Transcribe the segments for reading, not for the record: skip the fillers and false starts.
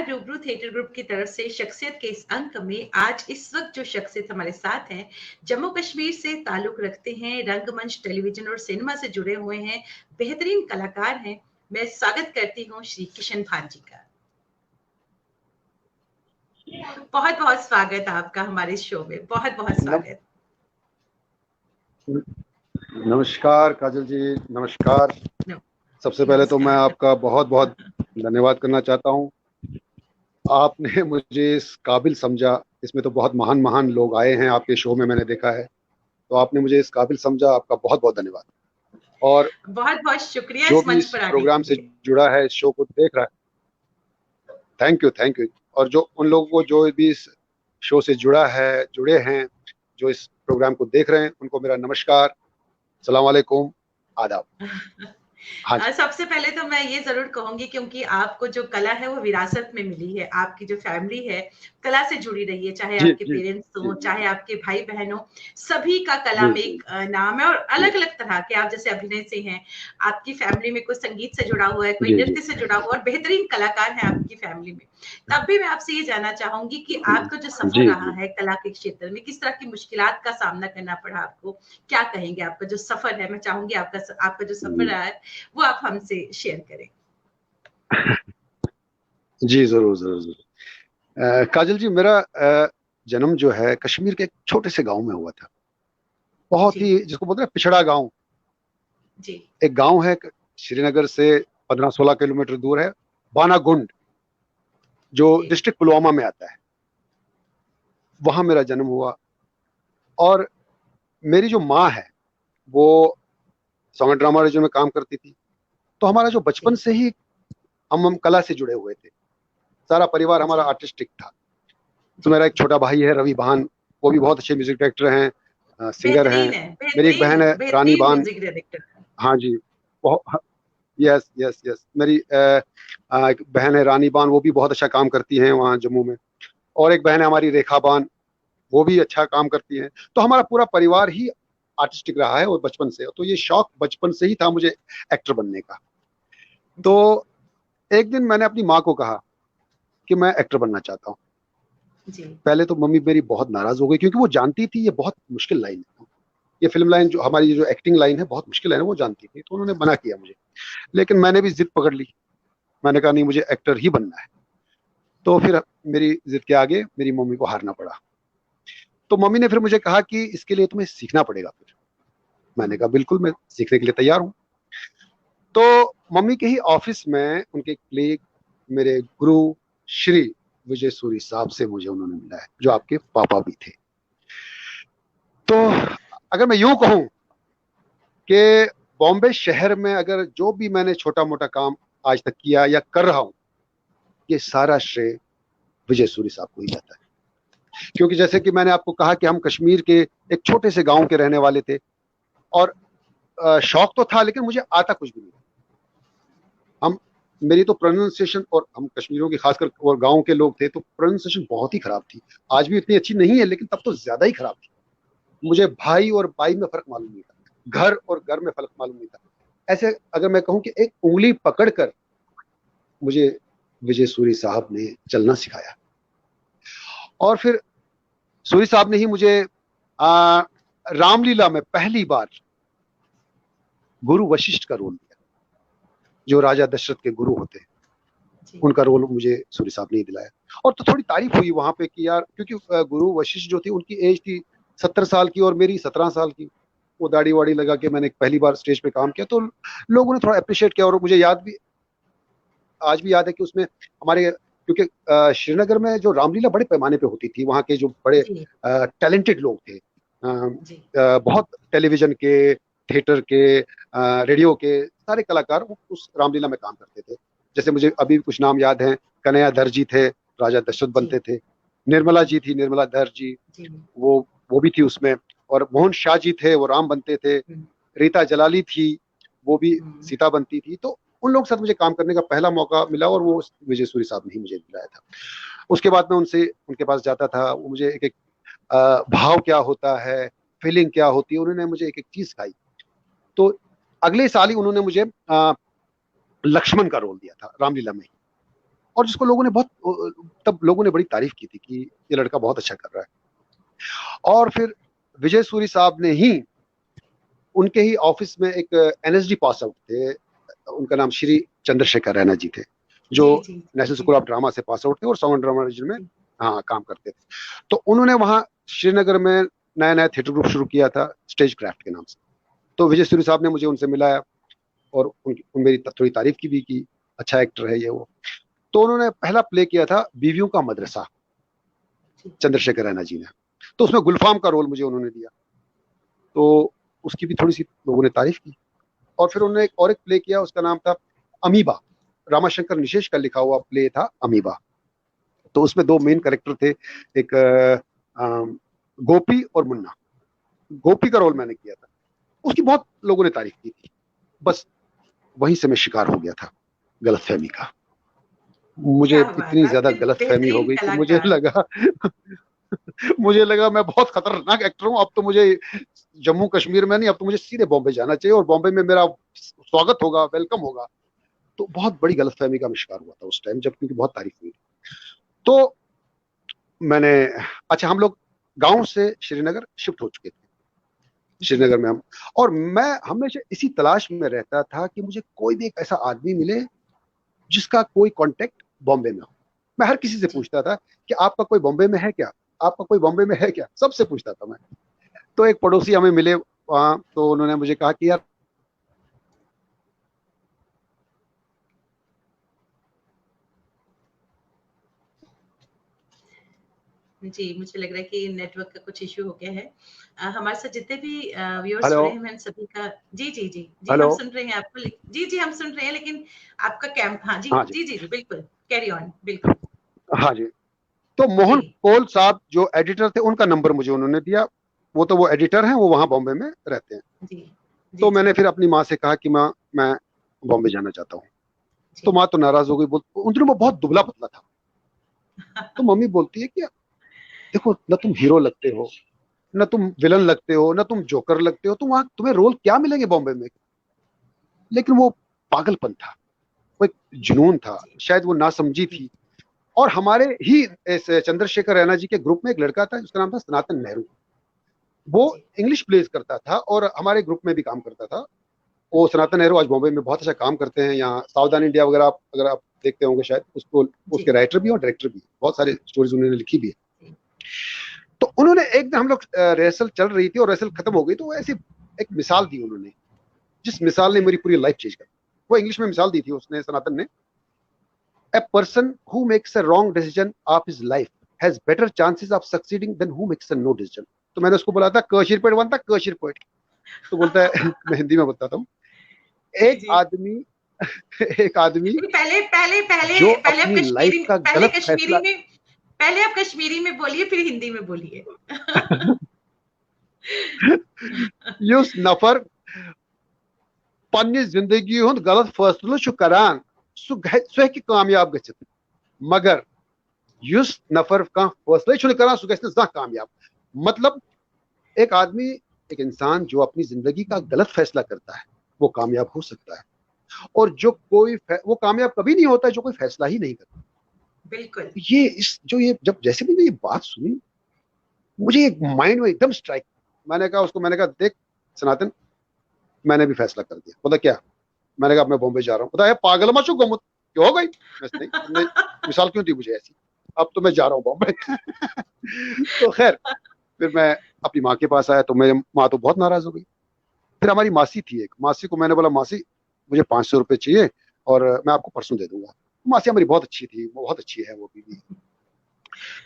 रूबरू theatre group की तरफ से शख्सियत के इस अंक में आज इस वक्त जो शख्सियत हमारे साथ हैं, जम्मू कश्मीर से ताल्लुक रखते हैं, रंगमंच, टेलीविजन और सिनेमा से जुड़े हुए हैं, बेहतरीन कलाकार हैं। मैं स्वागत करती हूँ श्री किशन भान जी का। बहुत बहुत स्वागत आपका हमारे शो में, बहुत बहुत स्वागत। नमस्कार काजल जी, नमस्कार। सबसे पहले तो मैं आपका बहुत बहुत धन्यवाद करना चाहता हूँ। आपने मुझे इस काबिल समझा, इसमें तो बहुत महान महान लोग आए हैं आपके शो में, मैंने देखा है, तो आपने मुझे इस काबिल समझा, आपका बहुत बहुत धन्यवाद। और बहुत बहुत शुक्रिया जो इस भी मंच इस पर आने प्रोग्राम से जुड़ा है, इस शो को देख रहा है, थैंक यू। और जो उन लोगों को जो भी इस शो से जुड़े हैं, जो इस प्रोग्राम को देख रहे हैं, उनको मेरा नमस्कार, सलाम वालेकुम, आदाब। हाँ, सबसे पहले तो मैं ये जरूर कहूंगी, क्योंकि आपको जो कला है वो विरासत में मिली है, आपकी जो फैमिली है कला से जुड़ी रही है, चाहे आपके पेरेंट्स हो, चाहे आपके भाई बहन हो, सभी का कला में एक नाम है और अलग अलग तरह के। आप जैसे अभिनय से हैं, आपकी फैमिली में कोई संगीत से जुड़ा हुआ है, कोई नृत्य से जुड़ा हुआ, और बेहतरीन कलाकार है आपकी फैमिली में। तब भी मैं आपसे ये जानना चाहूंगी कि आपका जो सफर रहा है कला के क्षेत्र में, किस तरह की मुश्किलात का सामना करना पड़ा आपको, क्या कहेंगे? आपका जो सफर है, मैं चाहूंगी आपका जो सफर रहा है वो आप हमसे शेयर करें। जी जरूर। काजल जी, मेरा जन्म जो है कश्मीर के एक छोटे से गांव में हुआ था, बहुत ही, जिसको बोलते हैं पिछड़ा गांव। जी। एक गांव है श्रीनगर से 15-16 किलोमीटर दूर है, बानागुंड, जो डिस्ट्रिक्ट पुलवामा में आता है। वहां मेरा जन्म हुआ। और मेरी जो माँ है वो सॉन्ग ड्रामा रेडियो में काम करती थी, तो हमारा जो बचपन से ही हम कला से जुड़े हुए थे, सारा परिवार हमारा आर्टिस्टिक था। तो मेरा एक छोटा भाई है रवि भान, वो भी बहुत अच्छे म्यूजिक डायरेक्टर हैं, सिंगर हैं। मेरी एक बहन है रानी बान। हाँ जी, बहुत, यस। मेरी एक बहन है रानी बान, वो भी बहुत अच्छा काम करती हैं वहाँ जम्मू में। और एक बहन है हमारी रेखा बान, वो भी अच्छा काम करती हैं। तो हमारा पूरा परिवार ही आर्टिस्टिक रहा है और बचपन से, तो ये शौक बचपन से ही था मुझे एक्टर बनने का। तो एक दिन मैंने अपनी माँ को कहा कि मैं एक्टर बनना चाहता हूँ। पहले तो मम्मी मेरी बहुत नाराज हो गई, क्योंकि वो जानती थी ये बहुत मुश्किल लाइन है, ये फिल्म लाइन, जो हमारी जो एक्टिंग लाइन है, बहुत मुश्किल है, वो जानती थी। तो उन्होंने मना किया मुझे, लेकिन मैंने भी जिद पकड़ ली। मैंने कहा नहीं, मुझे एक्टर ही बनना है। तो फिर मेरी जिद के आगे मेरी मम्मी को हारना पड़ा। तो मम्मी ने फिर मुझे कहा कि इसके लिए तुम्हें सीखना पड़ेगा। फिर मैंने कहा बिल्कुल, मैं सीखने के लिए तैयार हूँ। तो मम्मी के ही ऑफिस में उनके कलीग, मेरे गुरु श्री विजय सूरी साहब से मुझे उन्होंने मिला है, जो आपके पापा भी थे। तो अगर मैं यूं कहूं कि बॉम्बे शहर में अगर जो भी मैंने छोटा मोटा काम आज तक किया या कर रहा हूं, ये सारा श्रेय विजय सूरी साहब को ही जाता है। क्योंकि जैसे कि मैंने आपको कहा कि हम कश्मीर के एक छोटे से गांव के रहने वाले थे, और शौक तो था, लेकिन मुझे आता कुछ भी नहीं। मेरी तो प्रोनाउंसिएशन, और हम कश्मीरियों की खासकर और गांव के लोग थे, तो प्रोनाउंसिएशन बहुत ही खराब थी। आज भी इतनी अच्छी नहीं है, लेकिन तब तो ज्यादा ही खराब थी। मुझे भाई और बाई में फर्क मालूम नहीं था, घर और घर में फर्क मालूम नहीं था। ऐसे अगर मैं कहूं कि एक उंगली पकड़कर मुझे विजय सूरी साहब ने चलना सिखाया। और फिर सूरी साहब ने ही मुझे रामलीला में पहली बार गुरु वशिष्ठ का रोल दिया, जो राजा दशरथ के गुरु होते हैं, उनका रोल मुझे सूरी साहब ने दिलाया। और तो थोड़ी तारीफ हुई वहां पे कि यार, क्योंकि गुरु वशिष्ठ जो थी उनकी एज थी 70 साल की और मेरी 17 साल की। वो दाढ़ी वाड़ी लगा के मैंने पहली बार स्टेज पे काम किया, तो लोगों ने थोड़ा अप्रिशिएट किया। और मुझे याद भी, आज भी याद है कि उसमें हमारे, क्योंकि श्रीनगर में जो रामलीला बड़े पैमाने पे होती थी, वहाँ के जो बड़े टैलेंटेड लोग थे, बहुत टेलीविजन के, थिएटर के, रेडियो के सारे कलाकार उस रामलीला में काम करते थे। जैसे मुझे अभी भी कुछ नाम याद हैं, कन्हैया धर जी थे, राजा दशरथ बनते थे। निर्मला जी थी, निर्मला धर जी, वो भी थी उसमें। और मोहन शाह जी थे, वो राम बनते थे। रीता जलाली थी, वो भी सीता बनती थी। तो उन लोगों के साथ मुझे काम करने का पहला मौका मिला, और वो विजय सूरी साहब ने ही मुझे दिलाया था। उसके बाद मैं उनके पास जाता था, वो मुझे एक एक भाव क्या होता है, फीलिंग क्या होती है, उन्होंने मुझे एक एक चीज सिखाई। तो अगले साल ही उन्होंने मुझे लक्ष्मण का रोल दिया था रामलीला में। और जिसको लोगों ने बहुत, तब लोगों ने बड़ी तारीफ की थी कि ये लड़का बहुत अच्छा कर रहा है। और फिर विजय सूरी साहब ने ही, उनके ही ऑफिस में एक एनएसडी पास आउट थे, उनका नाम श्री चंद्रशेखर रैना जी थे, जो जी जी नेशनल जी स्कूल ऑफ ड्रामा से पास आउट थे और साउंड ड्रामा रीजन में जी हाँ काम करते थे। तो उन्होंने वहां श्रीनगर में नया नया थिएटर ग्रुप शुरू किया था स्टेज क्राफ्ट के नाम से। तो विजय सूरी साहब ने मुझे उनसे मिलाया और मेरी थोड़ी तारीफ की भी कि अच्छा एक्टर है ये वो। तो उन्होंने पहला प्ले किया था बीवियों का मदरसा, चंद्रशेखर रैना जी ने। तो उसमें गुलफाम का रोल मुझे उन्होंने दिया, तो उसकी भी थोड़ी सी लोगों ने तारीफ की। और फिर उन्होंने एक और एक प्ले किया, उसका नाम था अमीबा, रामाशंकर निशेष का लिखा हुआ प्ले था अमीबा। तो उसमें दो मेन कैरेक्टर थे, एक गोपी और मुन्ना। गोपी का रोल मैंने किया था, उसकी बहुत लोगों ने तारीफ की थी। बस वहीं से मैं शिकार हो गया था गलतफहमी का। मुझे क्या बात, इतनी आप ज्यादा गलतफहमी हो बेहतरीन गई कि मुझे कलाकार। लगा मुझे लगा मैं बहुत खतरनाक एक्टर हूं, अब तो मुझे जम्मू कश्मीर में नहीं, अब तो मुझे सीधे बॉम्बे जाना चाहिए और बॉम्बे में मेरा स्वागत होगा, वेलकम होगा। तो बहुत बड़ी गलतफहमी का मैं शिकार हुआ था उस टाइम, जब क्योंकि बहुत तारीफ हुई। तो मैंने, अच्छा हम लोग गांव से श्रीनगर शिफ्ट हो चुके थे, श्रीनगर में हम, और मैं हमेशा इसी तलाश में रहता था कि मुझे कोई भी एक ऐसा आदमी मिले जिसका कोई कांटेक्ट बॉम्बे में हो। मैं हर किसी से पूछता था कि आपका कोई बॉम्बे में है क्या, आपका कोई बॉम्बे में है क्या, सबसे पूछता था मैं। तो एक पड़ोसी हमें मिले वहां, तो उन्होंने मुझे कहा कि यार जी, मुझे लग रहा है कि नेटवर्क का कुछ इश्यू हो गया है। हमारे साथ जितने भी व्यूअर्स हेलो जुड़े हैं, मैं उन सभी का जी, जी, जी, जी, हेलो हम सुन रहे हैं आपको जी, जी, हम सुन रहे हैं, लेकिन आपका हाँ जी, हाँ जी जी, जी, जी, बिल्कुल, कैरी ऑन, बिल्कुल। हाँ जी। तो मोहन जी, कोल साहब जो एडिटर थे, उनका नंबर मुझे उन्होंने दिया। वो तो वो एडिटर हैं, वो वहां बॉम्बे में रहते हैं। जी, जी, तो जी, मैंने फिर अपनी माँ से कहा कि माँ मैं बॉम्बे जाना चाहता हूँ। तो जी। माँ तो नाराज हो गई, उन दिनों में बहुत दुबला पतला था। तो मम्मी बोलती है कि देखो, न तुम हीरो लगते हो, न तुम विलन लगते हो, न तुम जोकर लगते हो, तो वहां तुम्हें रोल क्या मिलेंगे बॉम्बे में। लेकिन वो पागलपन था, वो एक जुनून था, जी, शायद वो नासमझी जी, थी। और हमारे ही इस चंद्रशेखर रैना जी के ग्रुप में एक लड़का था जिसका नाम था सनातन नेहरू। वो जी, इंग्लिश प्लेस करता था और हमारे ग्रुप में भी काम करता था। वो सनातन नेहरू आज बॉम्बे में बहुत अच्छा काम करते हैं। यहाँ सावधान इंडिया वगैरह अगर आप देखते होंगे शायद, उसको जी, उसके राइटर भी और डायरेक्टर भी, बहुत सारे स्टोरीज उन्होंने लिखी भी है। जी, तो उन्होंने एक दिन, हम लोग रिहर्सल चल रही थी और रिहर्सल खत्म हो गई, तो ऐसी एक मिसाल दी उन्होंने, जिस मिसाल ने जी, मेरी पूरी लाइफ चेंज कर दी। वो इंग्लिश में मिसाल दी थी उसने, सनातन ने, a person who makes a wrong decision of his life has better chances of succeeding than who makes a no decision. तो मैंने उसको बोला था कशिर पेट वन था, कशिर पेट। तो बोलता है मैं हिंदी में बताता हूँ, जी, एक जी। आदमी एक आदमी नहीं, पहले पहले पहले जो पहले आप अपनी लाइफ कश्मीरी में का पहले गलत कश्मीरी फैसला में पहले आप कश्मीरी में बोलिए, फिर हिंदी में बोलिए। युस नफर पन्नी जिंदगी हुंद गलत फैसलो करान, सह कामयाब गि, मगर युस नफर कह फैसले करान सह गि कामयाब। मतलब एक आदमी, एक इंसान जो अपनी जिंदगी का गलत फैसला करता है, वो कामयाब हो सकता है। और जो कोई वो कामयाब कभी नहीं होता है जो कोई फैसला ही नहीं करता। बिल्कुल। ये इस जो ये जब जैसे मैंने ये बात सुनी, मुझे एक माइंड में एकदम स्ट्राइक। मैंने कहा उसको, मैंने कहा देख सनातन, मैंने भी फैसला कर दिया। बोला क्या? मैंने कहा मैं बॉम्बे जा रहा हूँ। बताया पागल मचो गुमत क्यों हो गई? मैं नहीं, तुमने मिसाल क्यों दी मुझे ऐसी? अब तो मैं जा रहा हूँ बॉम्बे। तो खैर, फिर मैं अपनी माँ के पास आया, तो मेरी माँ तो बहुत नाराज हो गई। फिर हमारी मासी थी एक, मासी को मैंने बोला मासी मुझे 500 रुपये चाहिए और मैं आपको परसों दे दूंगा। मासी हमारी बहुत अच्छी थी, वो बहुत अच्छी है वो भी।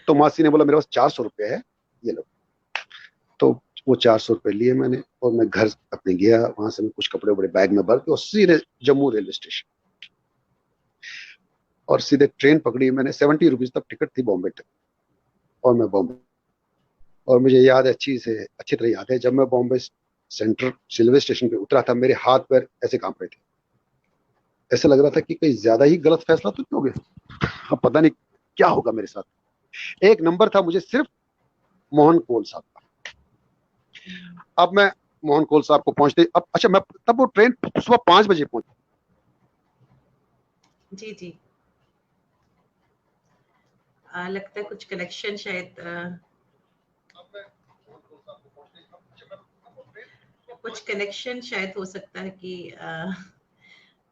तो मासी ने बोला मेरे पास 400 रुपये है, ये लो। तो वो 400 रुपये लिए मैंने, और मैं घर अपने गया। वहां से मैं कुछ कपड़े बड़े बैग में भर के और सीधे जम्मू रेलवे स्टेशन, और सीधे ट्रेन पकड़ी मैंने। 70 रुपीज तक टिकट थी बॉम्बे तक, और मैं बॉम्बे। और मुझे याद है, अच्छी तरह याद है, जब मैं बॉम्बे सेंट्रल रेलवे स्टेशन पे उतरा था, मेरे हाथ पैर ऐसे कांप रहे थे। ऐसा लग रहा था कि कहीं ज्यादा ही गलत फैसला तो नहीं हो गया, अब पता नहीं क्या होगा मेरे साथ। एक नंबर था मुझे सिर्फ मोहन कोल साहब का। अब मैं मोहन कोल साहब को पहुंचते, अब अच्छा, मैं तब वो ट्रेन सुबह 5 बजे पहुंची। जी, जी। लगता है कुछ कनेक्शन शायद कुछ कनेक्शन शायद हो सकता है कि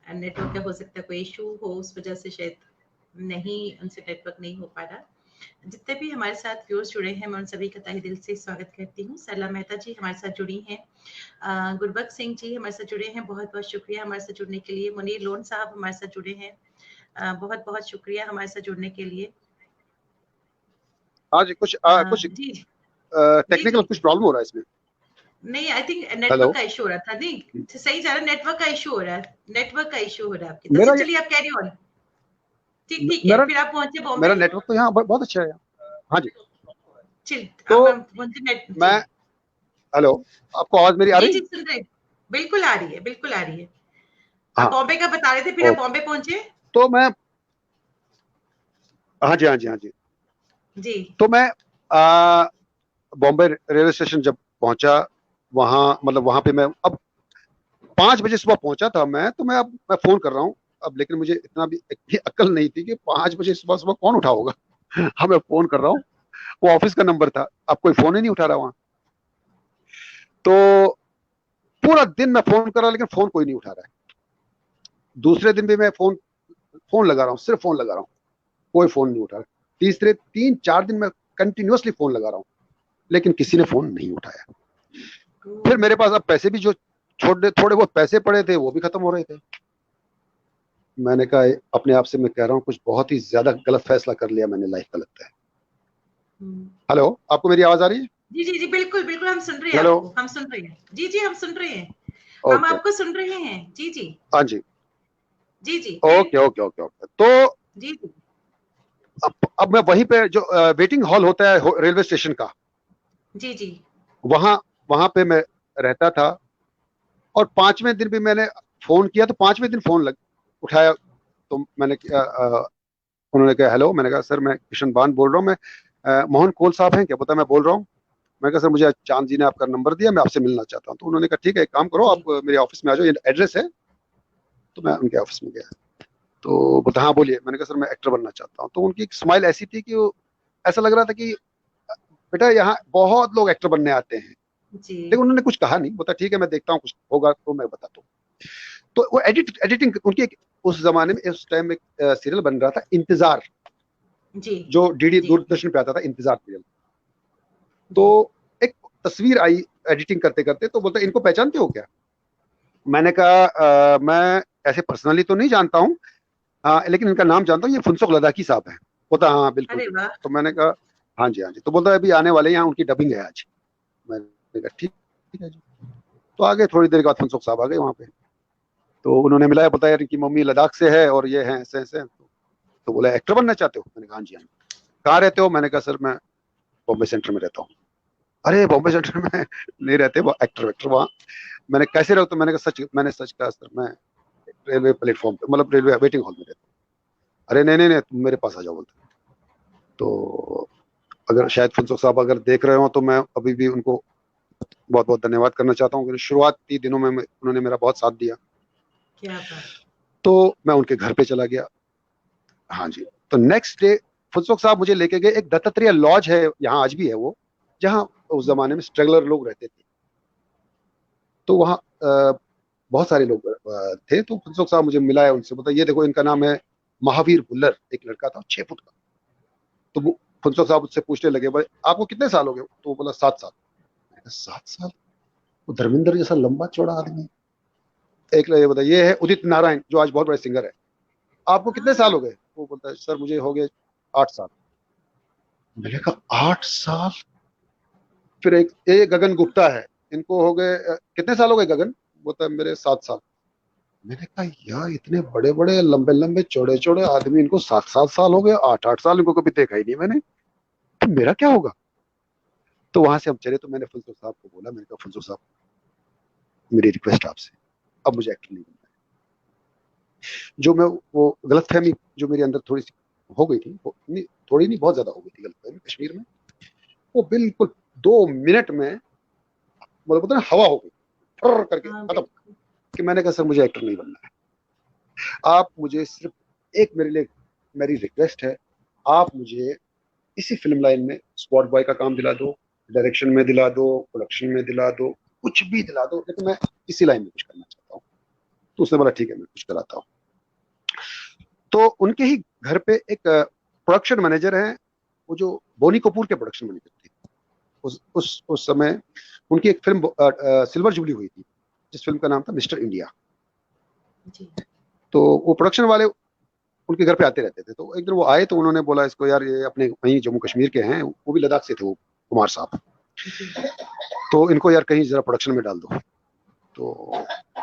नेटवर्क का हो सकता है कोई इशू हो, उस वजह से शायद नहीं, उनसे नेटवर्क नहीं हो पा रहा। जितने भी हमारे साथ व्यूअर्स जुड़े हैं, मैं उन सभी का तहे दिल से स्वागत करती हूँ। सरला मेहता जी हमारे साथ जुड़ी हैं, गुरबख्श सिंह जी हमारे साथ जुड़े हैं, बहुत बहुत शुक्रिया हमारे साथ जुड़ने के लिए। मुनीर लोन साहब हमारे साथ जुड़े हैं, बहुत बहुत शुक्रिया हमारे साथ जुड़ने के लिए। हाँ जी, कुछ टेक्निकल कुछ प्रॉब्लम हो रहा है इसमें। नहीं, आई थिंक नेटवर्क का इशू हो रहा था। नहीं सही जा रहा है, नेटवर्क का इशू हो रहा है, नेटवर्क का इशू हो रहा है आपकी तरफ से। चलिए आप कैरी ऑन। ठीक है, फिर आप पहुंचे बॉम्बे। मेरा नेटवर्क तो यहाँ बहुत अच्छा है। हाँ जी, तो मैं हेलो, आपको आवाज मेरी आ रही है? जी सुन रहे, बिल्कुल आ रही है, बिल्कुल आ रही है। आप बॉम्बे का बता रहे थे, फिर आप बॉम्बे पहुंचे। तो मैं हाँ जी, हाँ जी, हाँ जी जी। तो मैं बॉम्बे रेलवे स्टेशन जब पहुंचा, वहां मतलब वहां पे मैं अब 5 बजे सुबह पहुंचा था मैं, तो मैं फोन कर रहा हूँ अब, लेकिन मुझे इतना भी अक्ल नहीं थी कि 5 बजे सुबह सुबह कौन उठा होगा। हाँ, मैं फोन कर रहा हूँ, वो ऑफिस का नंबर था, अब कोई फोन ही नहीं उठा रहा वहां। तो पूरा दिन मैं फोन कर रहा, लेकिन फोन कोई नहीं उठा रहा है। दूसरे दिन भी मैं फोन लगा रहा हूँ, सिर्फ फोन लगा रहा हूँ, कोई फोन नहीं उठा रहा। तीसरे 3-4 दिन मैं कंटिन्यूअसली फोन लगा रहा हूँ, लेकिन किसी ने फोन नहीं उठाया। फिर मेरे पास अब पैसे भी जो थोड़े बहुत पैसे पड़े थे, वो भी खत्म हो रहे थे। मैंने कहा, अपने आप से मैं कह रहा हूँ, कुछ बहुत ही ज्यादा गलत फैसला कर लिया मैंने लाइफ का, लगता है। हेलो, आपको मेरी आवाज आ रही है? जी जी जी, बिल्कुल बिल्कुल, हम सुन रहे हैं हेलो, आपको, हम सुन रहे हैं। जी जी, हम सुन रहे हैं, हम ओके, आपको सुन रहे हैं। जी जी, हाँ जी, जी जी, ओके ओके ओके ओके। तो जी जी, अब मैं वहीं पे जो वेटिंग हॉल होता है रेलवे स्टेशन का, जी जी, वहां वहां पे मैं रहता था। और 5वें दिन भी मैंने फोन किया, तो 5वें दिन फोन उठाया, तो मैंने उन्होंने कहा हेलो। मैंने कहा सर, मैं किशन बान बोल रहा हूँ, मैं मोहन कोल साहब हैं क्या? पता, मैं बोल रहा हूँ। मैं कहा सर, मुझे चांद जी ने आपका नंबर दिया, मैं आपसे मिलना चाहता हूँ। तो उन्होंने कहा ठीक है, एक काम करो, आप मेरे ऑफिस में आ जाओ, ये एड्रेस है। तो मैं उनके ऑफिस में गया, तो बोलता हाँ बोलिए। मैंने कहा सर, मैं एक्टर बनना चाहता हूँ। तो उनकी एक स्माइल ऐसी थी कि वो ऐसा लग रहा था कि बेटा, यहाँ बहुत लोग एक्टर बनने आते हैं, लेकिन उन्होंने कुछ कहा नहीं। बोलता ठीक है, मैं देखता हूँ, कुछ होगा तो मैं बताता हूँ। तो वो एडिटिंग उनकी उस जमाने में, उस टाइम में सीरियल बन रहा था इंतजार, जी, जो डीडी दूरदर्शन पे आता था, इंतजार सीरियल। तो एक तस्वीर आई एडिटिंग करते करते, तो बोलता इनको पहचानते हो क्या? मैंने कहा मैं ऐसे पर्सनली तो नहीं जानता हूँ, लेकिन इनका नाम जानता हूँ, ये फुनसुक लद्दाखी साहब हैं। बोलता हाँ बिल्कुल। तो मैंने कहा हाँ जी, हाँ जी। तो बोलता है अभी आने वाले, यहाँ उनकी डबिंग है आज। मैंने कहा ठीक है जी। तो आगे थोड़ी देर के बाद फुनसुक साहब आ गए वहां पे। तो उन्होंने मिलाया, बताया इनकी मम्मी लद्दाख से है और ये है ऐसे ऐसे। तो बोला एक्टर बनना चाहते हो? मैंने कहा हाँ जी, हाँ जी। कहाँ रहते हो? मैंने कहा सर, मैं बॉम्बे सेंटर में रहता हूँ। अरे बॉम्बे सेंटर में नहीं रहते, वो एक्टर वेक्टर वहाँ। मैंने कैसे रहो? तो मैंने कहा सच, मैंने सच कहा सर, मैं रेलवे प्लेटफॉर्म पे, मतलब रेलवे वेटिंग हॉल में रहता हूँ। अरे नहीं नहीं नहीं, तुम मेरे पास आ जाओ, बोलते। तो अगर शायद फुनसुक साहब अगर देख रहे हो, तो मैं अभी भी उनको बहुत बहुत धन्यवाद करना चाहता हूँ, क्योंकि शुरुआती दिनों में उन्होंने मेरा बहुत साथ दिया। क्या बात। तो मैं उनके घर पे चला गया। हाँ जी। तो नेक्स्ट डे फुनसुक साहब मुझे लेके गए, एक दत्तात्रेय लॉज है, यहाँ आज भी है वो, जहाँ उस जमाने में स्ट्रगलर लोग रहते थे। तो वहाँ बहुत सारे लोग थे। तो फुनसुक साहब मुझे मिलाया उनसे, बोला ये देखो, इनका नाम है महावीर भुल्लर। एक लड़का था 6 फुट का। तो वो फुनसुक साहब उससे पूछने लगे, भाई आपको कितने साल हो गए? तो वो बोला 7 साल। मैंने कहा 7 साल? वो धर्मेंद्र जैसा लंबा चौड़ा आदमी। एक ये बता, ये है उदित नारायण, जो आज बहुत बड़े सिंगर है। आपको कितने साल हो गए? वो बोलता है सर, मुझे हो गए 8 साल। मैंने कहा 8 साल? फिर एक गगन गुप्ता है, इनको हो गए कितने साल हो गए गगन? बोलता है मेरे 7 साल। मैंने कहा यार, इतने बड़े बड़े लंबे लंबे चौड़े चौड़े आदमी, इनको 7-7 साल हो गए, 8-8 साल इनको कभी देखा ही नहीं मैंने, तो मेरा क्या होगा? तो वहां से हम चले। तो मैंने फुनसुक साहब को बोला, मैंने कहा फुनसुक साहब, मेरी रिक्वेस्ट आपसे, अब मुझे एक्टर नहीं बनना है। जो मैं वो गलतफहमी जो मेरे अंदर थोड़ी सी हो गई थी, नहीं थोड़ी नहीं, बहुत ज्यादा हो गई थी गलतफहमी कश्मीर में, वो बिल्कुल 2 मिनट में, मतलब पता ना, हवा हो गई, फर करके खत्म। कि मैंने कहा सर, मुझे एक्टर नहीं बनना है। आप मुझे सिर्फ एक, मेरे लिए मेरी रिक्वेस्ट है, आप मुझे इसी फिल्म लाइन में स्पॉट बॉय का काम दिला दो, डायरेक्शन में दिला दो, प्रोडक्शन में दिला दो, कुछ भी दिला दो, लेकिन मैं इसी लाइन में कुछ करना चाहता हूँ। तो उसने बोला ठीक है मैं कुछ कराता हूँ। तो उनके ही घर पे एक प्रोडक्शन मैनेजर है, वो जो बोनी कपूर के प्रोडक्शन मैनेजर थे। उस समय उनकी एक फिल्म सिल्वर जुबली हुई थी, जिस फिल्म का नाम था मिस्टर इंडिया। तो वो प्रोडक्शन वाले उनके घर पे आते रहते थे। तो एक दिन वो आए तो उन्होंने बोला इसको, यार ये अपने वहीं जम्मू कश्मीर के हैं, वो भी लद्दाख से थे वो कुमार साहब, तो इनको यार कहीं जरा प्रोडक्शन में डाल दो। तो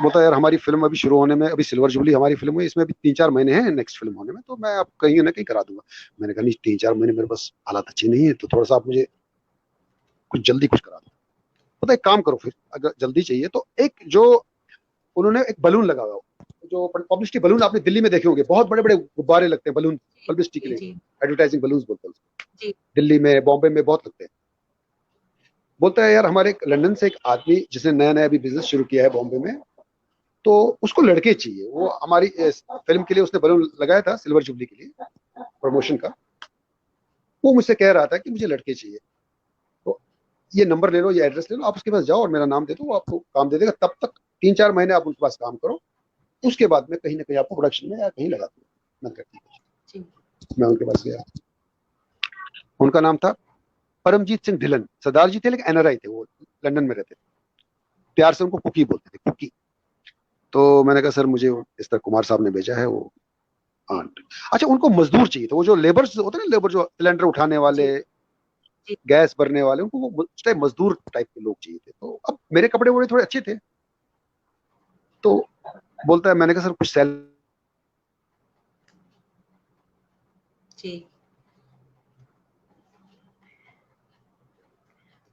बोलता यार हमारी फिल्म अभी शुरू होने में, अभी सिल्वर जुबली हमारी फिल्म हुई, इसमें अभी 3-4 महीने हैं नेक्स्ट फिल्म होने में, तो मैं आप कहीं ना कहीं करा दूंगा। मैंने कहा नहीं 3-4 महीने मेरे पास हालात अच्छी नहीं है, तो थोड़ा सा आप मुझे कुछ जल्दी कुछ करा दो। पता एक काम करो फिर, अगर जल्दी चाहिए तो एक जो उन्होंने एक बलून लगा हुआ, जो पब्लिसिटी बलून आपने दिल्ली में देखे होंगे, बहुत बड़े बड़े गुब्बारे लगते हैं बलून पब्लिसिटी के लिए, एडवर्टाइजिंग बलून बोलते हैं उसको, दिल्ली में बॉम्बे में बहुत लगते हैं। बोलता है यार हमारे लंदन से एक आदमी जिसने नया नया अभी बिजनेस शुरू किया है बॉम्बे में, तो उसको लड़के चाहिए। वो हमारी फिल्म के लिए उसने बलून लगाया था सिल्वर जुबली के लिए प्रमोशन का। वो मुझसे कह रहा था कि मुझे लड़के चाहिए, तो ये नंबर ले लो, ये एड्रेस ले लो, आप उसके पास जाओ और मेरा नाम दे दो, वो आपको काम दे देगा। तब तक 3-4 महीने आप उनके पास काम करो, उसके बाद में कहीं ना कहीं आपको प्रोडक्शन में या कहीं लगा दूंगा। मैं उनके पास गया, उनका नाम था परमजीत सिंह ढिलन। सरदार जी थे लेकिन एनआरआई थे, वो लंदन में रहते थे, प्यार से उनको कुकी बोलते थे, कुकी। तो मैंने कहा सर मुझे इस तरह कुमार साहब ने भेजा है, वो अच्छा उनको मजदूर चाहिए था, वो जो लेबर्स होते हैं ना, लेबर जो सिलेंडर उठाने वाले, गैस भरने वाले, उनको वो उस टाइप मजदूर टाइप के लोग चाहिए थे। तो अब मेरे कपड़े वोड़े थोड़े अच्छे थे, तो बोलता है, मैंने कहा सर कुछ सेल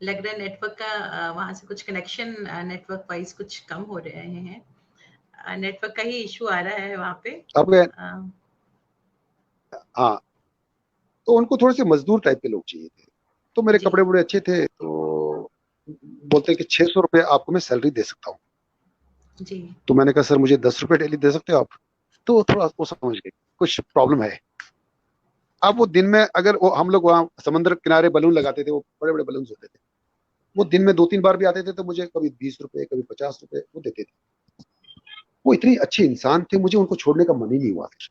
लग रहा है नेटवर्क का वहां से कुछ कनेक्शन नेटवर्क वाइज कुछ कम हो रहे हैं, नेटवर्क का ही इशू आ रहा है वहां पे। अब हाँ, तो उनको थोड़े से मजदूर टाइप के लोग चाहिए थे। तो मेरे कपड़े बड़े अच्छे थे, तो बोलते कि 600 रुपये आपको मैं सैलरी दे सकता हूँ। तो मैंने कहा सर मुझे 10 रुपये डेली दे सकते हो आप? तो थोड़ा वो समझ गए कुछ प्रॉब्लम है। अब वो दिन में अगर वो हम लोग वहाँ समुद्र किनारे बलून लगाते थे, वो बड़े बड़े बलून होते थे, वो दिन में 2-3 बार भी आते थे, तो मुझे कभी 20 रुपए कभी 50 रुपए वो देते थे। वो इतने अच्छे इंसान थे, मुझे उनको छोड़ने का मन ही नहीं हुआ। फिर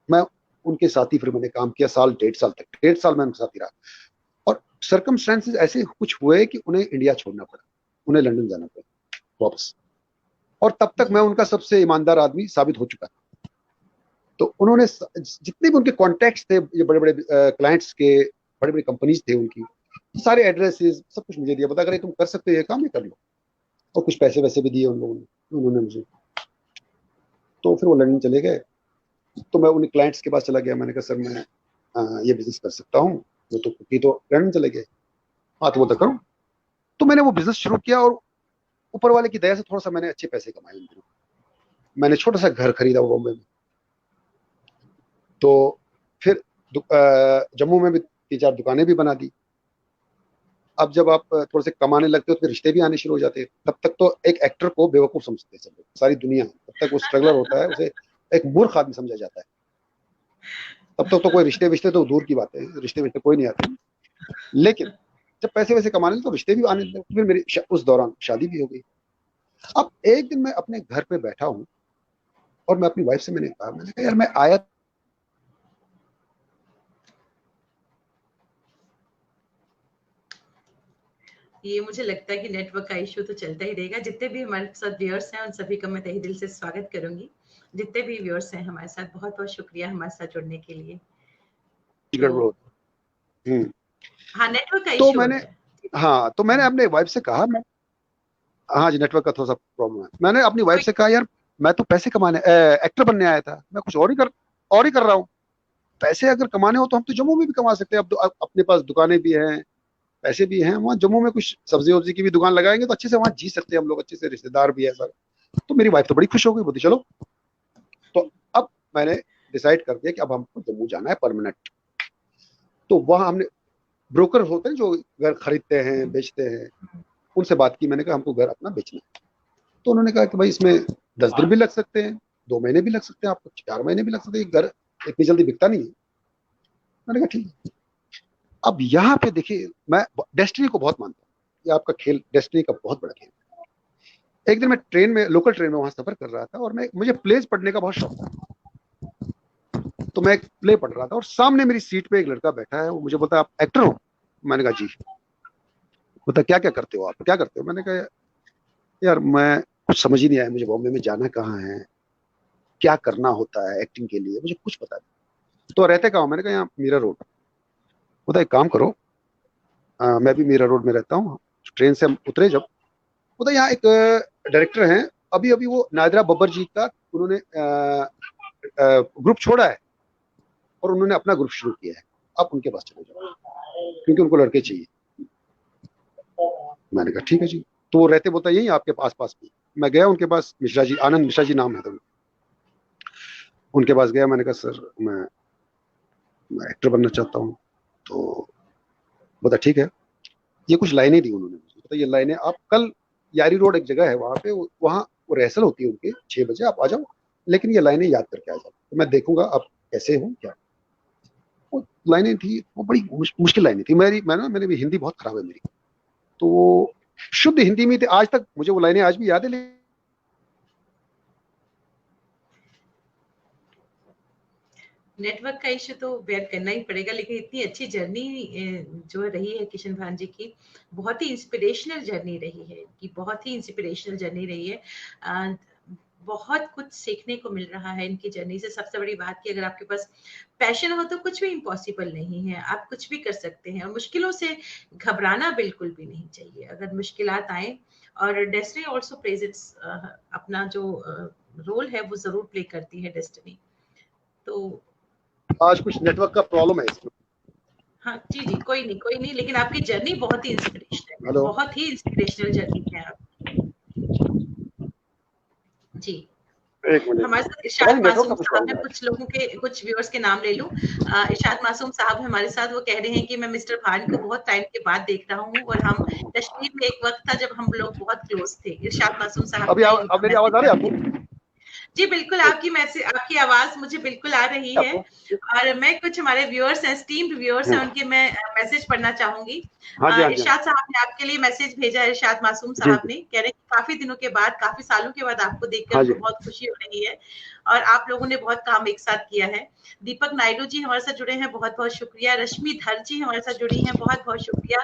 मैं उनके साथ ही फिर मैंने काम किया, 1.5 साल तक, 1.5 साल मैं उनके साथ ही रहा। और सर्कमस्टेंसेस ऐसे कुछ हुए कि उन्हें इंडिया छोड़ना पड़ा, उन्हें लंदन जाना पड़ा वापस। और तब तक मैं उनका सबसे ईमानदार आदमी साबित हो चुका था। तो उन्होंने जितने भी उनके कॉन्टैक्ट्स थे, ये बड़े बड़े क्लाइंट्स के, बड़े बड़े कंपनीज थे उनकी, सारे एड्रेसेस सब कुछ मुझे दिया, बता कर तुम कर सकते हो ये काम, ये कर लो। और कुछ पैसे वैसे भी दिए उन लोगों ने, उन्होंने मुझे। तो फिर वो लंदन चले गए, तो मैं उन क्लाइंट्स के पास चला गया। मैंने कहा सर मैं ये बिजनेस कर सकता हूँ। वो तो लंदन चले गए, हाँ तो बोलता करो। तो मैंने वो बिजनेस शुरू किया, और ऊपर वाले की दया से थोड़ा सा मैंने अच्छे पैसे कमाए उन दिनों। मैंने छोटा सा घर खरीदा वो बॉम्बे में। तो फिर जम्मू में भी 3-4 दुकानें भी बना दी। अब जब आप थोड़े से कमाने लगते हो तो रिश्ते भी आने शुरू हो जाते हैं। तब तक तो एक एक्टर को बेवकूफ समझते हैं सब लोग, सारी दुनिया। तब तक वो स्ट्रगलर होता है, उसे एक मूर्ख आदमी समझा जाता है। तब तक तो कोई रिश्ते विश्ते तो दूर की बात है, रिश्ते विश्ते कोई नहीं आते। लेकिन जब पैसे वैसे कमाने लगे तो रिश्ते भी आने लगे। फिर मेरी उस दौरान शादी भी हो गई। अब एक दिन मैं अपने घर पे बैठा हूँ, और मैं अपनी वाइफ से मैंने कहा यार मैं आया ये मुझे लगता है कि नेटवर्क का इशू तो चलता ही रहेगा। जितने भी हमारे साथ व्यूअर्स हैं उन सभी का मैं तहे दिल से स्वागत करूंगी। जितने भी व्यूअर्स हैं हमारे साथ, बहुत बहुत शुक्रिया हमारे साथ जुड़ने के लिए। हाँ नेटवर्क का इशू तो मैंने तो मैंने अपने वाइफ से कहा, मैं हाँ जी नेटवर्क का थोड़ा सा प्रॉब्लम है। मैंने अपनी वाइफ से कहा यार मैं तो पैसे कमाने एक्टर बनने आया था, मैं कुछ और ही कर रहा हूँ। पैसे अगर कमाने हो तो हम तो जम्मू में भी कमा सकते हैं। अब अपने पास दुकानें भी हैं, पैसे भी हैं। वहाँ जम्मू में कुछ सब्जी वब्जी की भी दुकान लगाएंगे तो अच्छे से वहाँ जी सकते हैं हम लोग, अच्छे से रिश्तेदार भी है सर। तो मेरी वाइफ तो बड़ी खुश हो गई, बोलती चलो। तो अब मैंने डिसाइड कर दिया कि अब हमको जम्मू जाना है परमानेंट। तो वहाँ हमने ब्रोकर होते हैं जो घर खरीदते हैं बेचते हैं, उनसे बात की। मैंने कहा हमको घर अपना बेचना है। तो उन्होंने कहा कि भाई इसमें 10 दिन भी लग सकते हैं, 2 महीने भी लग सकते हैं, आपको 4 महीने भी लग सकते हैं, घर इतनी जल्दी बिकता नहीं है। मैंने कहा ठीक है। अब यहाँ पे देखिए, मैं डेस्टिनी को बहुत मानता हूँ, ये आपका खेल डेस्टिनी का बहुत बड़ा खेल है। एक दिन मैं ट्रेन में, लोकल ट्रेन में वहां सफर कर रहा था, और मुझे प्लेज पढ़ने का बहुत शौक था। तो मैं एक प्ले पढ़ रहा था, और सामने मेरी सीट पे एक लड़का बैठा है, वो मुझे बोलता है, आप एक्टर हो? मैंने कहा जी। बोलता, क्या क्या करते हो, आप क्या करते हो? मैंने कहा, यार मैं कुछ समझ ही नहीं आया, मुझे बॉम्बे में जाना कहाँ है, क्या करना होता है एक्टिंग के लिए, मुझे कुछ पता नहीं। तो रहते कहाँ? मैंने कहा, यहाँ मीरा रोड। बोलता, एक काम करो, मैं भी मीरा रोड में रहता हूँ। ट्रेन से हम उतरे जब, बोलता, यहाँ एक डायरेक्टर हैं, अभी अभी वो नादिरा बब्बर जी का उन्होंने ग्रुप छोड़ा है, और उन्होंने अपना ग्रुप शुरू किया है, आप उनके पास चले जाओ, क्योंकि उनको लड़के चाहिए। मैंने कहा ठीक है जी। तो वो रहते, बोलता, यही आपके पास पास में। मैं गया उनके पास, मिश्रा जी, आनंद मिश्रा जी नाम है, तो उनके पास गया। मैंने कहा, सर मैं एक्टर बनना चाहता हूँ। तो बोला ठीक है। ये कुछ लाइनें दी उन्होंने मुझे, तो ये लाइनें, आप कल यारी रोड एक जगह है, वहां पे वहां वो रिहर्सल होती है उनके 6 बजे, आप आ जाओ, लेकिन ये लाइनें याद करके आ जाओ, तो मैं देखूंगा आप कैसे हो क्या। वो लाइनें थी, वो बड़ी मुश्किल लाइनें थी। मैंने भी, हिंदी बहुत खराब है मेरी, तो वो शुद्ध हिंदी में थी। आज तक मुझे वो लाइनें आज भी याद है। नेटवर्क का इश्यू तो बेयर करना ही पड़ेगा, लेकिन इतनी अच्छी जर्नी जो रही है किशन भान जी की, बहुत ही इंस्पिरेशनल जर्नी रही है कि बहुत ही इंस्पिरेशनल जर्नी रही है। बहुत कुछ सीखने को मिल रहा है इनकी जर्नी से। सबसे बड़ी बात कि अगर आपके पास पैशन हो तो कुछ भी इम्पॉसिबल नहीं है, आप कुछ भी कर सकते हैं, और मुश्किलों से घबराना बिल्कुल भी नहीं चाहिए अगर मुश्किलात आए। और डेस्टिनी ऑल्सो प्लेज इट्स, अपना जो रोल है वो जरूर प्ले करती है डेस्टिनी। तो आज कुछ नेटवर्क का प्रॉब्लम है इसमें। हाँ जी जी, कोई नहीं, लेकिन आपकी जर्नी बहुत ही इंस्पिरेशनल है, बहुत ही इंस्पिरेशनल जर्नी है आप जी। हमारे साथ इरशाद मासूम साहब हैं, कुछ लोगों के, कुछ व्यूअर्स के नाम ले लूं। इरशाद मासूम साहब हमारे साथ, वो कह रहे हैं कि मैं मिस्टर भान को बहुत टाइम के बाद देख रहा हूं, और हम कश्मीर में एक वक्त था जब हम लोग बहुत क्लोज थे। इरशाद मासूम साहब अभी अब मेरी आवाज आ रही है आपको? जी बिल्कुल, आपकी आवाज मुझे बिल्कुल आ रही है। और मैं कुछ हमारे व्यूअर्स हैं, स्टीम्ड व्यूअर्स हैं, उनके मैं मैसेज पढ़ना चाहूंगी। इरशाद साहब ने आपके लिए मैसेज भेजा, इरशाद मासूम साहब ने, कह रहे हैं कि काफी दिनों के बाद, काफी सालों के बाद आपको देखकर उनको बहुत खुशी हो रही है, और आप लोगों ने बहुत काम एक साथ किया है। दीपक नायडू जी हमारे साथ जुड़े हैं, बहुत बहुत शुक्रिया। रश्मि धर जी हमारे साथ जुड़ी हैं, बहुत बहुत शुक्रिया।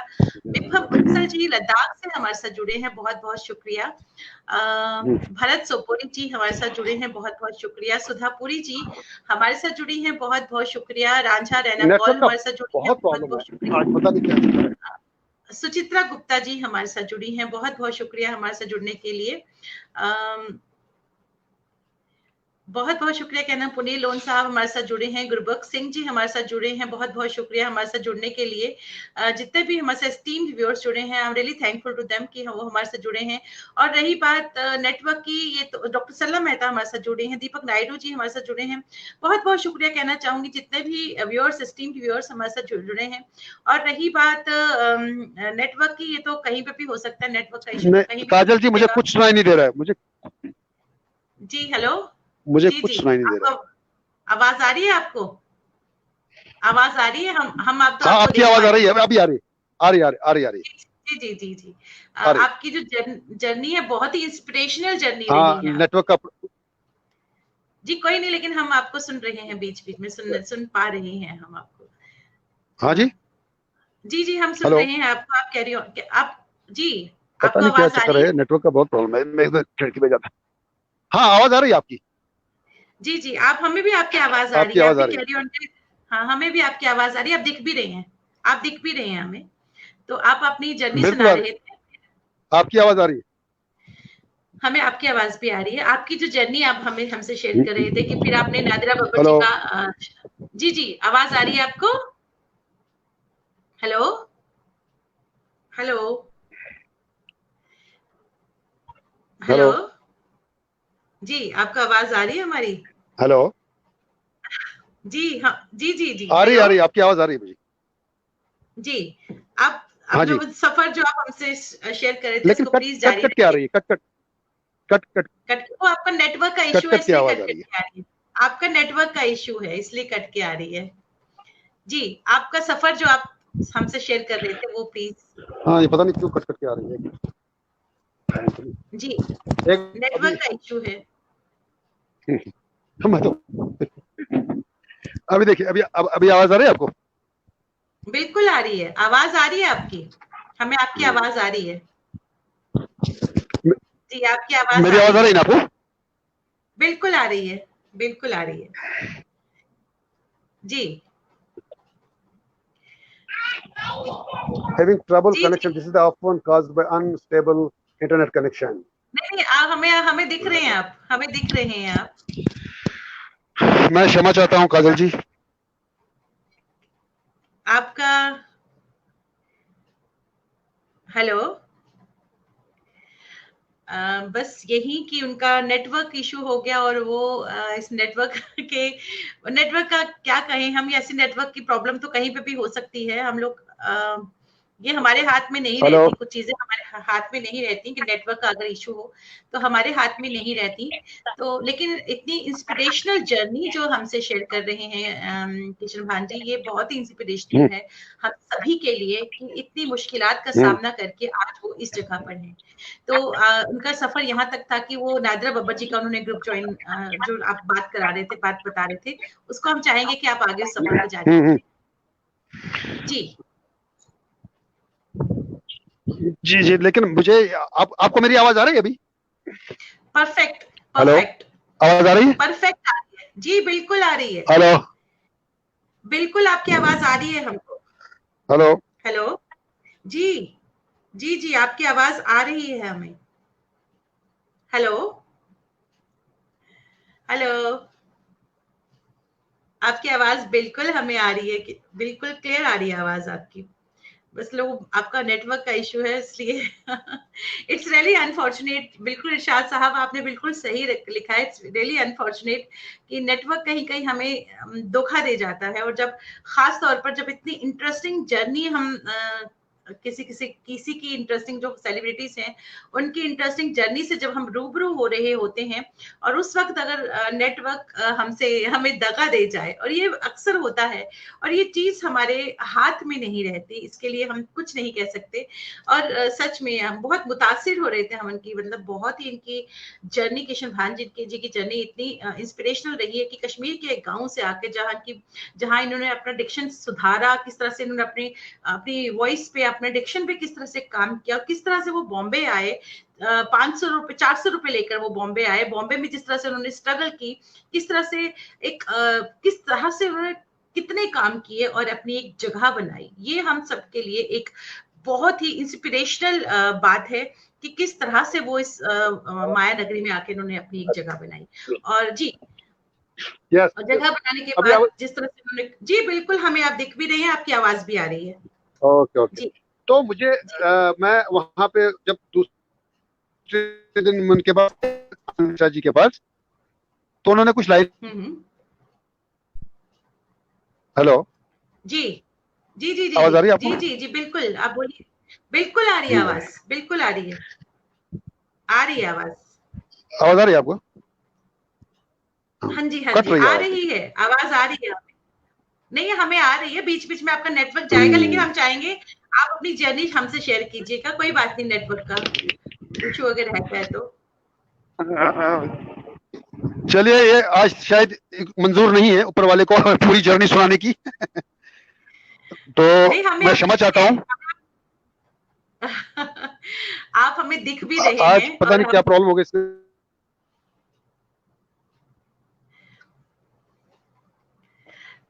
विभम बंसल जी लद्दाख से हमारे साथ जुड़े हैं, बहुत बहुत शुक्रिया। भरत सोपोरी जी हमारे साथ जुड़े हैं, बहुत बहुत शुक्रिया। सुधापुरी जी हमारे साथ जुड़ी हैं, बहुत बहुत शुक्रिया। रांझा रैना कौल हमारे साथ जुड़ी हैं, बहुत बहुत शुक्रिया। सुचित्रा गुप्ता जी हमारे साथ जुड़ी हैं, बहुत बहुत शुक्रिया हमारे साथ जुड़ने के लिए। बहुत बहुत शुक्रिया कहना। पुनील लोन साहब हमारे साथ जुड़े हैं। गुरबख्श सिंह जी हमारे साथ जुड़े हैं, बहुत बहुत शुक्रिया हमारे साथ जुड़ने के लिए। जितने भी हमारे साथ स्टीम्ड व्यूअर्स जुड़े हैं, I am really thankful to them कि वो हमारे साथ जुड़े हैं। और रही बात नेटवर्क की, ये तो डॉक्टर सल्ला मेहता हमारे साथ जुड़े हैं, दीपक नायडू जी हमारे साथ जुड़े हैं, बहुत बहुत शुक्रिया कहना चाहूंगी जितने भी व्यूअर्स, स्टीम्ड व्यूअर्स हमारे साथ जुड़े हैं। और रही बात नेटवर्क की, ये तो कहीं पे भी हो सकता है नेटवर्क का इशू, कहीं भी। काजल जी, मुझे कुछ सुनाई नहीं दे रहा है मुझे। जी हेलो, मुझे कुछ सुनाई नहीं दे रहा है। आवाज आ रही है आपको? आवाज आ रही है? हम आप तो आपकी आवाज आ रही है, अभी आ रही है। जी जी जी, आपकी जो जर्नी है बहुत ही इंस्पिरेशनल जर्नी रही है। नेटवर्क का जी कोई नहीं, लेकिन हम आपको सुन रहे हैं, बीच बीच में सुन पा रहे हैं हम आपको। हाँ जी जी हम सुन रहे हैं आपको, आप कह रही हो आप जी, पता नहीं क्या चक्कर है, नेटवर्क का बहुत प्रॉब्लम है। मैं इधर खिड़की पे जाता। हाँ, आवाज आ रही है आपकी? जी आप, हमें भी आपकी आवाज आ रही है, आप भी कैरी ऑन। हाँ, हमें भी आपकी आवाज आ रही है, आप दिख भी रहे हैं, हमें। तो आप अपनी जर्नी सुना रहे थे। आपकी आवाज आ रही है? हमें आपकी आवाज भी आ रही है। आपकी जो जर्नी आप हमसे शेयर कर रहे थे कि फिर आपने नादिरा बब्बर जी का जी आवाज आ रही है आपको? हेलो जी, आपको आवाज आ रही है हमारी? हेलो जी हाँ, जी आ रही है, आपकी आवाज आ रही है मुझे जी। आप अपना सफर जो आप हमसे शेयर कर रहे थे, उसको प्लीज जारी रखिए। आ रही है, कट वो आपका नेटवर्क का इशू है, इसलिए कट के आ रही है। आपका नेटवर्क का इशू है, इसलिए कट के आ रही है। जी, आपका सफर जो आप हमसे शेयर कर रहे थे वो प्लीज। हाँ, ये पता नहीं क्यों कट कट के आ रही है जी, एक नेटवर्क का इश्यू है। मैं तो अभी देखिए, अभी आवाज आ रही है आपको? बिल्कुल आ रही है, आवाज आ रही है आपकी, हमें आपकी आवाज आ रही है। जी, आपकी आवाज मेरी आ आवाज आ रही रही है, है ना आपको? बिल्कुल आ रही है, बिल्कुल आ रही है जी। Having trouble ji connection, ji, this is often caused by unstable internet connection. नहीं नहीं, आप हमें हमें दिख रहे हैं, आप हमें दिख रहे हैं आप। मैं क्षमा चाहता हूँ काजल जी। आपका हेलो, बस यही कि उनका नेटवर्क इशू हो गया और वो इस नेटवर्क का क्या कहें हम, ऐसी नेटवर्क की प्रॉब्लम तो कहीं पे भी हो सकती है। हम लोग ये हमारे हाथ में नहीं हेलो। रहती, कुछ चीजें हमारे हाथ में नहीं रहती कि नेटवर्क का अगर इशू हो तो हमारे हाथ में नहीं रहती। तो लेकिन इतनी इंस्पिरेशनल जर्नी जो हमसे शेयर कर रहे हैं किशन भान जी, ये बहुत ही इंस्पिरेशनल है हम सभी के लिए कि इतनी मुश्किलात का सामना करके आज वो इस जगह पर हैं। तो उनका सफर यहाँ तक था कि वो नादरा बब्बर जी का उन्होंने ग्रुप ज्वाइन, जो आप बात करा रहे थे, बात बता रहे थे, उसको हम चाहेंगे कि आप आगे सफर को जारी रखें। जी जी जी, लेकिन मुझे आपको मेरी आवाज आ रही है अभी? परफेक्ट, हेलो, परफेक्ट, आवाज आ रही है? परफेक्ट आ रही है जी, बिल्कुल आ रही है, हेलो। बिल्कुल आपकी आवाज आ रही है हमको। हेलो। हेलो, जी जी जी, आपकी आवाज आ रही है हमें। हेलो, हेलो, आपकी आवाज बिल्कुल हमें आ रही है, बिल्कुल क्लियर आ रही है आवाज आपकी। बस लोग आपका नेटवर्क का इशू है इसलिए इट्स रियली अनफॉर्चुनेट। बिल्कुल इरशाद साहब, आपने बिल्कुल सही लिखा है, इट्स रियली अनफॉर्चुनेट कि नेटवर्क कहीं कहीं हमें धोखा दे जाता है। और जब खास तौर पर जब इतनी इंटरेस्टिंग जर्नी हम किसी किसी किसी की इंटरेस्टिंग, जो सेलिब्रिटीज हैं उनकी इंटरेस्टिंग जर्नी से जब हम रूबरू हो रहे होते हैं और उस वक्त अगर नेटवर्क हमसे हमें दगा दे जाए, और ये अक्सर होता है और ये चीज हमारे हाथ में नहीं रहती, इसके लिए हम कुछ नहीं कह सकते। और सच में हम बहुत मुतासिर हो रहे थे, हम उनकी मतलब बहुत ही इनकी जर्नी, किशन भान जी की जर्नी इतनी इंस्पिरेशनल रही है कि कश्मीर के एक गांव से आके जहां इन्होंने अपना डिक्शन सुधारा, किस तरह से इन्होंने अपनी अपनी वॉइस पे, अपने डिक्शन पे किस तरह से काम किया, किस तरह से वो बॉम्बे आए, 500 रुपए 400 रुपए लेकर वो बॉम्बे आए, बॉम्बे में जिस तरह से उन्होंने स्ट्रगल की, किस तरह से किस तरह से उन्होंने कितने काम किए और अपनी एक जगह बनाई। ये हम सबके लिए एक बहुत ही इंस्पिरेशनल बात है कि किस तरह से वो इस माया नगरी में आके उन्होंने अपनी एक जगह बनाई। और जी, यस, और जगह बनाने के अभी बाद जिस तरह से उन्होंने, जी बिल्कुल, हमें आप दिख भी रहे हैं, आपकी आवाज भी आ रही है। Okay okay. जी तो मुझे जी, मैं वहां पे जब दूसरे दिन उनके पास जी के पास, तो उन्होंने कुछ लाइन। हम्म, हेलो, जी जी जी जी आवाज आ रही है जी आपको? जी जी, बिल्कुल आप बोलिए, बिल्कुल आ रही है आवाज, बिल्कुल आ रही है, आ रही है आवाज। आवाज आ रही है आपको? हाँ जी हाँ कट जी, रही है आ आवाज। रही है, आवाज आ रही है। नहीं, हमें आ रही है, बीच बीच में आपका नेटवर्क जाएगा, लेकिन हम्म। हम चाहेंगे आप अपनी जर्नी हमसे शेयर कीजिएगा, कोई बात नहीं, नेटवर्क का इशू अगर रहता है तो। चलिए, ये आज शायद मंजूर नहीं है ऊपर वाले को पूरी जर्नी सुनाने की, तो नहीं, हमें मैं आप क्षमा दिख चाहता रहे हूँ। हैं आप हमें दिख भी रहे आज हैं पता और नहीं क्या हम, प्रॉब्लम हो गई इसमें।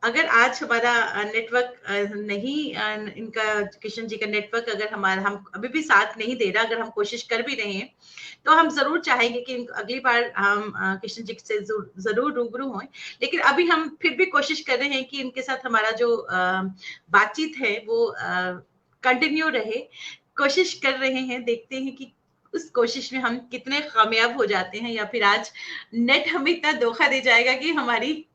अगर आज हमारा नेटवर्क नहीं इनका, किशन जी का नेटवर्क अगर हमारा, हम अभी भी साथ नहीं दे रहा, अगर हम कोशिश कर भी रहे हैं, तो हम जरूर चाहेंगे कि अगली बार हम किशन जी से जरूर रूबरू हों। लेकिन अभी हम फिर भी कोशिश कर रहे हैं कि इनके साथ हमारा जो बातचीत है वो कंटिन्यू रहे। कोशिश कर रहे हैं, देखते हैं कि उस कोशिश में हम कितने कामयाब हो जाते हैं, या फिर आज नेट हमें इतना धोखा दे जाएगा कि हमारी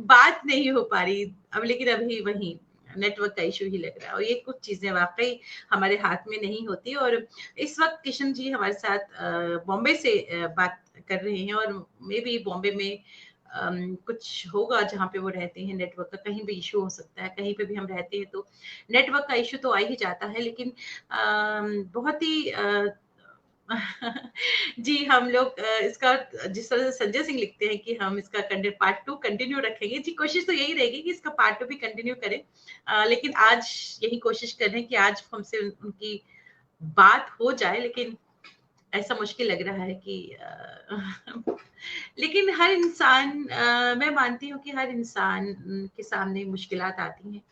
बात नहीं हो पा रही अब। लेकिन अभी वही नेटवर्क का इशू ही लग रहा है, और ये कुछ चीजें वाकई हमारे हाथ में नहीं होती। और इस वक्त किशन जी हमारे साथ बॉम्बे से बात कर रहे हैं, और मे भी बॉम्बे में कुछ होगा जहाँ पे वो रहते हैं, नेटवर्क का कहीं भी इशू हो सकता है, कहीं पे भी हम रहते हैं तो नेटवर्क का इशू तो आ ही जाता है। लेकिन बहुत ही जी, हम लोग इसका जिस तरह से संजय सिंह लिखते हैं कि हम इसका पार्ट 2 कंटिन्यू रखेंगे। जी, कोशिश तो यही रहेगी कि इसका पार्ट 2 भी कंटिन्यू करें। लेकिन आज यही कोशिश कर रहे हैं कि आज हमसे उनकी बात हो जाए, लेकिन ऐसा मुश्किल लग रहा है कि लेकिन हर इंसान, मैं मानती हूँ कि हर इंसान के सामने मुश्किलात आती हैं,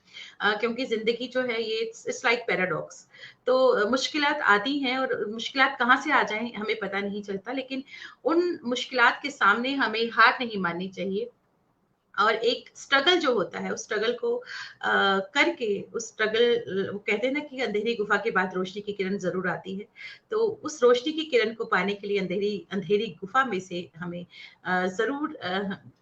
क्योंकि ज़िंदगी जो है ये इट्स लाइक पैराडॉक्स। तो मुश्किलात आती हैं और मुश्किलात कहाँ से आ जाएँ हमें पता नहीं चलता, लेकिन उन मुश्किलात के सामने हमें हार नहीं माननी चाहिए। और एक स्ट्रगल जो होता है, उस स्ट्रगल को करके उस स्ट्रगल, वो कहते हैं ना कि अंधेरी गुफा के बाद रोशनी की किरण ज़रूर आती है। तो उस रोशनी की किरण को पाने के लिए अंधेरी अंधेरी गुफा में से हमें ज़रूर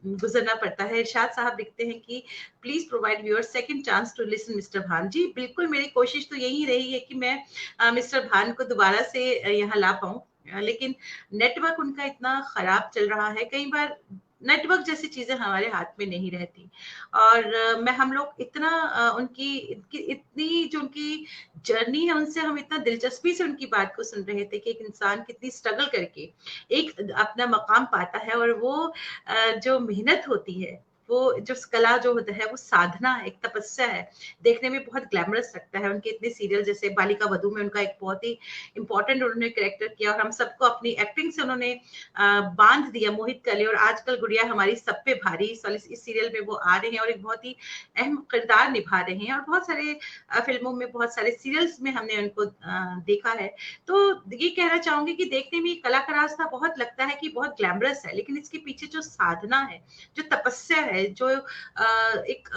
गुज़रना पड़ता है। इरशाद साहब लिखते हैं कि please provide your second chance to listen mister Bhan. जी, बिल्कुल मेरी कोशिश तो यही रही है कि मैं मिस्टर भान को दोबारा से यहाँ ला पाऊँ। लेकिन नेटवर्क उनका इतना खराब चल रहा है, कई बार नेटवर्क जैसी चीजें हमारे हाथ में नहीं रहती। और मैं हम लोग इतना इतनी जो उनकी जर्नी है, उनसे हम इतना दिलचस्पी से उनकी बात को सुन रहे थे कि एक इंसान कितनी स्ट्रगल करके एक अपना मकाम पाता है, और वो जो मेहनत होती है, वो जो कला जो होता है, वो साधना है, एक तपस्या है। देखने में बहुत ग्लैमरस लगता है। उनके इतने सीरियल जैसे बालिका वधू में उनका एक बहुत ही इंपॉर्टेंट उन्होंने कैरेक्टर किया, और हम सबको अपनी एक्टिंग से उन्होंने बांध दिया, मोहित कर लिया। और आजकल गुड़िया हमारी सब पे भारी, इस सीरियल में वो आ रहे हैं और एक बहुत ही अहम किरदार निभा रहे हैं, और बहुत सारे फिल्मों में, बहुत सारे सीरियल्स में हमने उनको देखा है। तो ये कहना चाहूंगी कि देखने में कलाकारास्ता बहुत लगता है कि बहुत ग्लैमरस है, लेकिन इसके पीछे जो साधना है, जो तपस्या है, जो एक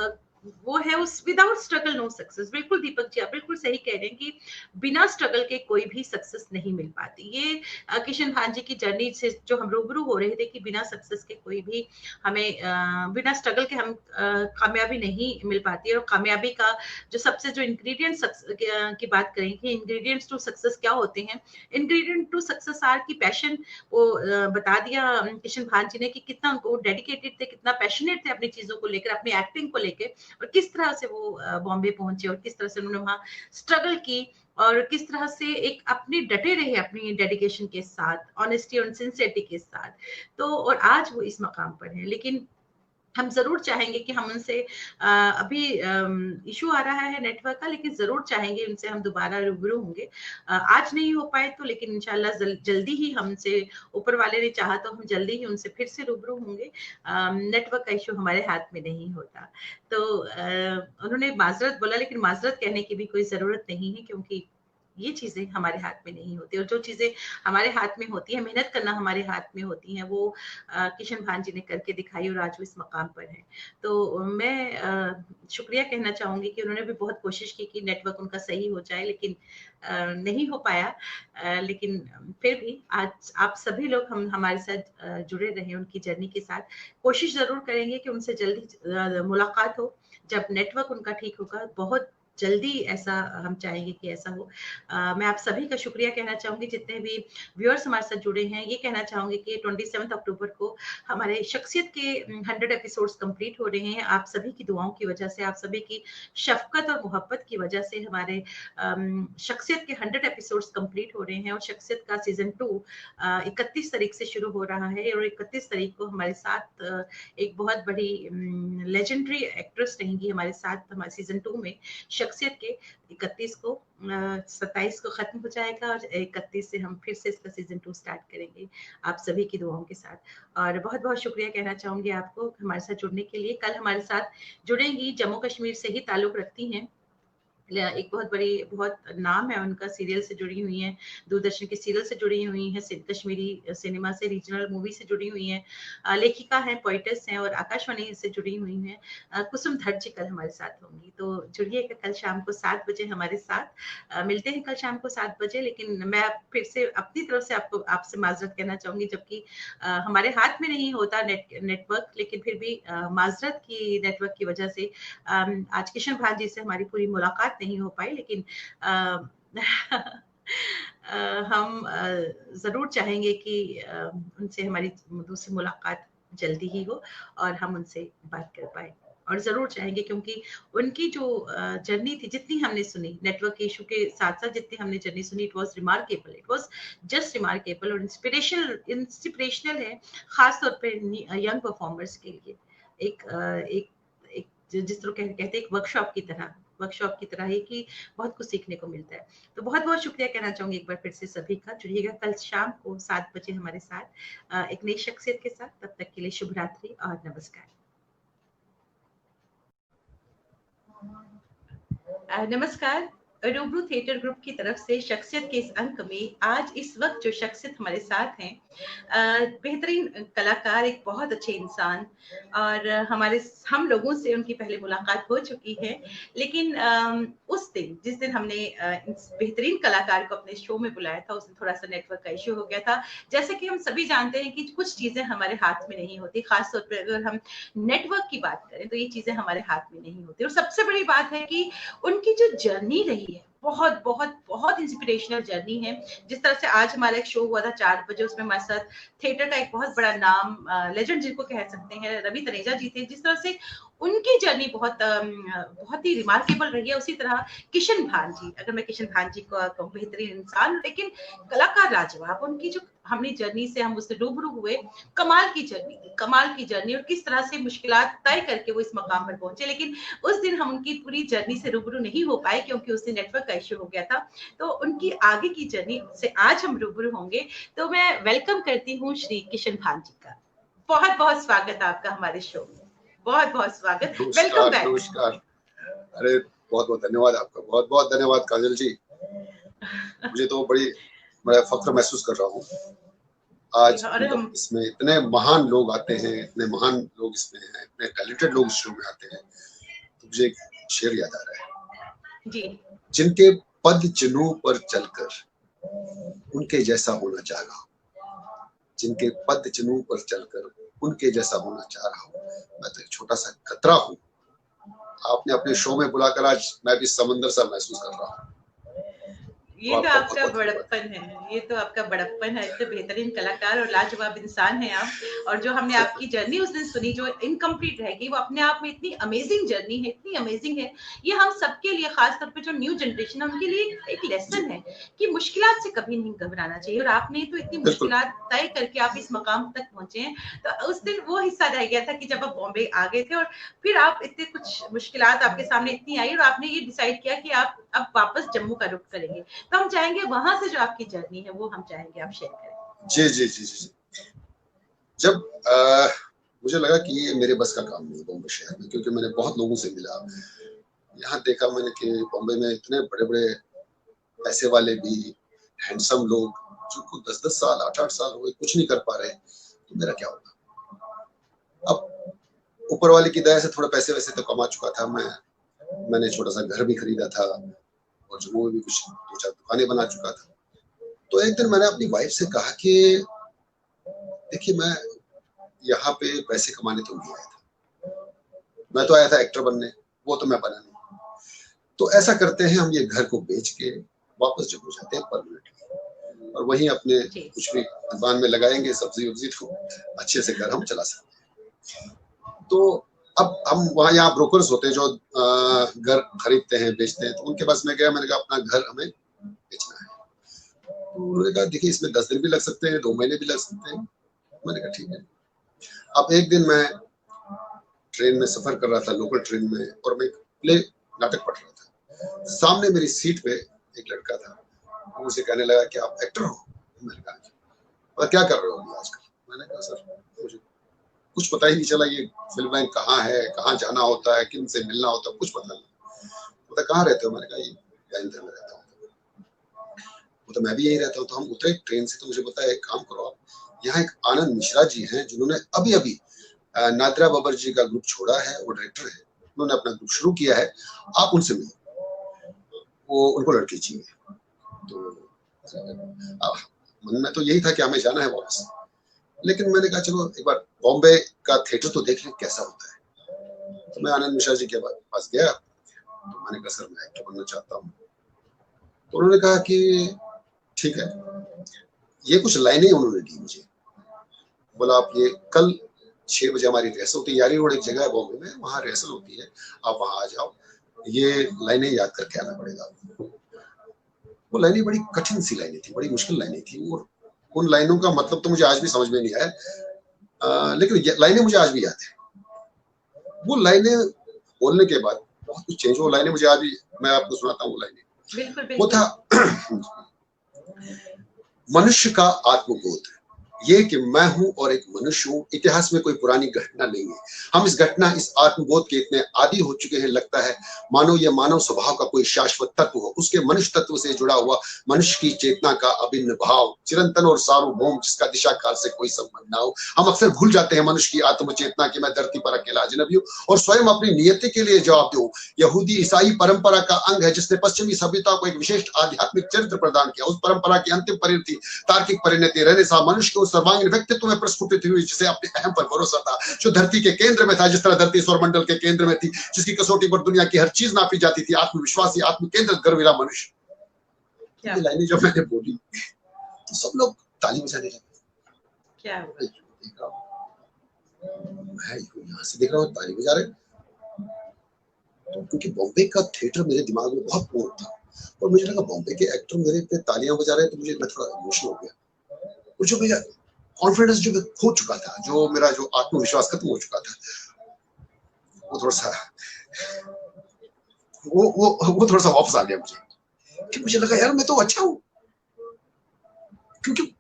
वो है, उस विदाउट स्ट्रगल नो सक्सेस। बिल्कुल दीपक जी, आप बिल्कुल सही कह रहे हैं कि बिना स्ट्रगल के कोई भी सक्सेस नहीं मिल पाती। ये किशन भान जी की जर्नी से जो हम रूबरू हो रहे थे कि बिना सक्सेस के कोई भी हमें बिना स्ट्रगल के हम कामयाबी नहीं मिल पाती है। और कामयाबी का जो सबसे जो इंग्रेडिएंट की बात करें कि इंग्रेडिएंट्स टू सक्सेस क्या होते हैं, इंग्रेडिएंट टू सक्सेस आर की पैशन। वो बता दिया किशन भान जी ने कि कितना उनको डेडिकेटेड थे, कितना पैशनेट थे अपनी चीजों को लेकर, अपनी एक्टिंग को लेकर, और किस तरह से वो बॉम्बे पहुंचे और किस तरह से उन्होंने वहां स्ट्रगल की, और किस तरह से एक अपनी डटे रहे अपनी डेडिकेशन के साथ, ऑनेस्टी और सिंसियरिटी के साथ। तो और आज वो इस मकाम पर है। लेकिन हम जरूर चाहेंगे कि हम उनसे अभी इशू आ रहा है नेटवर्क का, लेकिन जरूर चाहेंगे उनसे हम दोबारा रूबरू होंगे। आज नहीं हो पाए तो, लेकिन इंशाल्लाह जल्दी ही हमसे, ऊपर वाले ने चाहा तो हम जल्दी ही उनसे फिर से रूबरू होंगे। नेटवर्क का इशू हमारे हाथ में नहीं होता। तो उन्होंने माजरत बोला, लेकिन माजरत कहने की भी कोई जरूरत नहीं है, क्योंकि ये चीजें हमारे हाथ में नहीं होती, और जो चीजें हमारे हाथ में होती है, मेहनत करना हमारे हाथ में होती है, वो किशन भान जी ने करके दिखाई, और आज वो इस मकाम पर है। तो मैं शुक्रिया कहना चाहूंगी कि उन्होंने भी बहुत कोशिश की कि नेटवर्क उनका सही हो जाए, लेकिन नहीं हो पाया। लेकिन फिर भी आज आप सभी लोग हम हमारे साथ जुड़े रहे उनकी जर्नी के साथ। कोशिश जरूर करेंगे कि उनसे जल्दी मुलाकात हो, जब नेटवर्क उनका ठीक होगा। बहुत जल्दी ऐसा हम चाहेंगे कि ऐसा हो। मैं आप सभी का शुक्रिया कहना चाहूंगी, जितने भी व्यूअर्स हमारे साथ जुड़े हैं। ये कहना चाहूंगी कि 27 अक्टूबर को हमारे शख्सियत के 100 एपिसोड्स कंप्लीट हो रहे हैं। आप सभी की दुआओं की वजह से, आप सभी की शफकत और मोहब्बत की वजह से हमारे शख्सियत के 100 एपिसोड्स कंप्लीट हो रहे हैं, और शख्सियत का सीजन 2 31 तारीख से शुरू हो रहा है, और 31 तारीख को हमारे साथ एक बहुत बड़ी लेजेंडरी एक्ट्रेस रहेंगी हमारे साथ, हमारे सीजन 2 में। शख्सियत के 31 को 27 को खत्म हो जाएगा, और 31 से हम फिर से इसका सीजन 2 स्टार्ट करेंगे, आप सभी की दुआओं के साथ। और बहुत बहुत शुक्रिया कहना चाहूंगी आपको हमारे साथ जुड़ने के लिए। कल हमारे साथ जुड़ेंगी, जम्मू कश्मीर से ही ताल्लुक रखती हैं, एक बहुत बड़ी, बहुत नाम है उनका, सीरियल से जुड़ी हुई हैं, दूरदर्शन के सीरियल से जुड़ी हुई हैं, कश्मीरी सिनेमा से, रीजनल मूवी से जुड़ी हुई हैं, लेखिका हैं, पोइटस हैं, और आकाशवाणी से जुड़ी हुई हैं। कुसुम धर जी कल हमारे साथ होंगी, तो जुड़िएगा कल शाम को 7 बजे हमारे साथ। मिलते हैं कल शाम को 7 बजे। लेकिन मैं फिर से अपनी तरफ से आपसे माजरत कहना चाहूंगी, जबकि हमारे हाथ में नहीं होता नेटवर्क, लेकिन फिर भी माजरत की नेटवर्क की वजह से आज किशन भान जी से हमारी पूरी मुलाकात नहीं हो पाई। लेकिन हम जरूर चाहेंगे कि उनसे हमारी दूसरी मुलाकात जल्दी ही हो और हम उनसे बात कर पाए। और ज़रूर चाहेंगे, क्योंकि उनकी जो जर्नी थी, जितनी हमने सुनी नेटवर्क इश्यू के साथ-साथ, जितनी हमने जर्नी सुनी, it was remarkable, it was just remarkable और इंस्पिरेशनल है, ख़ास तौर पे यंग परफॉर्मर्स के लिए। एक एक एक जिस तरह कहते हैं, एक वर्कशॉप की तरह ही, कि बहुत कुछ सीखने को मिलता है। तो बहुत-बहुत शुक्रिया कहना चाहूँगी एक बार फिर से सभी का। जुड़िएगा कल शाम को 7 बजे हमारे साथ एक नई शख्सियत के साथ। तब तक के लिए शुभ रात्रि और नमस्कार। नमस्कार। रूबरू थिएटर ग्रुप की तरफ से शख्सियत के इस अंक में आज इस वक्त जो शख्सियत हमारे साथ हैं, बेहतरीन कलाकार, एक बहुत अच्छे इंसान, और हम लोगों से उनकी पहले मुलाकात हो चुकी है। लेकिन उस दिन, जिस दिन हमने इस बेहतरीन कलाकार को अपने शो में बुलाया था, उस दिन थोड़ा सा नेटवर्क का इश्यू हो गया था। जैसे कि हम सभी जानते हैं कि कुछ चीजें हमारे हाथ में नहीं होती, खासतौर पर अगर हम नेटवर्क की बात करें तो ये चीजें हमारे हाथ में नहीं होती। और सबसे बड़ी बात है कि उनकी जो जर्नी रही है, बहुत बहुत बहुत इंस्पिरेशनल जर्नी है। जिस तरह से आज हमारा एक शो हुआ था 4 बजे, उसमें हमारे साथ थिएटर का एक बहुत बड़ा नाम, लेजेंड जिनको कह सकते हैं, रवि तनेजा जी थे। जिस तरह से उनकी जर्नी बहुत ही रिमार्केबल रही है, उसी तरह किशन भान जी, अगर मैं किशन भान जी को कहूँ, बेहतरीन इंसान लेकिन कलाकार लाजवाब। उनकी जो हमने जर्नी से हम उससे रूबरू हुए, कमाल की जर्नी, और किस तरह से मुश्किलात तय करके वो इस मकाम पर पहुंचे। लेकिन उस दिन हम उनकी पूरी जर्नी से रूबरू नहीं हो पाए, क्योंकि उस दिन नेटवर्क का इश्यू हो गया था। तो उनकी आगे की जर्नी से आज हम रूबरू होंगे। तो मैं वेलकम करती हूँ श्री किशन भान जी का। बहुत बहुत स्वागत आपका हमारे शो में, बहुत बहुत स्वागत, वेलकम बैक। नमस्कार। अरे बहुत बहुत धन्यवाद आपका, बहुत बहुत धन्यवाद काजल जी। मुझे तो बड़ा फख्र महसूस कर रहा हूँ आज। मतलब इसमें इतने महान लोग आते हैं, इतने महान लोग इसमें हैं, इतने टैलेंटेड लोग इस शो में आते हैं। तो मुझे एक शेर याद आ रहा है जी, जिनके पद चिन्हों पर चलकर उनके जैसा होना चाह रहा हूँ, जिनके पद चिन्हों पर चलकर उनके जैसा होना चाह रहा हूँ। मैं तो एक छोटा सा खतरा हूँ, आपने अपने शो में बुलाकर आज मैं भी समंदर सा महसूस कर रहा हूँ। ये तो आपका बड़प्पन है, ये तो आपका बड़प्पन है। इतने बेहतरीन कलाकार और लाजवाब इंसान हैं आप। और जो हमने आपकी जर्नी उस दिन सुनी, जो इनकम्प्लीट रह गई, वो अपने आप में इतनी अमेजिंग जर्नी है, इतनी अमेजिंग है। ये हम सबके लिए, खासतौर पे जो न्यू जनरेशन है, उनके लिए एक लेसन है कि मुश्किलात से कभी नहीं घबराना चाहिए। और आपने तो इतनी मुश्किलात तय करके आप इस मकाम तक पहुंचे हैं। तो उस दिन वो हिस्सा रह गया था कि जब आप बॉम्बे आ गए थे और फिर आप इतने कुछ मुश्किलात आपके सामने इतनी आई, और आपने ये डिसाइड किया कि आप अब वापस जम्मू का रुख करेंगे। तो हम चाहेंगे वहां से जो आपकी जर्नी है वो हम चाहेंगे आप शेयर करें। जी जी जी जी। जब मुझे लगा कि ये मेरे बस का काम नहीं है बॉम्बे शहर में, क्योंकि मैंने बहुत लोगों से मिला, यहाँ देखा मैंने कि बॉम्बे में इतने बड़े बड़े पैसे वाले भी, हैंडसम लोग, जो 10-10 साल 8-8 साल हो गए कुछ नहीं कर पा रहे, तो मेरा क्या होगा। अब ऊपर वाले की दया से थोड़ा पैसे वैसे तो कमा चुका था मैंने छोटा सा घर भी खरीदा था और जम्मू में भी कुछ 2-4 दुकानें बना चुका था। तो एक दिन मैंने अपनी वाइफ से कहा कि देखिए, मैं यहाँ पे पैसे कमाने तो नहीं आया था, मैं तो आया था एक्टर बनने, वो तो मैं बना नहीं। तो ऐसा करते हैं, हम ये घर को बेच के वापस जम्मू जाते हैं परमानेंटली, और वहीं अपने कुछ भी दुकान में लगाएंगे, सब्जी वब्जी, तो अच्छे से घर हम चला सकते हैं। तो अब हम वहाँ, यहाँ ब्रोकर्स होते हैं जो घर खरीदते हैं बेचते हैं, तो उनके पास मैं गया, मैंने कहा अपना घर हमें बेचना है। तो उन्होंने कहा देखिए, इसमें 10 दिन भी लग सकते हैं, 2 महीने भी लग सकते हैं। मैंने कहा ठीक है। अब एक दिन मैं ट्रेन में सफर कर रहा था, लोकल ट्रेन में, और मैं प्ले नाटक पढ़ रहा था। सामने मेरी सीट पे एक लड़का था, वो मुझे कहने लगा कि आप एक्टर हो। मैंने कहा क्या कर रहे हो अभी आजकल। मैंने कहा सर मुझे कुछ पता ही नहीं चला, ये फिल्म लाइन कहाँ है, कहाँ जाना होता है, किन से मिलना होता है, कुछ पता नहीं। बोला कहाँ रहते हो। मैंने कहा ये गायंदर में रहता हूँ। तो मैं भी यही रहता हूँ। तो हम उतरे ट्रेन से, तो मुझे बताया एक काम करो आप, यहाँ एक आनंद मिश्रा जी हैं, जिन्होंने अभी अभी नादिरा बब्बर जी का ग्रुप छोड़ा है, वो डायरेक्टर है, उन्होंने अपना ग्रुप शुरू किया है, आप उनसे मिलो, वो उनको लड़की चाहिए। तो मन में तो यही था कि हमें जाना है वापस, लेकिन मैंने कहा चलो एक बार बॉम्बे का थिएटर तो देख लें कैसा होता है। तो मैं आनंद मिश्रा जी के पास गया, तो मैंने कहा सर मैं एक्टर बनना चाहता हूँ। तो उन्होंने कहा कि ठीक है। ये कुछ लाइनें उन्होंने दी मुझे, बोला आप ये कल 6 बजे हमारी रिहर्सल होती है, यारी रोड एक जगह है बॉम्बे में, वहाँ रिहर्सल होती है, आप वहाँ आ जाओ, ये लाइनें याद करके आना पड़ेगा आपको। वो लाइनें बड़ी कठिन सी लाइनें थी, बड़ी मुश्किल लाइनें थी, और उन लाइनों का मतलब तो मुझे आज भी समझ में नहीं आया, लेकिन लाइनें मुझे आज भी याद है। वो लाइनें बोलने के बाद बहुत कुछ चेंज, वो लाइनें मुझे आज भी, मैं आपको सुनाता हूँ वो लाइनें। बिल्कुल, बिल्कुल। वो था मनुष्य का आत्मबोध, ये कि मैं हूं और एक मनुष्य हूं, इतिहास में कोई पुरानी घटना नहीं है। हम इस घटना, इस आत्मबोध के इतने आदी हो चुके हैं, लगता है मानो ये मानव स्वभाव का कोई शाश्वत तत्व हो, उसके मनुष्य तत्व से जुड़ा हुआ मनुष्य की चेतना का अभिन्न भाव, चिरंतन और सार्वभौम, जिसका दिशा काल से कोई संबंध ना हो। हम अक्सर भूल जाते हैं मनुष्य की आत्मचेतना कि मैं धरती पर अकेला अजनबी हूँ और स्वयं अपनी नियति के लिए जवाब दूं। यहूदी ईसाई परंपरा का अंग है, जिसने पश्चिमी सभ्यता को एक विशिष्ट आध्यात्मिक चरित्र प्रदान किया। उस परंपरा की अंतिम परिणति, तार्किक परिणति, रेनेसां मनुष्य को सर्वांगीण व्यक्तित्व में प्रस्फुटित हुई, जिसे अपने अहम पर भरोसा था, जो धरती के केंद्र में था, जिस तरह धरती सौरमंडल के केंद्र में थी, जिसकी कसौटी पर दुनिया की हर चीज नापी जाती थी। आत्मविश्वासी, आत्मकेंद्रित, गर्विला मनुष्य। ये लाइनें जब मैंने बोली तो सब लोग ताली बजाने लगे। क्या हुआ? मैं यहाँ से देख रहा हूँ ताली बजा रहे, तो क्योंकि बॉम्बे का थिएटर मेरे दिमाग में बहुत पूर्ण था और मुझे लगा बॉम्बे के एक्टर मेरे पे तालियां बजा रहे हैं, तो मुझे मैं थोड़ा इमोशनल हो गया। और जो मेरा कॉन्फिडेंस जो खो चुका था, जो मेरा जो आत्मविश्वास खत्म हो चुका था, वो थोड़ा सा वो थोड़ा सा वापस आ गया मुझे, कि मुझे लगा यार मैं तो अच्छा हूँ, क्योंकि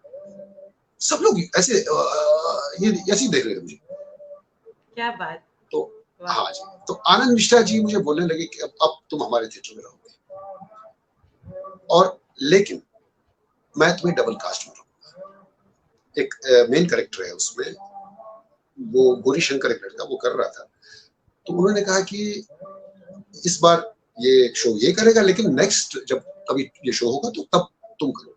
सब लोग ऐसे ये ऐसे ही देख रहे थे मुझे। क्या बात। तो हाँ जी, तो आनंद मिश्रा जी मुझे बोलने लगे कि अब तुम हमारे थिएटर में रहोगे, और लेकिन मैं तुम्हें डबल कास्ट में रखूंगा। एक मेन कैरेक्टर है उसमें, वो गौरी शंकर एक लड़का वो कर रहा था, तो उन्होंने कहा कि इस बार ये शो ये करेगा, लेकिन नेक्स्ट जब कभी ये शो होगा तो तब तुम करोगे।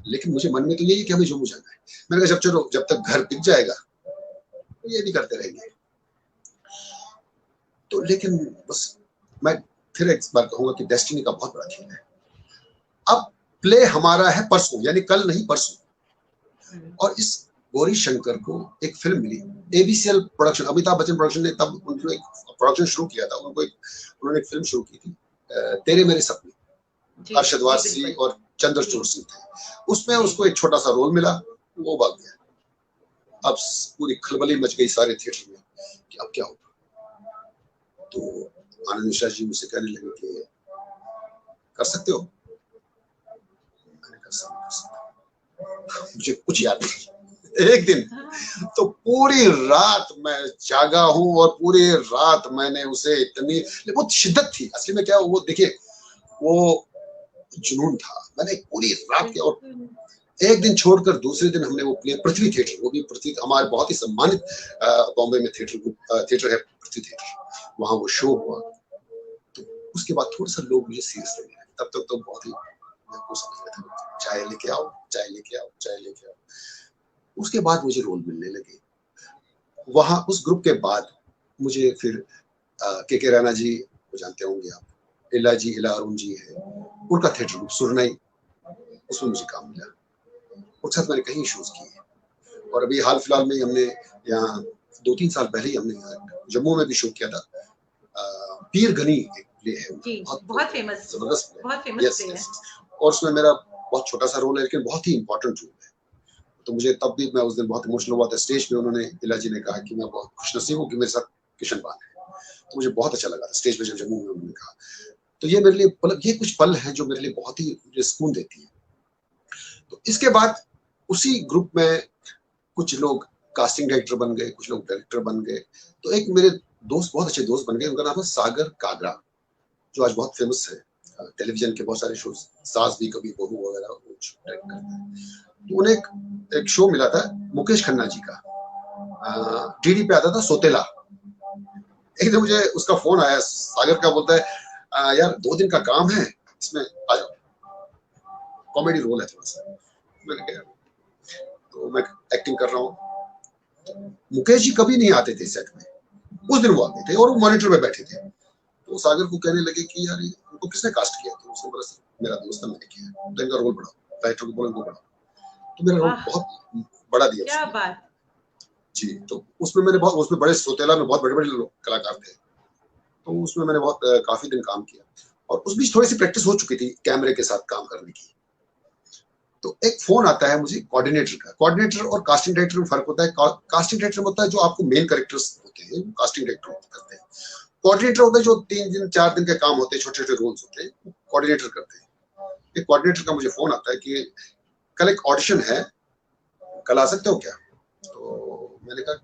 लेकिन मुझे मन में तो यही कि हमें जम्मू जाना है। मैंने कहा जब चलो, जब तक घर बिक जाएगा तो ये भी करते रहेंगे। तो लेकिन बस मैं फिर एक बार कहूंगा कि डेस्टिनी का बहुत बड़ा खेल है। अब प्ले हमारा है परसों, यानी कल नहीं परसों, और इस गौरी शंकर को एक फिल्म मिली, ABCL production, Amitabh Bachchan production ने तब उन्होंने एक प्रोडक्शन शुरू किया था, उन्होंने एक फिल्म शुरू की थी, तेरे मेरे सपने, अरशद वारसी और चंद्रचूड़ सिंह थे। उसमें उसको एक छोटा सा रोल मिला, वो भाग गया। अब पूरी खलबली मच गई सारे थिएटर में कि अब क्या होगा। तो आनंद मिश्रा जी मुझसे कहने लगे कि कर सकते हो। मैंने कहा मुझे कुछ याद नहीं। एक दिन तो पूरी रात मैं जागा हूं और पूरी रात मैंने उसे इतनी, बहुत शिद्दत थी असली में, क्या वो देखिए वो जुनून था। मैंने पूरी रात किया, और एक दिन छोड़कर दूसरे दिन हमने वो प्ले पृथ्वी थिएटर, वो भी पृथ्वी हमारे बहुत ही सम्मानित बॉम्बे में थिएटर है पृथ्वी थिएटर, वहां वो शो हुआ। तो उसके बाद थोड़ा सा लोग मुझे सीरियस लेने लगे। तब तक तो बहुत ही मैं समझ रहा था, चाय लेके आओ, चाय लेके आओ, चाय लेके आओ। उसके बाद मुझे रोल मिलने लगे वहां। उस ग्रुप के बाद मुझे फिर के राणा जी को जानते होंगे आप, इला जी, इला अरुण जी है, उनका थिएटर ग्रुप सुरनाई, उसमें मुझे काम मिला। उसके साथ मैंने कहीं शोज किए, और अभी हाल फिलहाल में हमने यहाँ 2-3 साल पहले ही हमने जम्मू में भी शो किया था। पीर गनी एक प्ले है, बहुत फेमस, जबरदस्त, बहुत फेमस प्ले है, और उसमें मेरा बहुत छोटा सा रोल है, लेकिन बहुत ही इंपॉर्टेंट रोल है। तो मुझे तब भी, मैं उस दिन बहुत इमोशनल हुआ था स्टेज पे। उन्होंने, इला जी ने कहा कि मैं बहुत खुशनसीब हूँ कि मेरे साथ किशन बान है, तो मुझे बहुत अच्छा लगा था स्टेज पे जब जम्मू में उन्होंने कहा। तो ये मेरे लिए मतलब ये कुछ पल हैं जो मेरे लिए बहुत ही सुकून देती है। तो इसके बाद उसी ग्रुप में कुछ लोग कास्टिंग डायरेक्टर बन गए, कुछ लोग डायरेक्टर बन गए। तो एक मेरे दोस्त, बहुत अच्छे दोस्त बन गए, उनका नाम है सागर कागरा, जो आज बहुत फेमस है, टेलीविजन के बहुत सारे शो, सास भी कभी बहू वगैरह डायरेक्ट करते हैं। तो उन्हें एक शो मिला था मुकेश खन्ना जी का, डीडी पे आता था, सोतेला। एक दिन मुझे उसका फोन आया, सागर का, बोलता है यार 2 दिन का काम है, इसमें आ जाओ, कॉमेडी रोल है थोड़ा सा। मैंने कहा तो मैं एक्टिंग कर रहा हूँ। मुकेश जी कभी नहीं आते थे सेट में, उस दिन वो आ गए थे और वो मॉनिटर में बैठे थे। तो सागर को कहने लगे कि यार उनको किसने कास्ट किया? तो उसने बोला मेरा दोस्त है, मैंने किया। तो इनका रोल बढ़ाओ, राइटर को बोला इनको बढ़ाओ। तो मेरा रोल बहुत बड़ा दिया क्या बात। जी, तो उसमें बड़े सौतेला में बहुत बड़े-बड़े लोग कलाकार थे। तो उसमें मैंने बहुत काफ़ी दिन काम किया और उस बीच थोड़ी-सी प्रैक्टिस हो चुकी थी कैमरे के साथ काम करने की। तो एक फ़ोन आता है मुझे कोऑर्डिनेटर का। कोऑर्डिनेटर और कास्टिंग डायरेक्टर में फ़र्क होता है। कास्टिंग डायरेक्टर होता है जो आपको मेन कैरेक्टर्स होते हैं, कास्टिंग डायरेक्टर करते हैं। कोऑर्डिनेटर होता है जो 3 दिन 4 दिन के काम होते हैं, छोटे-छोटे रोल्स होते हैं, कोऑर्डिनेटर करते हैं। एक कोऑर्डिनेटर का मुझे फ़ोन आता है कि कल एक ऑडिशन है, कल आ सकते हो क्या? तो मैंने कहा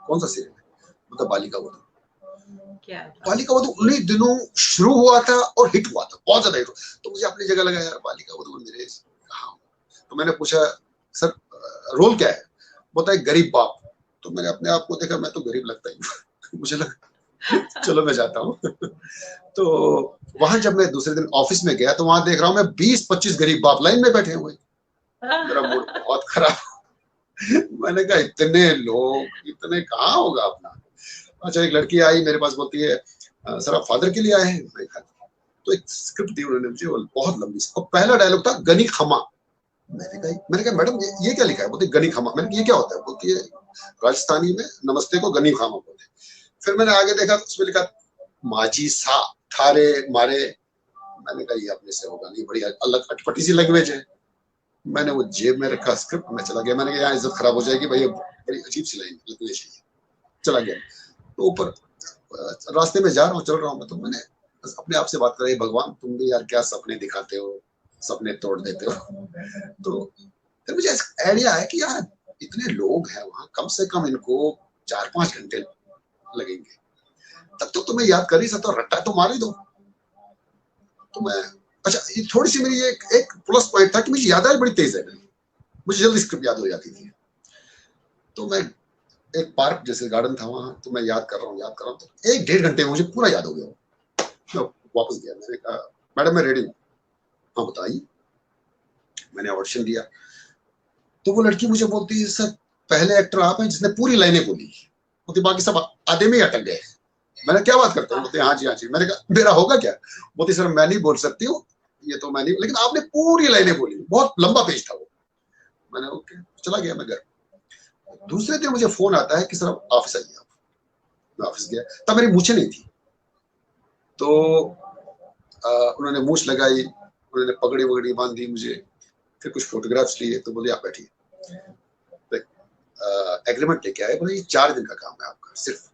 कौन सा सीरियल है? मतलब बालिका वधू। बालिका वधू उन्हीं दिनों शुरू हुआ था और हिट हुआ था, बहुत ज्यादा हिट हुआ। तो मुझे अपनी जगह लगा यार बालिका वधू मेरे कहाँ। तो मैंने पूछा सर रोल क्या है? बोलता है गरीब बाप। तो मैंने अपने आप को देखा, मैं तो गरीब लगता ही मुझे लगा चलो मैं जाता हूँ। तो वहां जब मैं दूसरे दिन ऑफिस में गया तो वहां देख रहा हूँ मैं 20-25 गरीब बाप लाइन में बैठे हुए। मेरा मूड बहुत खराब। मैंने कहा इतने लोग, इतने कहाँ होगा अपना। अच्छा एक लड़की आई मेरे पास, बोलती है सर आप फादर के लिए आए हैं? मैं कहा तो एक स्क्रिप्ट दी उन्होंने मुझे बहुत लंबी सी, और पहला डायलॉग था गनी खमा। मैंने कहा मैडम ये क्या लिखा है? बोलते गनी खमा। मैंने कहा ये क्या होता है? बोलती है राजस्थानी में नमस्ते को गनी खमा बोलते। फिर मैंने आगे देखा तो उसमें लिखा माजी सा ठारे मारे। मैंने कहा ये अपने से होगा नहीं, बड़ी अलग अटपटी सी लैंग्वेज है। मैंने वो जेब में रखा स्क्रिप्ट में चला गया। मैंने कहा यहाँ इज्जत खराब हो जाएगी भाई, बड़ी अजीब सी लैंग्वेज है। चला गया तो ऊपर रास्ते में जा रहा हूँ, चल रहा हूँ मैं, तो मैंने अपने आप से बात कर रही, भगवान तुम भी यार क्या सपने दिखाते हो, सपने तोड़ देते हो। तो फिर मुझे आइडिया है कि यार इतने लोग हैं वहां, कम से कम इनको 4-5 घंटे लगेंगे, तब तो तुम्हें याद कर ही सकता, रट्टा तो मार ही दो। तो मैं अच्छा ये थोड़ी सी मेरी एक प्लस पॉइंट था कि मुझे याद बड़ी तेज है, मुझे जल्दी स्क्रिप्ट याद हो जाती थी। तो मैं एक पार्क जैसे गार्डन था वहां, तो मैं याद कर रहा हूँ तो 1-1.5 घंटे में मुझे पूरा याद हो गया। मैं वापस गया, मैंने कहा मैडम मैं रेडी हूँ। हाँ बताइए। मैंने ऑडिशन दिया तो वो लड़की मुझे बोलती है सर पहले एक्टर आप हैं जिसने पूरी लाइनें बोली, बोलती बाकी सब आधे में ही अटक गए। मैंने क्या बात करते हैं? बोलते हाँ जी। मैंने कहा मेरा होगा क्या? बोलती सर मैं नहीं बोल सकती हूँ, ये तो मैं नहीं, लेकिन आपने पूरी लाइनें बोली। बहुत लंबा पेज था वो। मैंने ओके, चला गया मैं घर। दूसरे दिन मुझे फोन आता है कि सर आप ऑफिस आइए। मैं ऑफिस गया, तब मेरी मूछें नहीं थी, तो उन्होंने मूछ लगाई, उन्होंने पगड़ी वगड़ी बांधी मुझे, फिर कुछ फोटोग्राफ्स लिए, तो बोले आप बैठिए। एग्रीमेंट लेके आए, बोले ये 4 दिन का काम है आपका सिर्फ,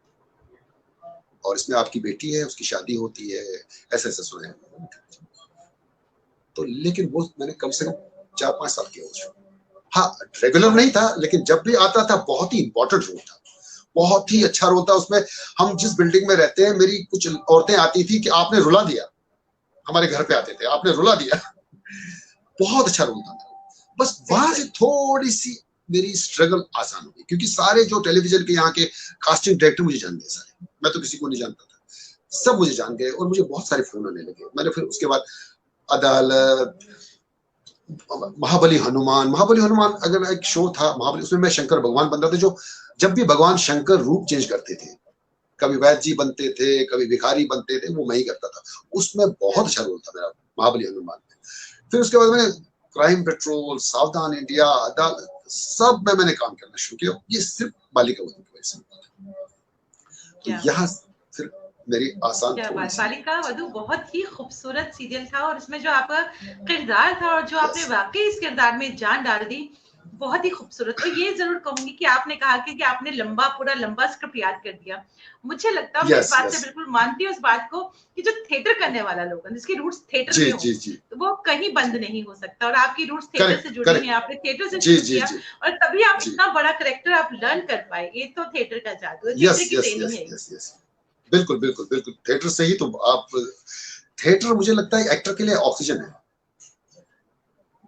और इसमें आपकी बेटी है, उसकी शादी होती है, ऐसे ऐसे सुने। तो लेकिन वो मैंने कम से कम 4-5 साल किया उसको। हाँ रेगुलर नहीं था, लेकिन जब भी आता था बहुत ही इंपॉर्टेंट रोल था, बहुत ही अच्छा रोल था उसमें। हम जिस बिल्डिंग में रहते हैं, मेरी कुछ औरतें आती थी कि आपने रुला दिया, हमारे घर पे आते थे, आपने रुला दिया। बहुत अच्छा रोल था। बस वहां से थोड़ी सी मेरी स्ट्रगल आसान हो गई, क्योंकि सारे जो टेलीविजन के यहाँ के कास्टिंग डायरेक्टर मुझे जान गए सारे, मैं तो किसी को नहीं जानता था, सब मुझे जान गए, और मुझे बहुत सारे फोन आने लगे। मैंने फिर उसके बाद अदालत, महाबली हनुमान अगर एक शो था महाबली, उसमें मैं शंकर भगवान बन रहा था, जो जब भी भगवान शंकर रूप चेंज करते थे, कभी वैद्य जी बनते थे, कभी भिखारी बनते थे, वो मैं ही करता था। उसमें बहुत अच्छा रोल था मेरा महाबली हनुमान में। फिर उसके बाद मैंने क्राइम पेट्रोल, सावधान इंडिया, अदालत, सब में मैंने काम करना शुरू किया। ये सिर्फ बालिका वधू की वजह से। तो यहाँ फिर मेरी आसान बालिका वधू बहुत ही खूबसूरत सीरियल था, और इसमें जो आपका किरदार था और जो आपने वाकई इस किरदार में जान डाल दी, बहुत ही खूबसूरत। और ये जरूर कहूंगी कि आपने कहा कि आपने पूरा लंबा स्क्रिप्ट याद कर दिया। मुझे लगता है मैं इस बात से बिल्कुल मानती हूँ, इस बात को कि जो थिएटर करने वाला लोग है, जिसके रूट्स थिएटर में हो, तो वो कहीं बंद नहीं हो सकता। और आपकी रूट्स थिएटर से जुड़ी हैं, आपने थिएटर से शुरू किया, और तभी आप इतना बड़ा कैरेक्टर आप लर्न कर पाए। ये तो थिएटर का जादू है, थिएटर की ट्रेनिंग है। बिल्कुल बिल्कुल बिल्कुल, थिएटर से ही तो आप, थिएटर मुझे लगता है एक्टर के लिए ऑक्सीजन है।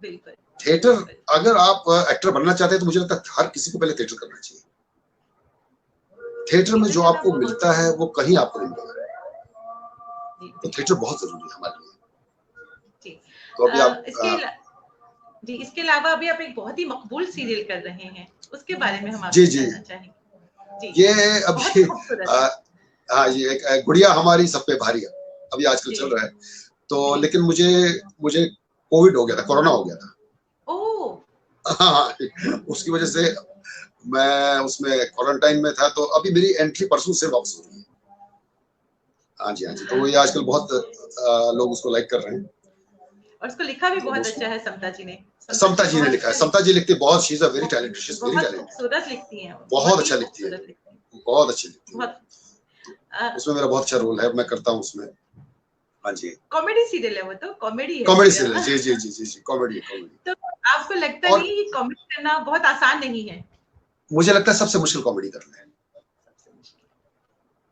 बिल्कुल। थिएटर, अगर आप एक्टर बनना चाहते हैं तो मुझे लगता है हर किसी को पहले थिएटर करना चाहिए। थिएटर में जो आपको मिलता है वो कहीं आपको नहीं मिलेगा, तो थिएटर बहुत जरूरी है हमारे लिए। तो अभी आप इसके अलावा अभी आप एक बहुत ही मकबूल सीरियल कर रहे हैं, उसके बारे में हम आपसे जानना चाहेंगे। ये अभी हाँ, ये एक गुड़िया हमारी सब पे भारी है, अभी आजकल चल रहा है। तो लेकिन मुझे कोविड हो गया था, कोरोना हो गया था। हाँ, उसकी वजह से मैं उसमें क्वारंटाइन में था, तो अभी मेरी एंट्री परसों से वापस हो रही है। हाँ जी, हाँ जी। तो ये आजकल बहुत लोग उसको लाइक कर रहे हैं और उसको लिखा भी बहुत अच्छा है समता जी ने। समता जी ने लिखा है। समता जी लिखती है बहुत, she is a very talented, she is very talented, खूबसूरत लिखती हैं, बहुत अच्छा लिखती है, बहुत अच्छी लिखती है। उसमें मेरा बहुत अच्छा रोल है, मैं करता हूँ उसमें। हाँ जी, कॉमेडी सीरियल है वो, तो कॉमेडी है, कॉमेडी सीरियल, जी जी जी जी, कॉमेडी कॉमेडी। तो आपको लगता नहीं कि कॉमेडी करना बहुत आसान नहीं है? मुझे लगता है सबसे मुश्किल कॉमेडी करना है।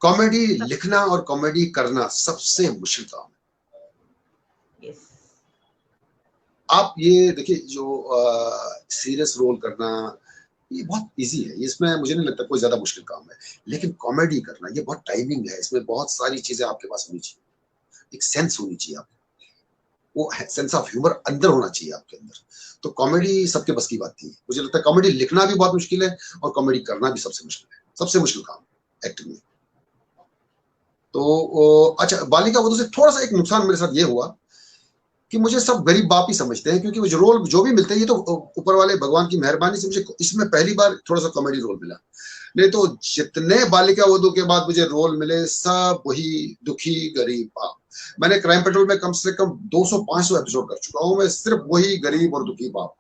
कॉमेडी लिखना और कॉमेडी करना सबसे मुश्किल काम है। yes. आप ये देखिए, जो सीरियस रोल करना ये बहुत इजी है, इसमें मुझे नहीं लगता कोई ज्यादा मुश्किल काम है। लेकिन कॉमेडी करना ये बहुत टाइमिंग है, इसमें बहुत सारी चीजें आपके पास होनी चाहिए, एक सेंस होनी चाहिए आपको, वो सेंस ऑफ ह्यूमर अंदर होना चाहिए आपके अंदर। तो कॉमेडी सबके बस की बात नहीं है। मुझे लगता है कॉमेडी लिखना भी बहुत मुश्किल है और कॉमेडी करना भी सबसे मुश्किल है, सबसे मुश्किल काम एक्टिंग में। तो अच्छा, बालिका वधू से थोड़ा सा एक नुकसान मेरे साथ ये हुआ कि मुझे सब गरीब बाप ही समझते हैं, क्योंकि जो रोल जो भी मिलते हैं ये तो ऊपर वाले भगवान की मेहरबानी से मुझे इसमें पहली बार थोड़ा सा कॉमेडी रोल मिला। नहीं तो जितने बालिका वधू के बाद मुझे रोल मिले सब वही दुखी गरीब बाप। मैंने क्राइम पेट्रोल में कम से कम 200-500 एपिसोड कर चुका हूँ, मैं सिर्फ वही गरीब और दुखी बाप।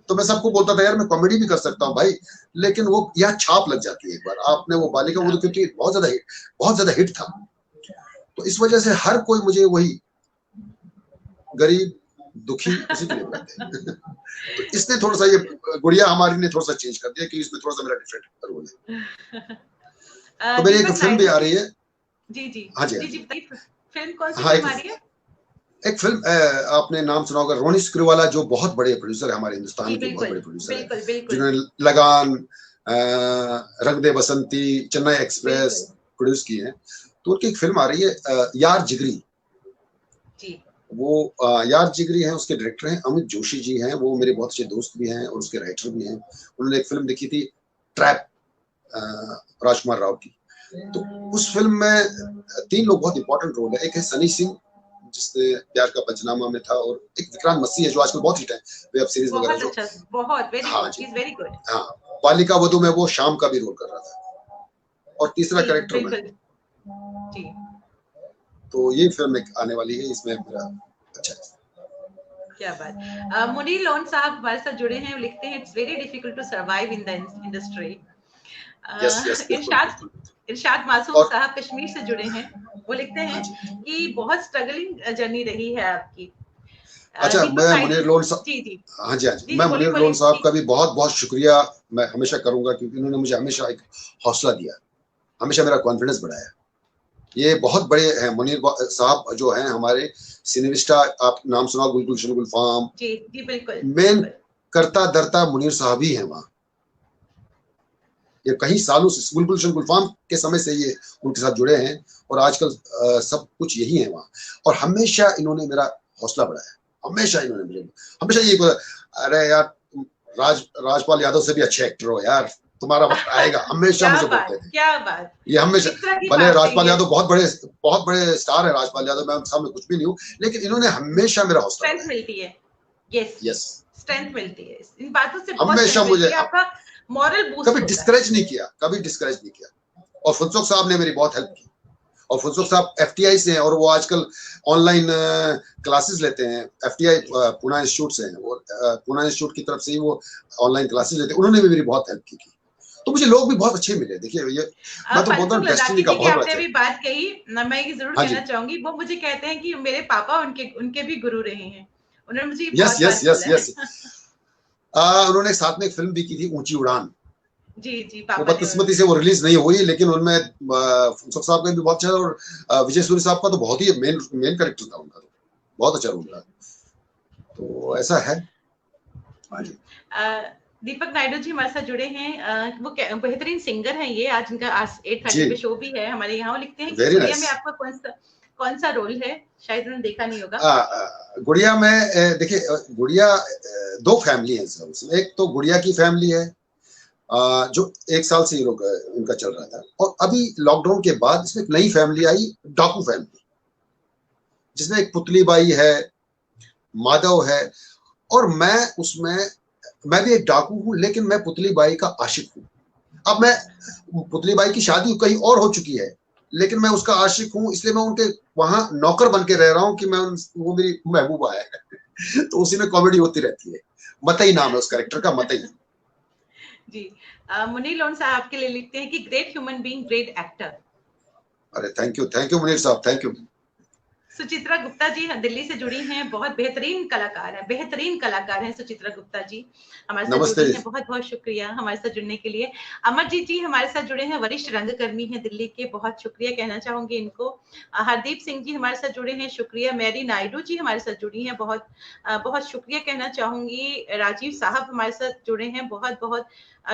तो मैं सबको बोलता था यार मैं कॉमेडी भी कर सकता हूँ भाई, लेकिन वो यहाँ छाप लग जाती है एक बार आपने वो बालिका वधू, क्योंकि बहुत ज्यादा हिट था, तो इस वजह से हर कोई मुझे वही गरीब दुखी उसी के लिए बुलाते हैं। तो इसने थोड़ा सा, ये गुड़िया हमारी ने थोड़ा सा चेंज कर दिया कि इसमें थोड़ा सा मेरा डिफरेंट रोल है। तो मेरी एक फिल्म भी आ रही है। जी जी, हाँ जी, फिल्म कौन सी फिल्म आ रही है? एक फिल्म आपने नाम सुना होगा, रोनी स्क्रूवाला, जो बहुत बड़े प्रोड्यूसर है हमारे हिंदुस्तान के, बहुत बड़े प्रोड्यूसर है, जिन्होंने लगान, रंग दे बसंती, चेन्नई एक्सप्रेस प्रोड्यूस की है। तो उनकी एक फिल्म आ रही है यार जिगरी। वो यार जिगरी है, उसके डायरेक्टर हैं अमित जोशी जी हैं, वो मेरे बहुत अच्छे दोस्त भी हैं और उसके राइटर भी हैं। उन्होंने एक फिल्म लिखी थी ट्रैप, राजकुमार राव की। तो उस फिल्म में 3 लोग बहुत इंपॉर्टेंट रोल है। एक है सनी सिंह जिसने प्यार का पंचनामा में था, और एक विक्रांत मसीह है जो आजकल बहुत हिट है वेब सीरीज वगैरह जो। हाँ, बालिका वधू में वो शाम का भी रोल कर रहा था, और तीसरा कैरेक्टर में। तो ये फिल्म एक आने वाली है, इसमें मेरा अच्छा है। क्या बात। मुनीर लोन साहब हमारे साथ जुड़े हैं, लिखते हैं it's very difficult to survive in the industry. Irshad Masoom साहब कश्मीर से जुड़े हैं, वो लिखते हैं कि बहुत स्ट्रगलिंग जर्नी रही है आपकी। अच्छा, मैं मुनीर लोन साहब, हाँ जी हाँ जी, मैं मुनीर लोन साहब का भी बहुत बहुत शुक्रिया मैं हमेशा करूंगा, क्योंकि उन्होंने मुझे हमेशा एक हौसला दिया, हमेशा मेरा कॉन्फिडेंस बढ़ाया। ये बहुत बड़े हैं मुनीर साहब जो हैं हमारे सिनेरिस्टा, आप नाम सुना गुलगुलशन गुलफाम, जी जी बिल्कुल, मेन करता धरता मुनीर साहब ही हैं वहाँ। ये कई सालों से गुलगुलशन गुलफाम के समय से ये उनके साथ जुड़े हैं, और आजकल सब कुछ यही है वहाँ। और हमेशा इन्होंने मेरा हौसला बढ़ाया, हमेशा इन्होंने मुझे हमेशा ये बोला, अरे यार राजपाल यादव से भी अच्छे एक्टर हो यार, तुम्हारा वक्त आएगा, हमेशा मुझे बोलते थे। क्या बात, ये हमेशा, भले राजपाल यादव बहुत बड़े स्टार है राजपाल यादव, मैं उनके सामने कुछ भी नहीं हूँ, लेकिन इन्होंने हमेशा मेरा हौसला स्ट्रेंथ मिलती है। यस, स्ट्रेंथ मिलती है इन बातों से, हमेशा मुझे आपका मॉरल बूस्ट कभी डिस्करेज नहीं किया, कभी डिस्करेज नहीं किया। और फुनसुख साहब ने मेरी बहुत हेल्प की, और फुनसुख साहब FTI से हैं, और वो आजकल ऑनलाइन क्लासेस लेते हैं, FTI पुणे इंस्टीट्यूट से हैं, वो पुणे इंस्टीट्यूट की तरफ से ही वो ऑनलाइन क्लासेस लेते हैं, उन्होंने भी मेरी बहुत हेल्प की। तो मुझे लोग भी बहुत अच्छे मिले। देखिए ये मैं तो बोलता हूँ डेस्टिनी का बहुत आपने भी बात कही ना, मैं ये जरूर कहना चाहूंगी, वो मुझे कहते हैं कि मेरे पापा उनके भी गुरु रहे हैं, उन्होंने मुझे यस उन्होंने साथ में एक फिल्म भी की थी ऊंची उड़ान। जी जी, वो बदकिस्मती से वो रिलीज नहीं हुई, लेकिन उनमें फुनसुख साहब का भी बहुत अच्छा, और विजय सूर्य साहब का तो बहुत ही मेन कैरेक्टर था उनका, तो बहुत अच्छा रोल था। तो ऐसा है। दीपक नायडू जी हमारे साथ जुड़े हैं, वो बेहतरीन सिंगर हैं, ये आज उनका 8:30 पे शो भी है हमारे यहाँ। वो लिखते हैं कि गुड़िया में आपका कौन सा रोल है, शायद उन्होंने देखा नहीं होगा। गुड़िया में देखिए, गुड़िया 2 फैमिली है उसमें। एक तो गुड़िया की फैमिली है जो 1 साल से ये लोग उनका चल रहा था, और अभी लॉकडाउन के बाद इसमें एक नई फैमिली आई, डाकू फैमिली, जिसमें एक पुतली बाई है, माधव है, और मैं उसमें मैं भी एक डाकू हूँ, लेकिन मैं पुतली बाई का आशिक हूँ। अब मैं पुतली बाई की शादी कहीं और हो चुकी है, लेकिन मैं उसका आशिक हूँ, इसलिए मैं उनके वहां नौकर बन के रह रहा हूँ कि वो मेरी महबूबा है। तो उसी में कॉमेडी होती रहती है। मतई नाम है उस कैरेक्टर का, मतई। जी। मुनीर लोन साहब आपके लिए लिखते हैं कि great human being, great actor. अरे थैंक यू मुनीर साहब, थैंक यू। सुचित्रा गुप्ता जी दिल्ली से जुड़ी हैं, बहुत बेहतरीन कलाकार है, बेहतरीन कलाकार हैं सुचित्रा गुप्ता जी, हमारे साथ जुड़ी हैं, बहुत बहुत शुक्रिया हमारे साथ जुड़ने के लिए। अमरजीत जी हमारे साथ जुड़े हैं, वरिष्ठ रंगकर्मी हैं दिल्ली के, बहुत शुक्रिया कहना चाहूंगी इनको। हरदीप सिंह जी हमारे साथ जुड़े हैं, शुक्रिया। मैरी नायडू जी हमारे साथ जुड़ी हैं, बहुत बहुत शुक्रिया कहना चाहूंगी। राजीव साहब हमारे साथ जुड़े हैं, बहुत बहुत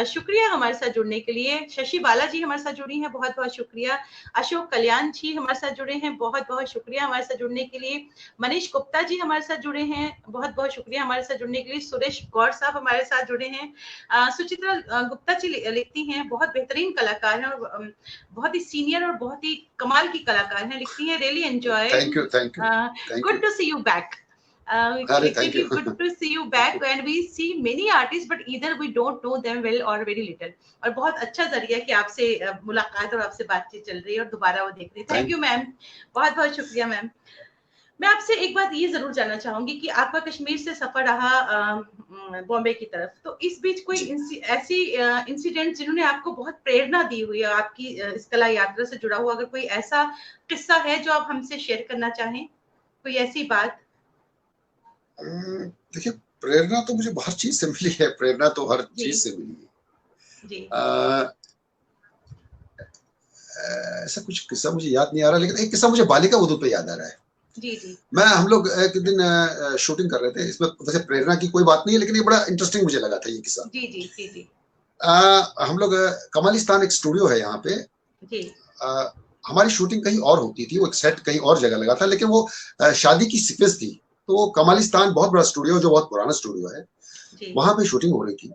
शुक्रिया हमारे साथ जुड़ने के लिए। शशि बाला जी हमारे साथ जुड़ी हैं, बहुत बहुत शुक्रिया। अशोक कल्याण जी हमारे साथ जुड़े हैं, बहुत बहुत शुक्रिया हमारे साथ जुड़ने के लिए। मनीष गुप्ता जी हमारे साथ जुड़े हैं, बहुत बहुत शुक्रिया हमारे साथ जुड़ने के लिए। सुरेश गौर साहब हमारे साथ जुड़े हैं। सुचित्रा गुप्ता जी लिखती हैं, बहुत बेहतरीन कलाकार हैं और बहुत ही सीनियर और बहुत ही कमाल की कलाकार हैं। लिखती हैं, really enjoy, good to see you back. Good to see you back, and we see many artists, but either we don't know them well or very little. और बहुत अच्छा जरिया कि आपसे मुलाकात और आपसे बातचीत चल रही है और दोबारा वो देख रही है। थैंक यू मैम, बहुत बहुत शुक्रिया मैम। मैं आपसे एक बात ये जरूर जानना चाहूंगी कि आपका कश्मीर से सफर रहा बॉम्बे की तरफ, तो इस बीच कोई ऐसी इंसिडेंट जिन्होंने आपको बहुत प्रेरणा दी हुई है आपकी इस कला यात्रा से जुड़ा हुआ, अगर कोई ऐसा किस्सा है जो आप हमसे शेयर करना चाहें, कोई ऐसी बात? देखिए, प्रेरणा तो मुझे हर चीज से मिली है, प्रेरणा तो हर चीज से मिली है जी। ऐसा कुछ किस्सा मुझे याद नहीं आ रहा, लेकिन एक किस्सा मुझे बालिका वधू पे याद आ रहा है। जी जी। हम लोग एक दिन शूटिंग कर रहे थे, इसमें वैसे प्रेरणा की कोई बात नहीं है, लेकिन ये बड़ा इंटरेस्टिंग मुझे लगा था ये किस्सा। जी जी जी जी। हम लोग कमालिस्तान एक स्टूडियो है यहाँ पे जी। हमारी शूटिंग कहीं और होती थी, वो एक सेट कहीं और जगह लगा था, लेकिन वो शादी की सीक्वेंस थी। तो वो कमालिस्तान बहुत बड़ा स्टूडियो, जो बहुत पुराना स्टूडियो है, वहां पे शूटिंग हो रही थी।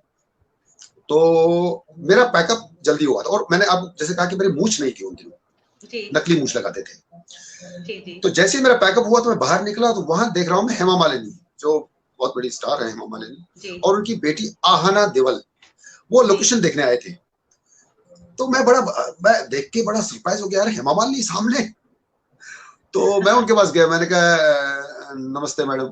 तो मेरा पैकअप जल्दी हुआ था, और मैंने अब जैसे कहा कि मेरी मूछ नहीं थी उन दिनों, नकली मूछ लगाते थे जी। तो जैसे ही मेरा पैकअप हुआ तो मैं बाहर निकला, तो वहां देख रहा हूँ मैं हेमा मालिनी, जो बहुत बड़ी स्टार है हेमा मालिनी, और उनकी बेटी आहाना देवल, वो लोकेशन देखने आए थे। तो मैं देख के बड़ा सरप्राइज हो गया, यार हेमा मालिनी सामने। तो मैं उनके पास गया, मैंने कहा नमस्ते मैडम।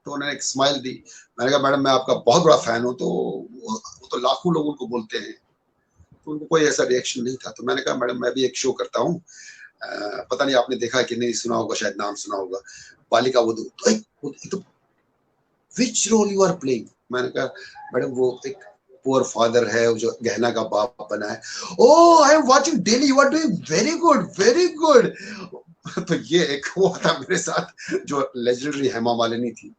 तो उन्होंने एक स्माइल दी। मैंने कहा मैडम मैं आपका बहुत बड़ा फैन हूँ। तो वो तो लाखों लोग उनको बोलते हैं, तो उनको कोई ऐसा रिएक्शन नहीं था। तो मैंने कहा मैडम मैं भी एक शो करता हूँ, पता नहीं आपने देखा कि नहीं, सुना होगा शायद, नाम सुना होगा, बालिका वधू। तो which role you are playing? मैंने कहा मैडम वो एक पुअर फादर है जो गहना का बाप बना है। Oh I am watching daily, you are doing very good very good. तो ये एक वो था मेरे साथ जो लेजेंडरी हेमा मालिनी थी।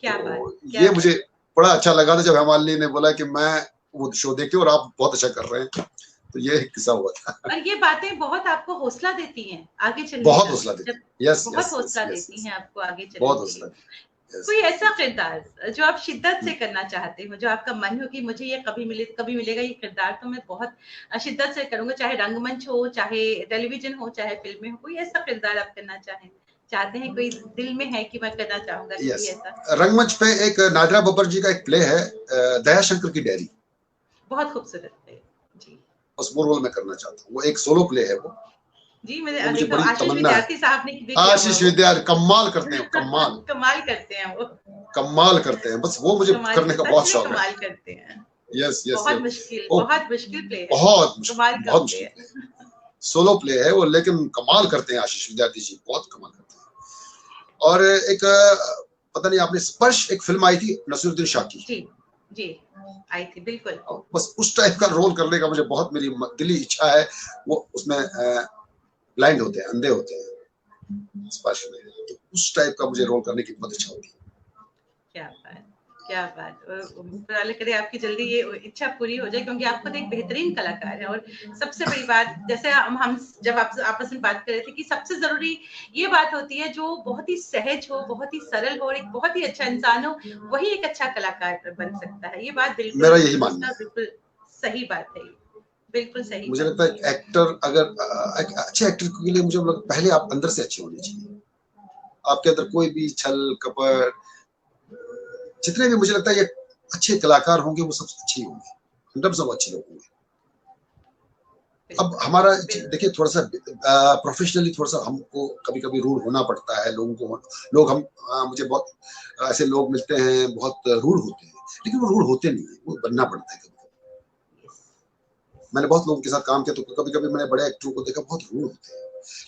क्या तो बात, ये मुझे बड़ा अच्छा लगा था जब हेमा मालिनी ने बोला कि मैं वो शो देखती हूँ और आप बहुत अच्छा कर रहे हैं। तो ये एक किस्सा हुआ था। और ये बातें बहुत आपको हौसला देती हैं आगे चलने बहुत हौसला देती हैं। यस, बहुत हौसला देती हैं आपको आगे चलने बहुत हौसला। कोई ऐसा किरदार जो आप शिद्दत से करना चाहते हो, जो आपका मन हो कि मुझे ये कभी मिलेगा ये किरदार तो मैं बहुत शिद्दत से करूंगा, चाहे रंगमंच हो, चाहे टेलीविजन हो, चाहे फिल्में हो, कोई ऐसा किरदार आप करना चाहते हैं, कोई दिल में है कि मैं करना चाहूंगा कोई ऐसा? रंगमंच पे एक नादिरा बब्बर जी का एक प्ले है, दया शंकर की डायरी, बहुत खूबसूरत प्ले जी। उस रोल में करना चाहता हूँ। वो एक सोलो प्ले है वो जी। मुझे बड़ी तमन्ना है। साहब ने आशीष विद्यार्थी कमाल करते हैं, कमाल करते हैं, वो कमाल करते हैं। बस वो मुझे करने का बहुत शौक है। कमाल करते हैं। यस यस, बहुत मुश्किल प्ले है, बहुत मुश्किल सोलो प्ले है वो, लेकिन कमाल करते हैं आशीष विद्यार्थी जी, बहुत कमाल करते हैं। और एक पता नहीं आपने स्पर्श एक फिल्म आई थी नसीरुद्दीन शाह की जी जी, आई थी बिल्कुल। बस उस टाइप का रोल करने का मुझे बहुत मेरी दिली इच्छा है। वो उसमें ब्लाइंड होते हैं, अंधे होते हैं स्पर्श में, तो उस टाइप का मुझे रोल करने की बहुत इच्छा होती है। क्या बात। करे आपकी जल्दी ये इच्छा पूरी हो जाए, क्योंकि आप खुद एक बेहतरीन कलाकार है। और सबसे बड़ी बात, जैसे हम जब आपस में बात कर रहे थे कि सबसे जरूरी ये बात होती है जो बहुत ही सहज हो, बहुत ही सरल हो और एक बहुत ही अच्छा इंसान हो, वही एक अच्छा कलाकार बन सकता है। ये बात बिल्कुल मेरा यही मानना है, बिल्कुल सही बात है, बिल्कुल सही। मुझे लगता है एक्टर, अगर अच्छे एक्टर के लिए मुझे लगता है पहले आप अंदर से अच्छे होने चाहिए। आपके अंदर कोई भी छल कपट, जितने भी मुझे लगता है ये अच्छे कलाकार होंगे वो सब अच्छे होंगे, 100% अच्छे लोग होंगे। अब हमारा देखिए थोड़ा सा प्रोफेशनली थोड़ा सा हमको कभी कभी रूड होना पड़ता है लोगों को। लोग हम मुझे बहुत ऐसे लोग मिलते हैं बहुत रूड होते हैं, लेकिन वो रूड होते नहीं है, वो बनना पड़ता है। कभी मैंने बहुत लोगों के साथ काम किया तो कभी कभी मैंने बड़े एक्टरों को देखा बहुत रूड होते हैं,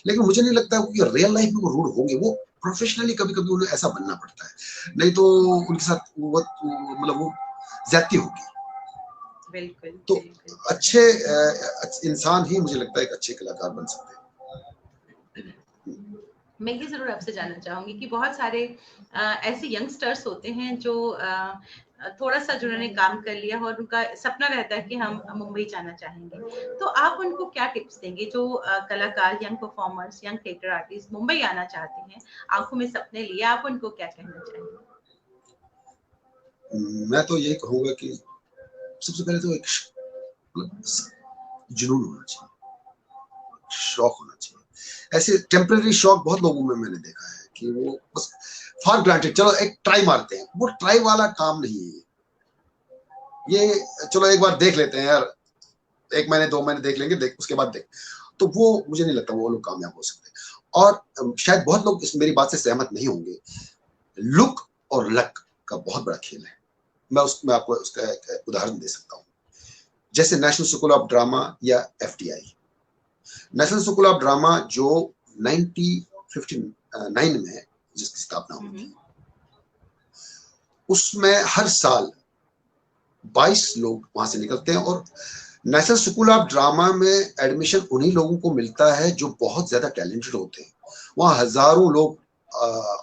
लेकिन मुझे नहीं लगता कि रियल लाइफ में वो रूड होंगे। वो प्रोफेशनली कभी कभी उन्हें ऐसा बनना पड़ता है, नहीं तो उनके साथ वो मतलब वो ज्यादती होगी। बिल्कुल, तो बिल्कुल। अच्छे इंसान ही मुझे लगता है एक अच्छे कलाकार बन सकते हैं। मैं ये जरूर आपसे जानना चाहूंगी कि बहुत सारे ऐसे यंगस्टर्स होते हैं जो थोड़ा सा जिन्होंने काम कर लिया और उनका सपना रहता है कि हम मुंबई जाना चाहेंगे, तो आप उनको क्या टिप्स देंगे? जो कलाकार, young performers, young theatre artist Mumbai आना चाहते हैं, आंखों में सपने लिए, आप उनको क्या कहना चाहेंगे? मैं तो यही कहूंगा कि सबसे पहले तो एक जुनून होना चाहिए, शौक होना चाहिए। ऐसे टेम्पररी शौक बहुत लोगों में मैंने देखा है कि वो बस फॉर ग्रांटेड, चलो एक ट्राई मारते हैं, वो ट्राई वाला काम नहीं है ये। चलो एक बार देख लेते हैं यार, 1 महीने 2 महीने देख लेंगे, उसके बाद देख, तो वो मुझे नहीं लगता वो लोग कामयाब हो सकते। और शायद बहुत लोग इस मेरी बात से सहमत नहीं होंगे, लुक और लक का बहुत बड़ा खेल है। मैं आपको उसका एक उदाहरण दे सकता हूँ, जैसे नेशनल स्कूल ऑफ ड्रामा या FTI। National school of drama जो 1959 में जिसकी स्थापना हुई थी, उसमें हर साल 22 लोग वहां से निकलते हैं। और नेशनल स्कूल ऑफ ड्रामा में एडमिशन उन्हीं लोगों को मिलता है जो बहुत ज्यादा टैलेंटेड होते हैं। वहां हजारों लोग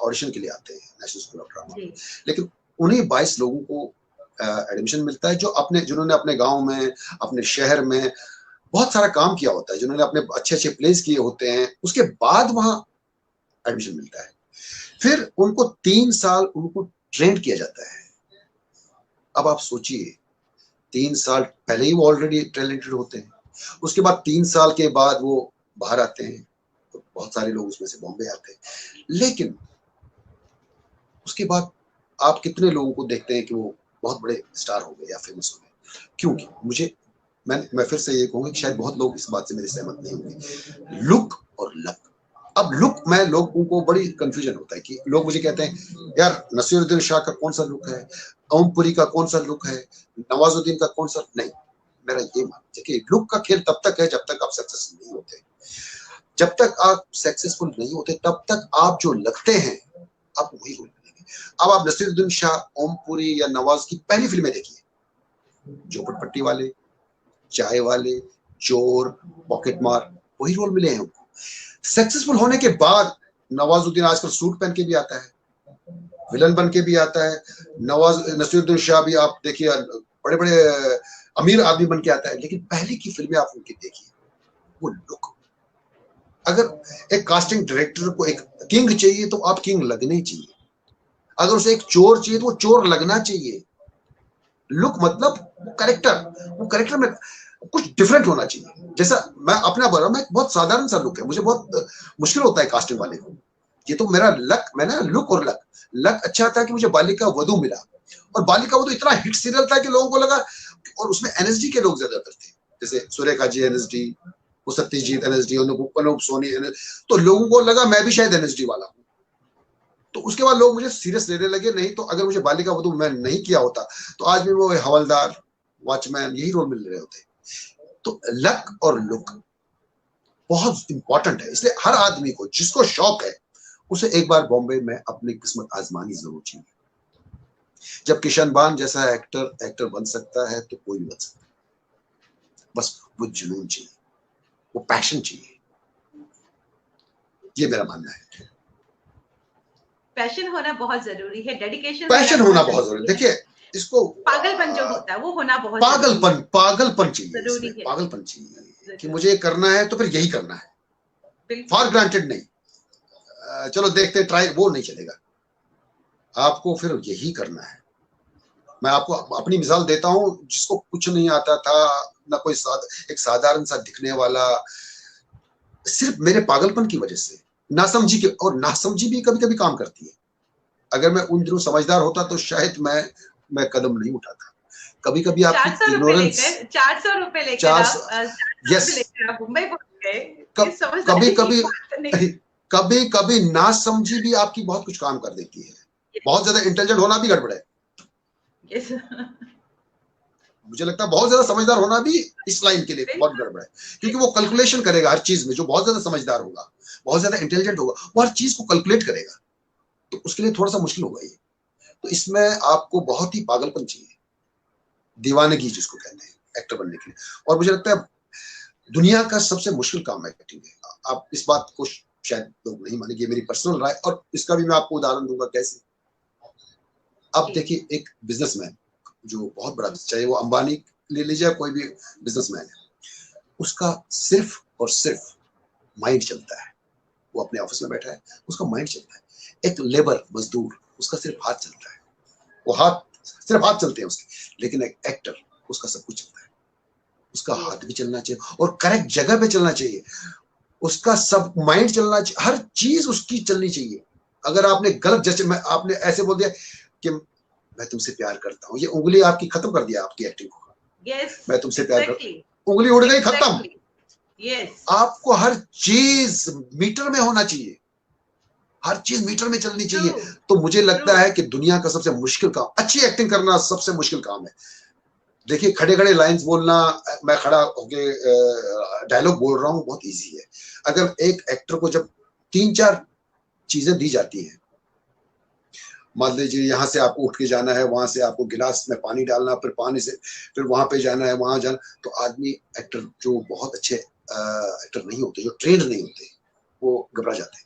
ऑडिशन के लिए आते हैं नेशनल स्कूल ऑफ ड्रामा, लेकिन उन्हीं 22 लोगों को एडमिशन मिलता है जो जिन्होंने अपने गांव में, अपने शहर में बहुत सारा काम किया होता है, जिन्होंने अपने अच्छे अच्छे प्लेस किए होते हैं, उसके बाद वहां एडमिशन मिलता है। फिर उनको 3 साल उनको ट्रेन किया जाता है। अब आप सोचिए, 3 साल पहले ही वो ऑलरेडी टैलेंटेड होते हैं, उसके बाद 3 साल के बाद वो बाहर आते हैं, तो बहुत सारे लोग उसमें से बॉम्बे आते हैं। लेकिन उसके बाद आप कितने लोगों को देखते हैं कि वो बहुत बड़े स्टार हो गए या फेमस हो गए? क्योंकि मैं फिर से ये कहूंगा कि शायद बहुत लोग इस बात से मेरे सहमत नहीं होंगे, लुक और लक। अब लुक में लोगों को बड़ी कंफ्यूजन होता है कि लोग मुझे कहते हैं यार नसीरुद्दीन शाह का कौन सा लुक है, ओमपुरी का कौन सा लुक है, नवाजुद्दीन का कौन सा। नहीं, मेरा ये मानना है कि लुक का खेल तब तक है जब तक आप सक्सेसफुल नहीं होते। जब तक आप सक्सेसफुल नहीं होते तब तक आप जो लगते हैं आप वही रोल करेंगे। अब आप नसीरुद्दीन शाह, ओमपुरी या नवाज की पहली फिल्में देखिए, झोपड़पट्टी वाले, चाय वाले, चोर, पॉकेट मार, वही रोल मिले हैं उनको। सक्सेसफुल होने के बाद नवाजुद्दीन आजकल सूट पहन के भी आता है, विलन बन के भी आता है। नसीरुद्दीन शाह भी आप देखिए बड़े बड़े अमीर आदमी बन के आता है, लेकिन पहले की फिल्में आप उनकी देखिए, वो लुक। अगर एक कास्टिंग डायरेक्टर को एक किंग चाहिए तो आप किंग लगने चाहिए, अगर उसे एक चोर चाहिए तो वो चोर लगना चाहिए। लुक मतलब वो कैरेक्टर में कुछ डिफरेंट होना चाहिए। जैसा मैं अपना बोल रहा हूं, मैं बहुत साधारण सा लुक है, मुझे बहुत मुश्किल होता है कास्टिंग वाले को। ये तो मेरा लक, मैंने लुक और लक अच्छा था कि मुझे बालिका वधू मिला, और बालिका वधू इतना हिट सीरियल था कि लोगों को लगा, और उसमें NSD के लोग ज्यादातर थे, जैसे सुरेखा जी NSD, वो सत्यजीत NSD, अनूप सोनी, तो लोगों को लगा मैं भी शायद NSD वाला हूँ। तो उसके बाद लोग मुझे सीरियस लेने लगे। नहीं तो अगर मुझे बालिका वधू मैं नहीं किया होता तो आज भी वो हवलदार, वॉचमैन, यही रोल मिल रहे होते। तो लक और लुक बहुत इंपॉर्टेंट है, इसलिए हर आदमी को जिसको शौक है उसे एक बार बॉम्बे में अपनी किस्मत आजमानी जरूर चाहिए। जब किशन बान जैसा एक्टर बन सकता है तो कोई भी बन सकता है, बस वो जुनून चाहिए, वो पैशन चाहिए, ये मेरा मानना है। पैशन होना बहुत जरूरी है, डेडिकेशन पैशन होना बहुत जरूरी है। देखिए इसको पागलपन जो होता है वो होना बहुत पागलपन चाहिए, पागलपन चाहिए कि मुझे करना है तो फिर यही करना है, फॉर ग्रांटेड नहीं, चलो देखते ट्राई, वो नहीं चलेगा, आपको फिर यही करना है। मैं आपको अपनी मिसाल देता हूं, जिसको कुछ नहीं आता था, ना कोई एक साधारण सा दिखने वाला, सिर्फ मेरे पागलपन की वजह से, नासमझी और नासमझी भी कभी कभी काम करती है। अगर मैं उन दिनों समझदार होता तो शायद मैं मैं कदम नहीं उठाता। कभी कभी आपकी इग्नोरेंस 400 रुपए लेकर आप मुंबई पहुंच गए। कभी कभी ना समझी भी आपकी बहुत कुछ काम कर देती है। बहुत ज्यादा इंटेलिजेंट होना भी गड़बड़ है। मुझे लगता है बहुत ज्यादा समझदार होना भी इस लाइन के लिए बहुत गड़बड़ है, क्योंकि वो कैलकुलेशन करेगा हर चीज में। जो बहुत ज्यादा समझदार होगा, बहुत ज्यादा इंटेलिजेंट होगा, वो हर चीज को कैलकुलेट करेगा, तो उसके लिए थोड़ा सा मुश्किल होगा ये। तो इसमें आपको बहुत ही पागलपन चाहिए, दीवानगी जिसको कहते हैं एक्टर बनने के लिए। और मुझे लगता है दुनिया का सबसे मुश्किल काम एक्टिंग है। आप इस बात को शायद लोग नहीं मानेंगे, मेरी पर्सनल राय, और इसका भी मैं आपको उदाहरण दूंगा कैसे। आप देखिए एक बिजनेसमैन जो बहुत बड़ा, चाहे वो अंबानी ले लीजिए, कोई भी बिजनेसमैन है, उसका सिर्फ और सिर्फ माइंड चलता है। वो अपने ऑफिस में बैठा है, उसका माइंड चलता है। एक लेबर मजदूर, उसका सिर्फ हाथ चलता है, वो सिर्फ हाथ चलते हैं उसके। लेकिन एक एक्टर, उसका सब कुछ चलता है। उसका हाथ भी चलना चाहिए और करेक्ट जगह पे चलना चाहिए, उसका सब माइंड चलना चाहिए, हर चीज उसकी चलनी चाहिए। अगर आपने गलत, जैसे आपने ऐसे बोल दिया कि मैं तुमसे प्यार करता हूँ, ये उंगली आपकी खत्म कर दिया आपकी एक्टिंग को। मैं तुमसे प्यार करता हूँ, उंगली उड़ गई, खत्म। आपको हर चीज मीटर में होना चाहिए, हर चीज मीटर में चलनी चाहिए। तो मुझे लगता है कि दुनिया का सबसे मुश्किल काम, अच्छी एक्टिंग करना सबसे मुश्किल काम है। देखिए खड़े खड़े लाइंस बोलना, मैं खड़ा होके डायलॉग बोल रहा हूँ, बहुत इजी है। अगर एक एक्टर को जब 3-4 चीजें दी जाती हैं, मान लीजिए यहाँ से आपको उठ के जाना है, वहां से आपको गिलास में पानी डालना, फिर पानी से फिर वहां पे जाना है, वहां जाना, तो आदमी, एक्टर जो बहुत अच्छे एक्टर नहीं होते, जो ट्रेंड नहीं होते, वो घबरा जाते हैं।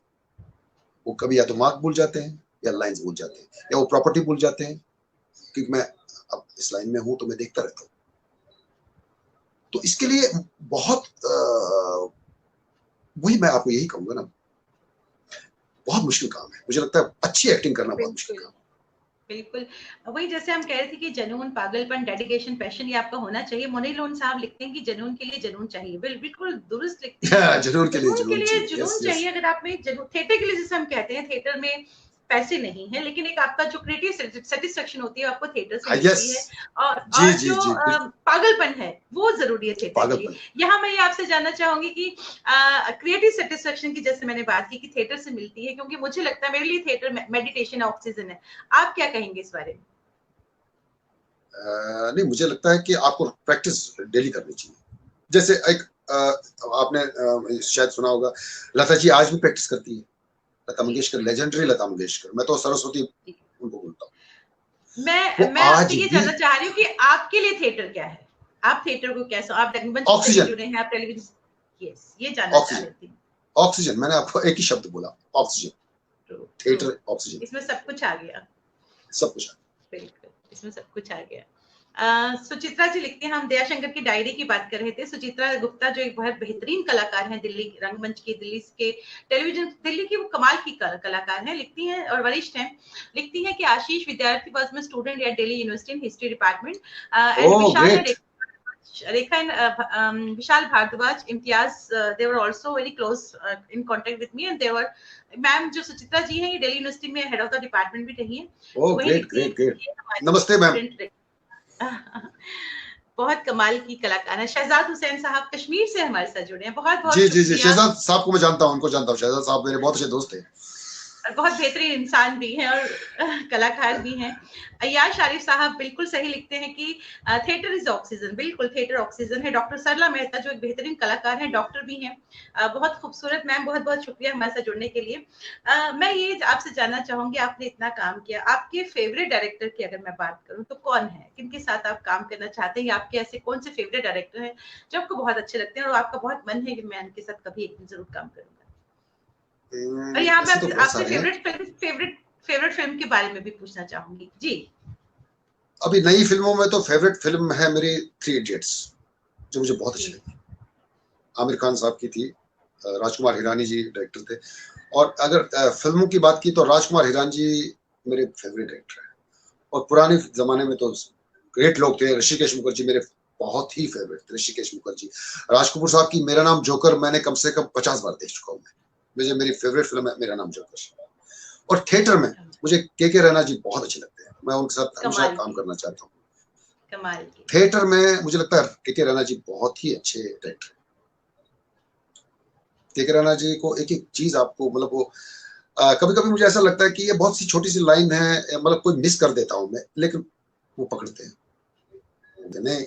वो कभी या तो मार्क भूल जाते हैं, या लाइंस भूल जाते हैं, या वो प्रॉपर्टी भूल जाते हैं, क्योंकि मैं अब इस लाइन में हूं तो मैं देखता रहता हूँ। तो इसके लिए बहुत वही मैं आपको यही कहूंगा ना, बहुत मुश्किल काम है। मुझे लगता है अच्छी एक्टिंग करना बहुत मुश्किल काम है। बिल्कुल वही, जैसे हम कह रहे थे कि जुनून, पागलपन, डेडिकेशन, पैशन, ये आपका होना चाहिए। मोनी लोन साहब लिखते हैं कि जुनून के लिए जुनून चाहिए। बिल्कुल दुरुस्त लिखते हैं। जुनून के लिए जुनून चाहिए। अगर आप में थिएटर के लिए, जैसे हम कहते हैं, थिएटर में पैसे नहीं है, लेकिन एक आपका जो क्रिएटिव सेटिस्फेक्शन होती है आपको थिएटर से मिलती है, और जो पागलपन है वो जरूरी है थिएटर के लिए। यहाँ मैं ये आपसे जानना चाहूंगी कि क्रिएटिव सेटिस्फेक्शन की जैसे मैंने बात की कि थिएटर से मिलती है, क्योंकि मुझे लगता है मेरे लिए थिएटर मेडिटेशन, ऑक्सीजन है। आप क्या कहेंगे इस बारे में? नहीं, मुझे लगता है कि आपको प्रैक्टिस डेली करनी चाहिए। जैसे एक आपने शायद सुना होगा, लता जी आज भी प्रैक्टिस करती है। लता मंगेशकर, लेजेंडरी लता मंगेशकर, मैं तो सरस्वती उनको बोलता हूँ। मैं आपसे ये जानना चाह रही हूँ कि आपके लिए थिएटर क्या है? आप थिएटर को कैसे, आप रंगमंच से जुड़े हैं, आप टेलीविजन, यस, ये जानना चाह रही थी। ऑक्सीजन, मैंने आपको एक ही शब्द बोला, ऑक्सीजन। थिएटर ऑक्सीजन, इसमें सब कुछ आ गया, सब कुछ। बिल्कुल, इसमें सब कुछ आ गया। सुचित्रा जी लिखती हैं, हम दयाशंकर की डायरी की बात कर रहे थे। सुचित्रा गुप्ता जो एक बहुत बेहतरीन कलाकार हैं, दिल्ली रंगमंच की, दिल्ली के टेलीविजन, दिल्ली की वो कमाल की कलाकार हैं, लिखती हैं और वरिष्ठ हैं। लिखती हैं कि Ashish Vidyarthi was my student at Delhi university in history department, and Vishal Bhardwaj, Imtiaz, they were also very close in contact with me, and they were, ma'am जो सुचित्रा जी हैं, ये दिल्ली यूनिवर्सिटी में हेड ऑफ द डिपार्टमेंट भी रही हैं। ग्रेट। नमस्ते मैम। बहुत कमाल की कलाकार है। शहजाद हुसैन साहब कश्मीर से हमारे साथ जुड़े हैं, बहुत बहुत जी। शहजाद साहब को मैं जानता हूँ, उनको जानता हूँ। शहजाद साहब मेरे बहुत अच्छे दोस्त हैं, बहुत बेहतरीन इंसान भी हैं और कलाकार भी हैं। अय्याज आरिफ साहब बिल्कुल सही लिखते हैं कि थिएटर इज ऑक्सीजन। बिल्कुल, थिएटर ऑक्सीजन है। डॉक्टर सरला मेहता जो एक बेहतरीन कलाकार हैं, डॉक्टर भी हैं, बहुत खूबसूरत। मैम बहुत बहुत शुक्रिया हमारे साथ जुड़ने के लिए। मैं ये आपसे जानना चाहूंगी, आपने इतना काम किया, आपके फेवरेट डायरेक्टर की अगर मैं बात करूं तो कौन है? किनके साथ आप काम करना चाहते हैं? आपके ऐसे कौन से फेवरेट डायरेक्टर हैं जो आपको बहुत अच्छे लगते हैं और आपका बहुत मन है कि मैं इनके साथ कभी एक दिन जरूर काम करूंगा? और यहाँ पे आपसे फेवरेट फिल्म के बारे में भी पूछना चाहूंगी जी। अभी नई फिल्मों में तो फेवरेट फिल्म है मेरी 3 इडियट्स, जो मुझे बहुत अच्छी लगी। आमिर खान साहब की थी, राजकुमार हिरानी जी डायरेक्टर थे। और अगर फिल्मों की बात की तो राजकुमार हिरानी जी मेरे फेवरेट डायरेक्टर हैं। और पुराने जमाने में तो ग्रेट लोग थे, ऋषिकेश मुखर्जी मेरे बहुत ही फेवरेट थे। ऋषिकेश मुखर्जी, राज कपूर साहब की मेरा नाम जोकर मैंने कम से कम 50 बार देख चुका हूँ। मेरी फेवरेट फिल्म है मेरा नाम जोकर। और थिएटर में मुझे के रैना जी बहुत अच्छे लगते हैं। मैं उनके साथ हमेशा काम करना चाहता हूँ। कमाल की। थिएटर में मुझे लगता है के रैना जी बहुत ही अच्छे डायरेक्टर। के रैना जी को एक एक चीज आपको मतलब वो कभी कभी मुझे ऐसा लगता है कि ये बहुत सी छोटी सी लाइन है, मतलब कोई मिस कर देता हूं मैं, लेकिन वो पकड़ते हैं नहीं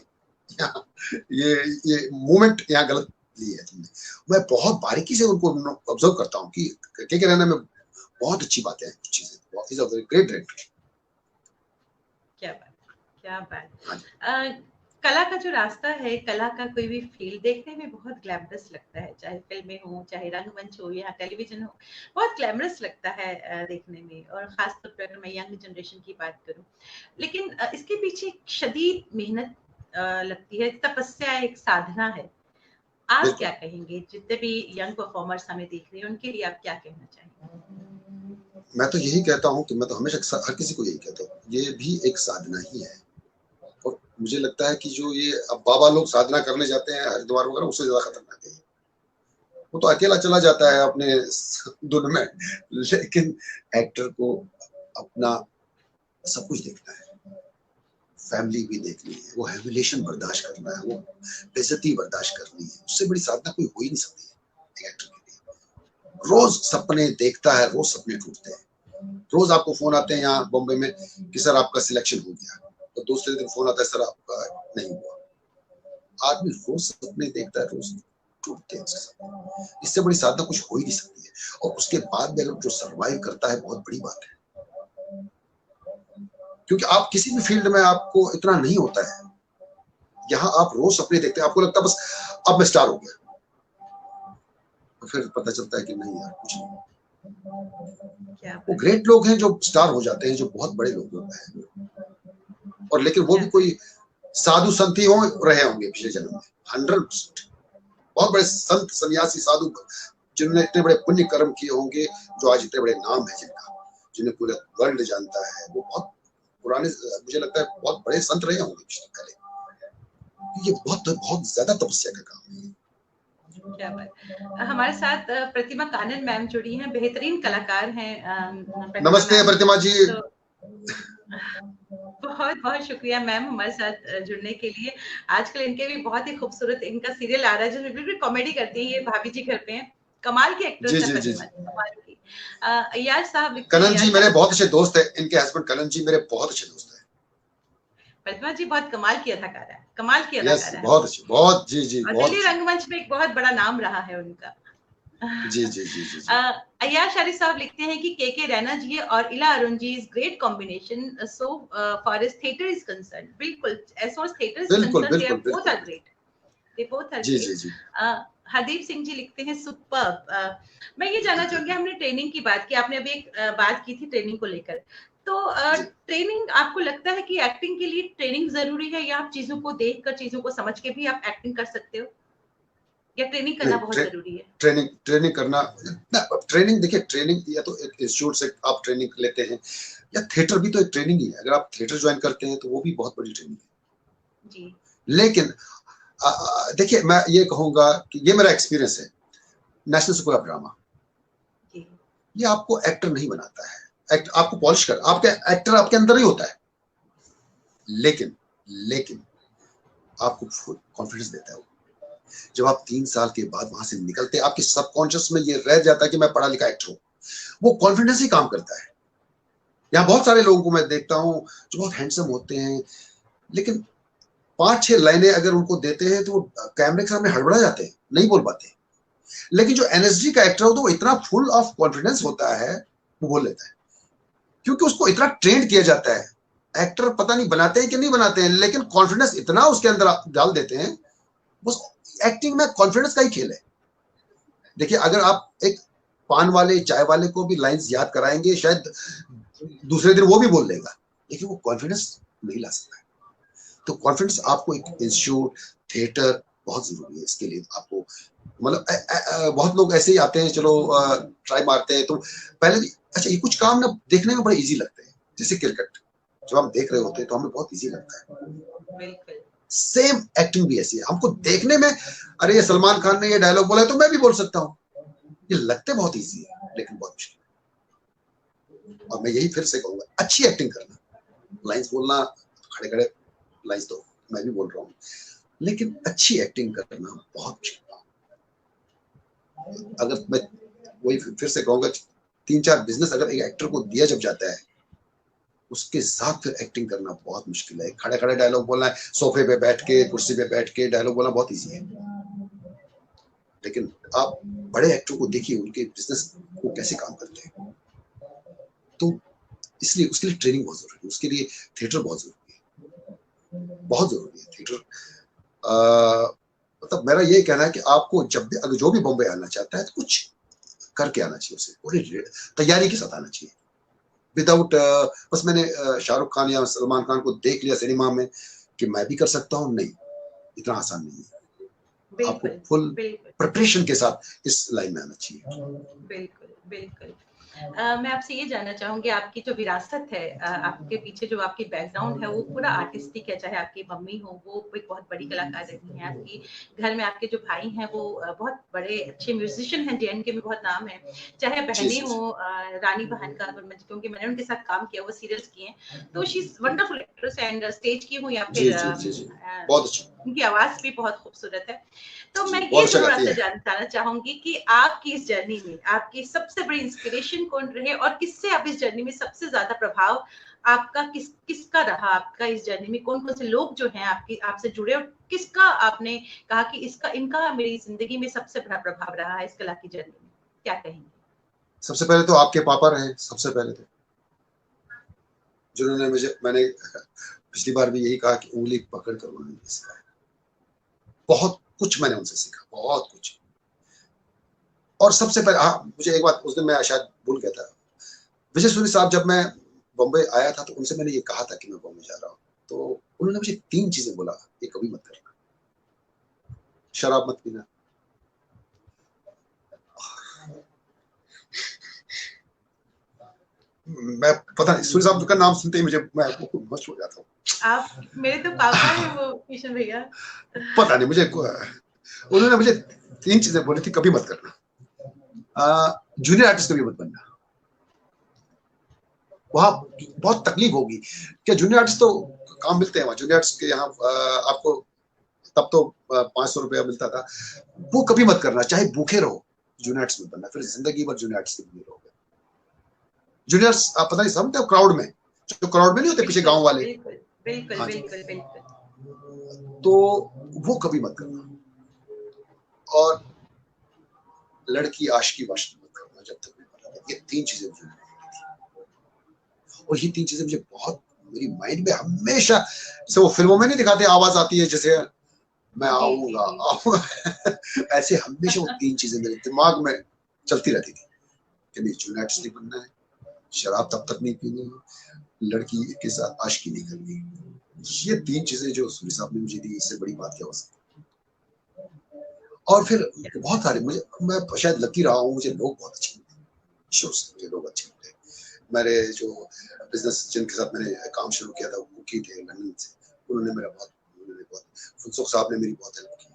ये मूवमेंट यहाँ गलत ली है तुमने। मैं बहुत बारीकी से उनको ऑब्जर्व करता हूँ कि के रैना में बहुत अच्छी बातें हैं, कुछ चीजें। Is a very great director. क्या बात, क्या बात। कला का जो रास्ता है, कला का कोई भी फील्ड देखने में बहुत ग्लैमरस लगता है, चाहे फिल्में हो, चाहे रंगमंच हो या टेलीविजन हो, बहुत ग्लैमरस लगता है देखने में। और खासतौर पर अगर मैं यंग जनरेशन की बात करूं, लेकिन इसके पीछे एक शदीद मेहनत लगती है, तपस्या एक साधना है। आप क्या कहेंगे, जितने भी यंग परफॉर्मर्स हमें देख रहे हैं उनके लिए आप क्या कहना चाहेंगे? मैं तो यही कहता हूँ कि मैं तो हमेशा हर किसी को यही कहता हूँ, ये भी एक साधना ही है। और मुझे लगता है कि जो ये अब बाबा लोग साधना करने जाते हैं हरिद्वार वगैरह, उससे ज्यादा खतरनाक है। वो तो अकेला चला जाता है अपने धुन में, लेकिन एक्टर को अपना सब कुछ देखना है, फैमिली भी देखनी है, वो ह्यूमिलिएशन बर्दाश्त करना है, वो बेइज्जती बर्दाश्त करनी है। उससे बड़ी साधना कोई हो ही नहीं सकती है एक एक्टर के लिए। रोज सपने देखता है, रोज सपने टूटते हैं। रोज आपको फोन आते हैं यहाँ बॉम्बे में कि सर आपका सिलेक्शन हो गया, तो दूसरे दिन फोन आता है सर आपका नहीं हुआ। आदमी रोज सपने देखता है, रोज टूटते हैं सपने। इससे बड़ी साधना कुछ हो ही नहीं सकती है। और उसके बाद भी अगर जो सर्वाइव करता है, बहुत बड़ी बात है। क्योंकि आप किसी भी फील्ड में आपको इतना नहीं होता है। यहाँ आप रोज सपने देखते हैं, आपको लगता है बस अब मैं स्टार हो गया, तो फिर पता चलता है कि नहीं यार, कुछ नहीं। वो ग्रेट लोग हैं जो स्टार हो जाते हैं, जो बहुत बड़े लोग होते हैं। और लेकिन वो भी कोई साधु संत ही हो रहे होंगे पिछले जन्म में, 100%। बहुत बड़े संत सन्यासी साधु जिन्होंने इतने बड़े पुण्य कर्म किए होंगे, जो आज इतने बड़े नाम है जिनका, जिन्हें पूरे वर्ल्ड जानता है, वो बहुत पुराने, मुझे लगता है बहुत बड़े संत रहे होंगे पिछले पहले। ये बहुत ज्यादा तपस्या का काम है। क्या बात। हमारे साथ प्रतिमा कानन मैम जुड़ी हैं, बेहतरीन कलाकार हैं। नमस्ते प्रतिमा जी। तो बहुत बहुत शुक्रिया मैम हमारे साथ जुड़ने के लिए। आजकल इनके भी बहुत ही खूबसूरत इनका सीरियल आ रहा है जिसमें बिल्कुल कॉमेडी करती है, ये भाभी जी घर पे हैं। कमाल की एक्ट्रेस है प्रतिमा, कमाल की। अय्याज साहब, कलन जी मेरे बहुत अच्छे दोस्त है, इनके हस्बैंड कलन जी मेरे बहुत अच्छे दोस्त है। प्रतिमा जी बहुत कमाल की अदाकारा है, कमाल की अदाकारा है। बहुत अच्छी, बहुत जी जी। दिल्ली रंगमंच में एक बहुत बड़ा नाम रहा है उनका। जी जी जी जी। अय्याज शारिक साहब लिखते हैं कि के रैना जी और Ila Arun ji is great combination so for as theatre is concern. बिल्कुल, as for theatre is concern they are both are great, they both are great. Hardeep Singh ji लिखते हैं सुपर्ब। मैं ये जानना चाहूंगी, हमने ट्रेनिंग की बात की, आपने अभी एक बात की थी ट्रेनिंग को लेकर, तो ट्रेनिंग आपको लगता है कि एक्टिंग के लिए ट्रेनिंग जरूरी है, या आप चीजों को देखकर, चीजों को समझ के भी आप एक्टिंग कर सकते हो, या ट्रेनिंग करना बहुत जरूरी है? ट्रेनिंग करना, ट्रेनिंग देखिए, ट्रेनिंग या तो एक इंस्टीट्यूट से आप ट्रेनिंग लेते हैं, या थिएटर भी तो एक ट्रेनिंग ही है। अगर आप थिएटर ज्वाइन करते हैं तो वो भी बहुत बड़ी ट्रेनिंग है जी। लेकिन देखिए, मैं ये कहूंगा कि ये मेरा एक्सपीरियंस है, नेशनल स्कूल ऑफ ड्रामा ये आपको एक्टर नहीं बनाता है, आपको पॉलिश कर, आपके एक्टर आपके अंदर ही होता है, लेकिन आपको फुल कॉन्फिडेंस देता है। जब आप 3 साल के बाद वहां से निकलते हैं, आपके सबकॉन्शियस में ये रह जाता है कि मैं पढ़ा लिखा एक्टर हूं, वो कॉन्फिडेंस ही काम करता है। यहाँ बहुत सारे लोगों को मैं देखता हूं जो बहुत हैंडसम होते हैं, लेकिन 5-6 लाइनें अगर उनको देते हैं तो वो कैमरे के सामने हड़बड़ा जाते हैं, नहीं बोल पाते। लेकिन जो एनएसजी का एक्टर होता है वो इतना फुल ऑफ कॉन्फिडेंस होता है, वो बोल लेता है, क्योंकि उसको इतना ट्रेन किया जाता है। एक्टर पता नहीं बनाते हैं कि नहीं बनाते हैं, लेकिन कॉन्फिडेंस इतना उसके अंदर डाल देते हैं। बस एक्टिंग में कॉन्फिडेंस का ही खेल है। देखिए, अगर आप एक पान वाले, चाय वाले को भी लाइंस याद कराएंगे, शायद दूसरे दिन वो भी बोल देगा, लेकिन वो कॉन्फिडेंस नहीं ला सकता है। तो कॉन्फिडेंस आपको एक इंस्टीट्यूट, थिएटर बहुत जरूरी है इसके लिए। आपको मतलब बहुत लोग ऐसे ही आते हैं, चलो ट्राई मारते हैं, तो पहले भी अच्छा, ये कुछ काम ना देखने में बड़े इजी लगते हैं, जैसे क्रिकेट जब हम देख रहे होते हैं तो हमें बहुत इजी लगता है। सेम एक्टिंग भी ऐसी है, हमको देखने में, अरे ये सलमान खान ने ये डायलॉग बोला है तो मैं भी बोल सकता हूँ, ये लगते बहुत इजी है लेकिन बहुत मुश्किल। और मैं यही फिर से कहूंगा, अच्छी एक्टिंग करना, लाइंस बोलना, खड़े खड़े लाइंस तो मैं भी बोल रहा हूँ, लेकिन अच्छी एक्टिंग करना बहुत मुश्किल है। अगर मैं वही फिर से कहूंगा, 3-4 बिजनेस अगर एक एक्टर को दिया जब जाता है, उसके साथ फिर एक्टिंग करना बहुत मुश्किल है। खड़े खड़े डायलॉग बोलना है, सोफे पे बैठ के, कुर्सी पे बैठ के डायलॉग बोलना बहुत ईजी है, लेकिन आप बड़े एक्टर को देखिए उनके बिजनेस को कैसे काम करते हैं। तो इसलिए उसके लिए ट्रेनिंग बहुत जरूरी है, उसके लिए थिएटर बहुत जरूरी है, बहुत जरूरी है थिएटर। मतलब मेरा यही कहना है कि आपको जब भी, अगर जो भी बॉम्बे आना चाहता है तो कुछ करके आना चाहिए, उसे पूरी तैयारी के साथ आना चाहिए, विदाउट बस मैंने शाहरुख खान या सलमान खान को देख लिया सिनेमा में कि मैं भी कर सकता हूँ, नहीं, इतना आसान नहीं है। आपको फुल प्रिपरेशन के साथ इस लाइन में आना चाहिए। बिल्कुल बिल्कुल। मैं आपसे ये जानना चाहूंगी, आपकी जो विरासत है, आपके पीछे जो आपकी बैकग्राउंड है वो पूरा आर्टिस्टिक है, चाहे आपकी मम्मी हो वो एक बहुत बड़ी कलाकार रही हैं, आपकी घर में आपके जो भाई हैं वो बहुत बड़े अच्छे म्यूजिशियन हैं, जेएनके में बहुत नाम है, चाहे बहनें हो रानी बहन का, क्योंकि मैंने उनके साथ काम किया, वो सीरियल्स किए हैं, तो she is wonderful actress and stage की हो या फिर बहुत अच्छी, उनकी आवाज भी बहुत खूबसूरत है। तो मैं ये जरूर आपसे जानना चाहूंगी कि आपकी इस जर्नी में आपकी सबसे बड़ी इंस्पिरेशन कौन रहे, और किससे आप इस जर्नी में सबसे ज्यादा प्रभाव आपका किसका रहा, आपका इस जर्नी में कौन कौन से लोग जो हैं आपकी आपसे जुड़े, और किसका आपने कहा कि इनका मेरी जिंदगी में सबसे बड़ा प्रभाव रहा है इस कला की जर्नी में, क्या कहेंगे? सबसे पहले तो आपके पापा रहे, सबसे पहले तो जिन्होंने मैंने पिछली बार भी यही कहा कि उंगली पकड़ कर उन्होंने सिखाया, बहुत कुछ मैंने उनसे सीखा, बहुत कुछ। और सबसे पहले मुझे एक बात उस दिन मैं शायद भूल गया था, विजय सूरी साहब जब मैं बॉम्बे आया था तो उनसे मैंने ये कहा था कि मैं बॉम्बे जा रहा हूँ, तो उन्होंने मुझे 3 चीजें बोला, ये कभी मत करना, शराब मत पीना, मैं पता नहीं सूरी साहब का नाम सुनते ही मैं मस्त हो जाता हूँ। आप मेरे तो पापा हैं वो किशन भैया। पता नहीं मुझे, उन्होंने मुझे 3 चीजें बोली थी, कभी मत करना, जूनियर आर्टिस्ट कभी मत बनना, वहां बहुत तकलीफ होगी, क्या जूनियर आर्टिस्ट तो काम मिलते हैं वहां, जूनियर आर्टिस्ट के यहाँ आपको तब तो 500 रुपया मिलता था, वो कभी मत करना, चाहे भूखे रहो, जूनियर आर्टिस्ट मत बनना, फिर जिंदगी भर जूनियर आर्टिस्ट बने रहोगे। जूनियर्स आप पता नहीं समझते हो, क्राउड में, जो क्राउड में नहीं होते पीछे गांव वाले, बिल्कुल बिल्कुल बिल्कुल, तो वो कभी मत करना, और लड़की आशिकी वाशिकी मत करना जब तक, ये 3 चीजें मुझे, और ये 3 चीजें मुझे बहुत मेरी माइंड में हमेशा, जैसे वो फिल्मों में नहीं दिखाते आवाज आती है जैसे मैं आऊंगा ऐसे हमेशा वो 3 चीजें मेरे दिमाग में चलती रहती थी कि नहीं, जूनियर आर्टिस्ट नहीं बनना है, शराब तब तक नहीं पीनी है, लड़की के साथ आशिकी नहीं करनी, ये 3 चीजें जो सूरी साहब ने मुझे दी, इससे बड़ी बात क्या हो सकती। और फिर बहुत सारे मैं शायद लकी रहा हूँ, मुझे लोग बहुत अच्छे मिले, मुझे लोग अच्छे मिले, मेरे जो बिजनेस जिनके साथ मैंने काम शुरू किया था वो कुकी थे लंदन से, उन्होंने बहुत फुनसुख साहब ने मेरी बहुत हेल्प की,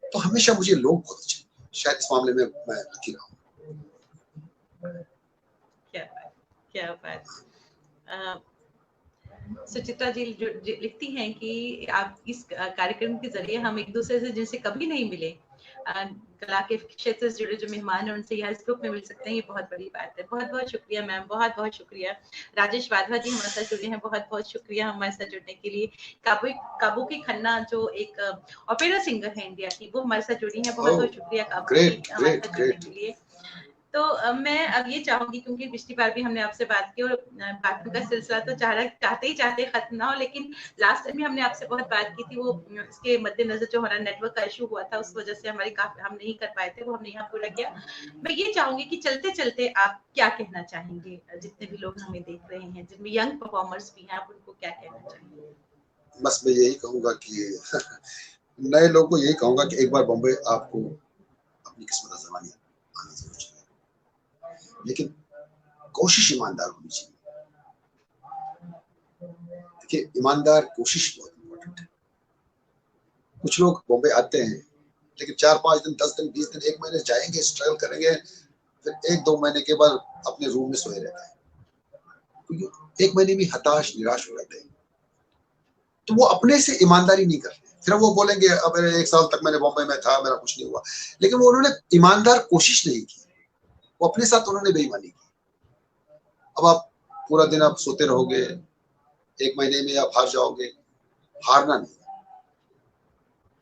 तो हमेशा मुझे लोग बहुत अच्छे, शायद इस मामले में मैं लकी रहा हूँ। क्या बात। सुचित्रा जी लिखती हैं कि आप इस कार्यक्रम के जरिए हम एक दूसरे से जिनसे कभी नहीं मिले, कला के क्षेत्र से जुड़े जो मेहमान हैं उनसे यहाँ इस ग्रुप में मिल सकते हैं, ये बहुत बड़ी बात है। बहुत बहुत शुक्रिया मैम, बहुत बहुत शुक्रिया। राजेश वाधवा जी हमारे साथ जुड़े हैं, बहुत बहुत शुक्रिया हमारे साथ जुड़ने के लिए। काबुकी खन्ना जो एक ओपेरा सिंगर है इंडिया की, वो हमारे साथ जुड़ी है, बहुत बहुत शुक्रिया काबुकी हमारे साथ जुड़ने के लिए। तो मैं अब ये चाहूंगी, क्योंकि पिछली बार भी हमने आपसे बात की और बातों का सिलसिला तो चाहते ही खत्म ना हो, लेकिन लास्ट टाइम भी हमने आपसे बहुत बात की थी, वो इसके मद्देनजर जो हमारा नेटवर्क का इशू हुआ था उस वजह से हम नहीं कर पाए थे, वो हमने यहाँ पूरा किया। मैं ये चाहूंगी कि चलते चलते आप क्या कहना चाहेंगे, जितने भी लोग हमें देख रहे हैं, जिनमें यंग परफॉर्मर्स भी हैं, आप उनको क्या कहना चाहेंगे? बस मैं यही कहूंगा कि नए लोगों को यही कहूंगा कि एक बार बॉम्बे आपको अपनी किस्मत आजमानी आना जरूर चाहिए, लेकिन कोशिश ईमानदार होनी चाहिए। देखिए ईमानदार कोशिश बहुत इम्पोर्टेंट है। कुछ लोग बॉम्बे आते हैं लेकिन 4-5 दिन 10 दिन 20 दिन 1 महीने जाएंगे, स्ट्रगल करेंगे, फिर 1-2 महीने के बाद अपने रूम में सोए रहते हैं, क्योंकि एक महीने में हताश निराश हो जाते हैं, तो वो अपने से ईमानदारी नहीं करते। फिर वो बोलेंगे अब 1 साल तक मैंने बॉम्बे में था, मेरा कुछ नहीं हुआ, लेकिन वो उन्होंने ईमानदार कोशिश नहीं की, वो अपने साथ उन्होंने बेईमानी की। अब आप पूरा दिन आप सोते रहोगे, 1 महीने में आप हार जाओगे। हारना नहीं,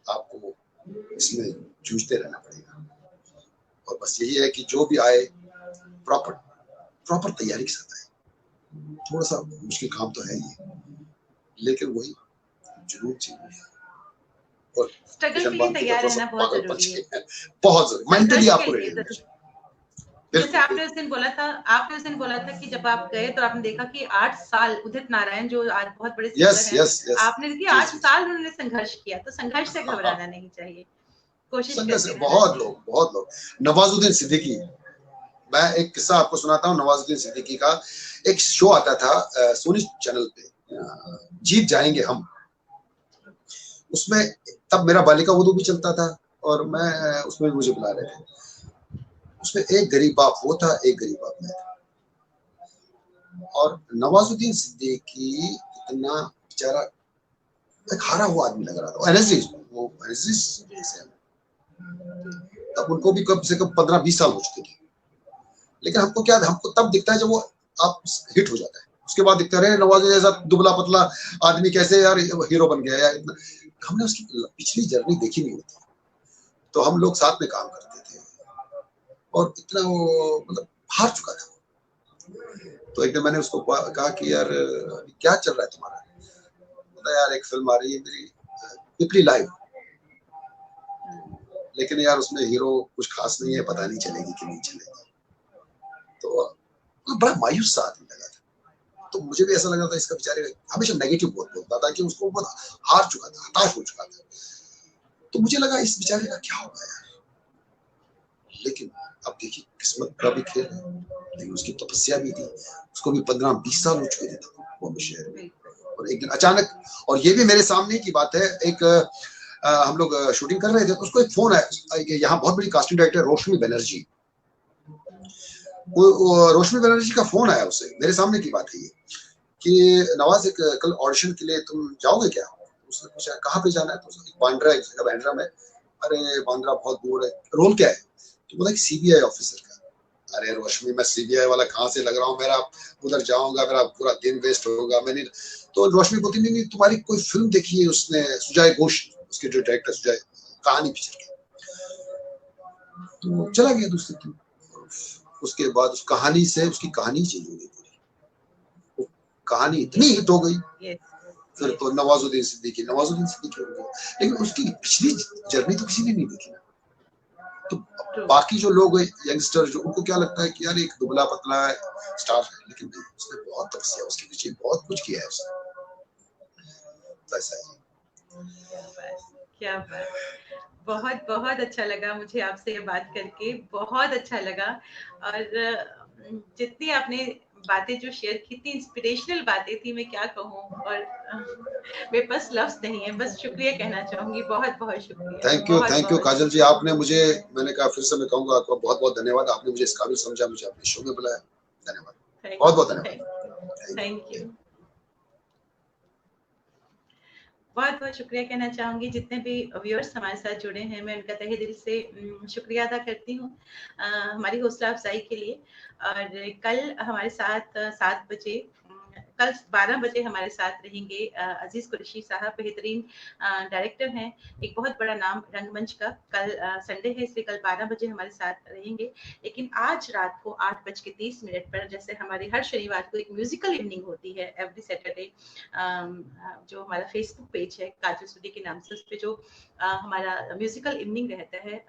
आपको इसमें जूझते रहना पड़ेगा, और बस यही है कि जो भी आए प्रॉपर तैयारी के साथ आए। थोड़ा सा मुश्किल काम तो है ही, लेकिन वही जुनून चाहिए और स्ट्रगल के लिए तैयार रहना बहुत जरूरी है, बहुत जरूरी। मेंटली आपको रेडी रहना चाहिए। जैसे आपने उस दिन बोला था कि जब आप गए तो आपने देखा कि 8 साल उदित नारायण जो आज बहुत बड़े सिंगर हैं, आपने देखिए 8 साल उन्होंने संघर्ष किया, तो संघर्ष से घबराना नहीं चाहिए, कोशिश करते रहना। बहुत लोग नवाजुद्दीन सिद्दीकी, मैं एक किस्सा आपको सुनाता हूँ। नवाजुद्दीन सिद्दीकी का एक शो आता था सोनी चैनल पे, जीत जाएंगे हम। उसमें तब मेरा बालिका वधू भी चलता था और मैं उसमें मुझे बुला रहे थे। उसमें एक गरीब बाप वो था, एक गरीब बाप मैं था, और नवाजुद्दीन सिद्दीकी इतना बेचारा एक हारा हुआ आदमी लग रहा था। एनर्जी तब उनको भी कम से कम 15-20 साल हो चुके थे, लेकिन हमको तब दिखता है जब वो आप हिट हो जाता है, उसके बाद दिखता है नवाजुद्दीन जैसा दुबला पतला आदमी कैसे यार हीरो बन गया यार। हमने उसकी पिछली जर्नी देखी नहीं होती, तो हम लोग साथ में काम करते थे और इतना वो मतलब हार चुका था। तो एक दिन मैंने उसको कहा कि यार क्या चल रहा है तुम्हारा? बोला यार एक फिल्म आ रही है मेरी पिपली लाइव, लेकिन यार उसमें हीरो कुछ खास नहीं है, पता नहीं चलेगी कि नहीं चलेगी। तो बड़ा मायूस सा आदमी लगा था, तो मुझे भी ऐसा लगा था इसका बेचारे हमेशा नेगेटिव बहुत बोलता था कि उसको बहुत हार चुका था, हताश हो चुका था। तो मुझे लगा इस बेचारे का क्या होगा यार, लेकिन अब देखिए किस्मत का भी खेल है, लेकिन उसकी तपस्या भी थी। उसको भी 15-20 साल हो चुके थे बॉम्बे शहर में, और एक दिन अचानक, और ये भी मेरे सामने की बात है, एक हम लोग शूटिंग कर रहे थे, उसको एक फोन आया। यहाँ बहुत बड़ी कास्टिंग डायरेक्टर रोशनी बनर्जी, रोशनी बनर्जी का फोन आया उसे, मेरे सामने की बात है ये, कि नवाज एक कल ऑडिशन के लिए तुम जाओगे क्या? उसने पूछा कहाँ पे जाना है? तो बांद्रा, एक जगह बांद्रा में। अरे बांद्रा बहुत दूर है, रोल क्या है? तो बोला सीबीआई ऑफिसर का। अरे रोशनी मैं सीबीआई वाला कहाँ से लग रहा हूँ, मेरा उधर जाऊंगा मेरा पूरा दिन वेस्ट होगा। मैंने तो रोशनी बोलती नहीं तुम्हारी कोई फिल्म देखी है उसने, सुजय घोष उसके जो डायरेक्टर सुजय, कहानी पिक्चर की। तो चला गया दूसरे दिन, उसके बाद उस कहानी से उसकी कहानी चेंज हो गई पूरी, वो कहानी इतनी हिट हो गई। फिर तो नवाजुद्दीन सिद्दीकी हो गया, लेकिन उसकी पिछली जर्नी तो किसी ने नहीं देखी ना। तो बाकी जो लोग यंगस्टर जो, उनको क्या लगता है कि यार एक दुबला पतला स्टार है, लेकिन नहीं, उसने बहुत तपस्या, उसके पीछे बहुत कुछ किया है उसने। तो ऐसा है। क्या बात, बहुत बहुत अच्छा लगा मुझे आपसे ये बात करके, बहुत अच्छा लगा। और जितनी आपने बातें जो शेयर की थी, इंस्पिरेशनल बातें थी, मैं क्या कहूँ, और मेरे पास लफ्ज नहीं है, बस शुक्रिया कहना चाहूंगी, बहुत बहुत शुक्रिया। थैंक यू काजल जी, आपने मुझे, मैंने कहा फिर से मैं कहूँगा आपका बहुत बहुत धन्यवाद, आपने मुझे इस काबिल समझा, मुझे अपने शो में बुलाया, धन्यवाद, बहुत बहुत धन्यवाद, थैंक यू। बहुत बहुत शुक्रिया कहना चाहूंगी जितने भी व्यूअर्स हमारे साथ जुड़े हैं, मैं उनका तहे दिल से शुक्रिया अदा करती हूँ हमारी हौसला अफजाई के लिए। और कल हमारे साथ 7 बजे, कल 12 बजे हमारे साथ रहेंगे अजीज कुरैशी साहब, बेहतरीन डायरेक्टर हैं, एक बहुत बड़ा नाम रंगमंच का। कल संडे है इसलिए कल 12 बजे हमारे साथ रहेंगे। लेकिन आज रात को 8:30 पर, जैसे हमारे हर शनिवार को एक म्यूजिकल इवनिंग होती है एवरी सैटरडे, जो हमारा फेसबुक पेज है काजल स्टूडियो के नाम से, उस पर जो हमारा म्यूजिकल इवनिंग रहता है,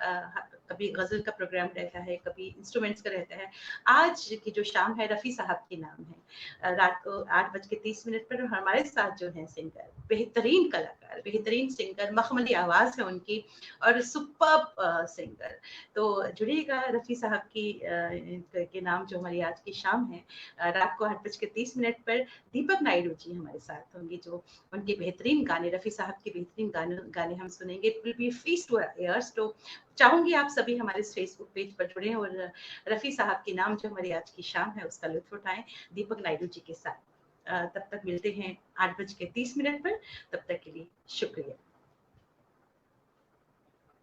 कभी गजल का प्रोग्राम रहता है, कभी इंस्ट्रूमेंट्स का रहता है। आज की जो शाम है रफी साहब के नाम है, रात को 8:30 पर हमारे साथ जो है सिंगर, बेहतरीन कलाकार, बेहतरीन सिंगर, मखमली आवाज है उनकी और सुपर्ब सिंगर। तो जुड़िएगा रफी साहब की के नाम जो हमारी आज की शाम है, रात को 8:30 पर दीपक नायडू जी हमारे साथ होंगे, जो उनके बेहतरीन गाने, रफी साहब के बेहतरीन गाने हम सुनेंगे। It will be feast two years. तो चाहूंगी आप सभी हमारे फेसबुक पेज पर जुड़े और रफी साहब के नाम जो हमारी आज की शाम है उसका लुत्फ उठाएं दीपक नायडू जी के साथ। तब तक मिलते हैं 8:30 पर। तब तक के लिए शुक्रिया।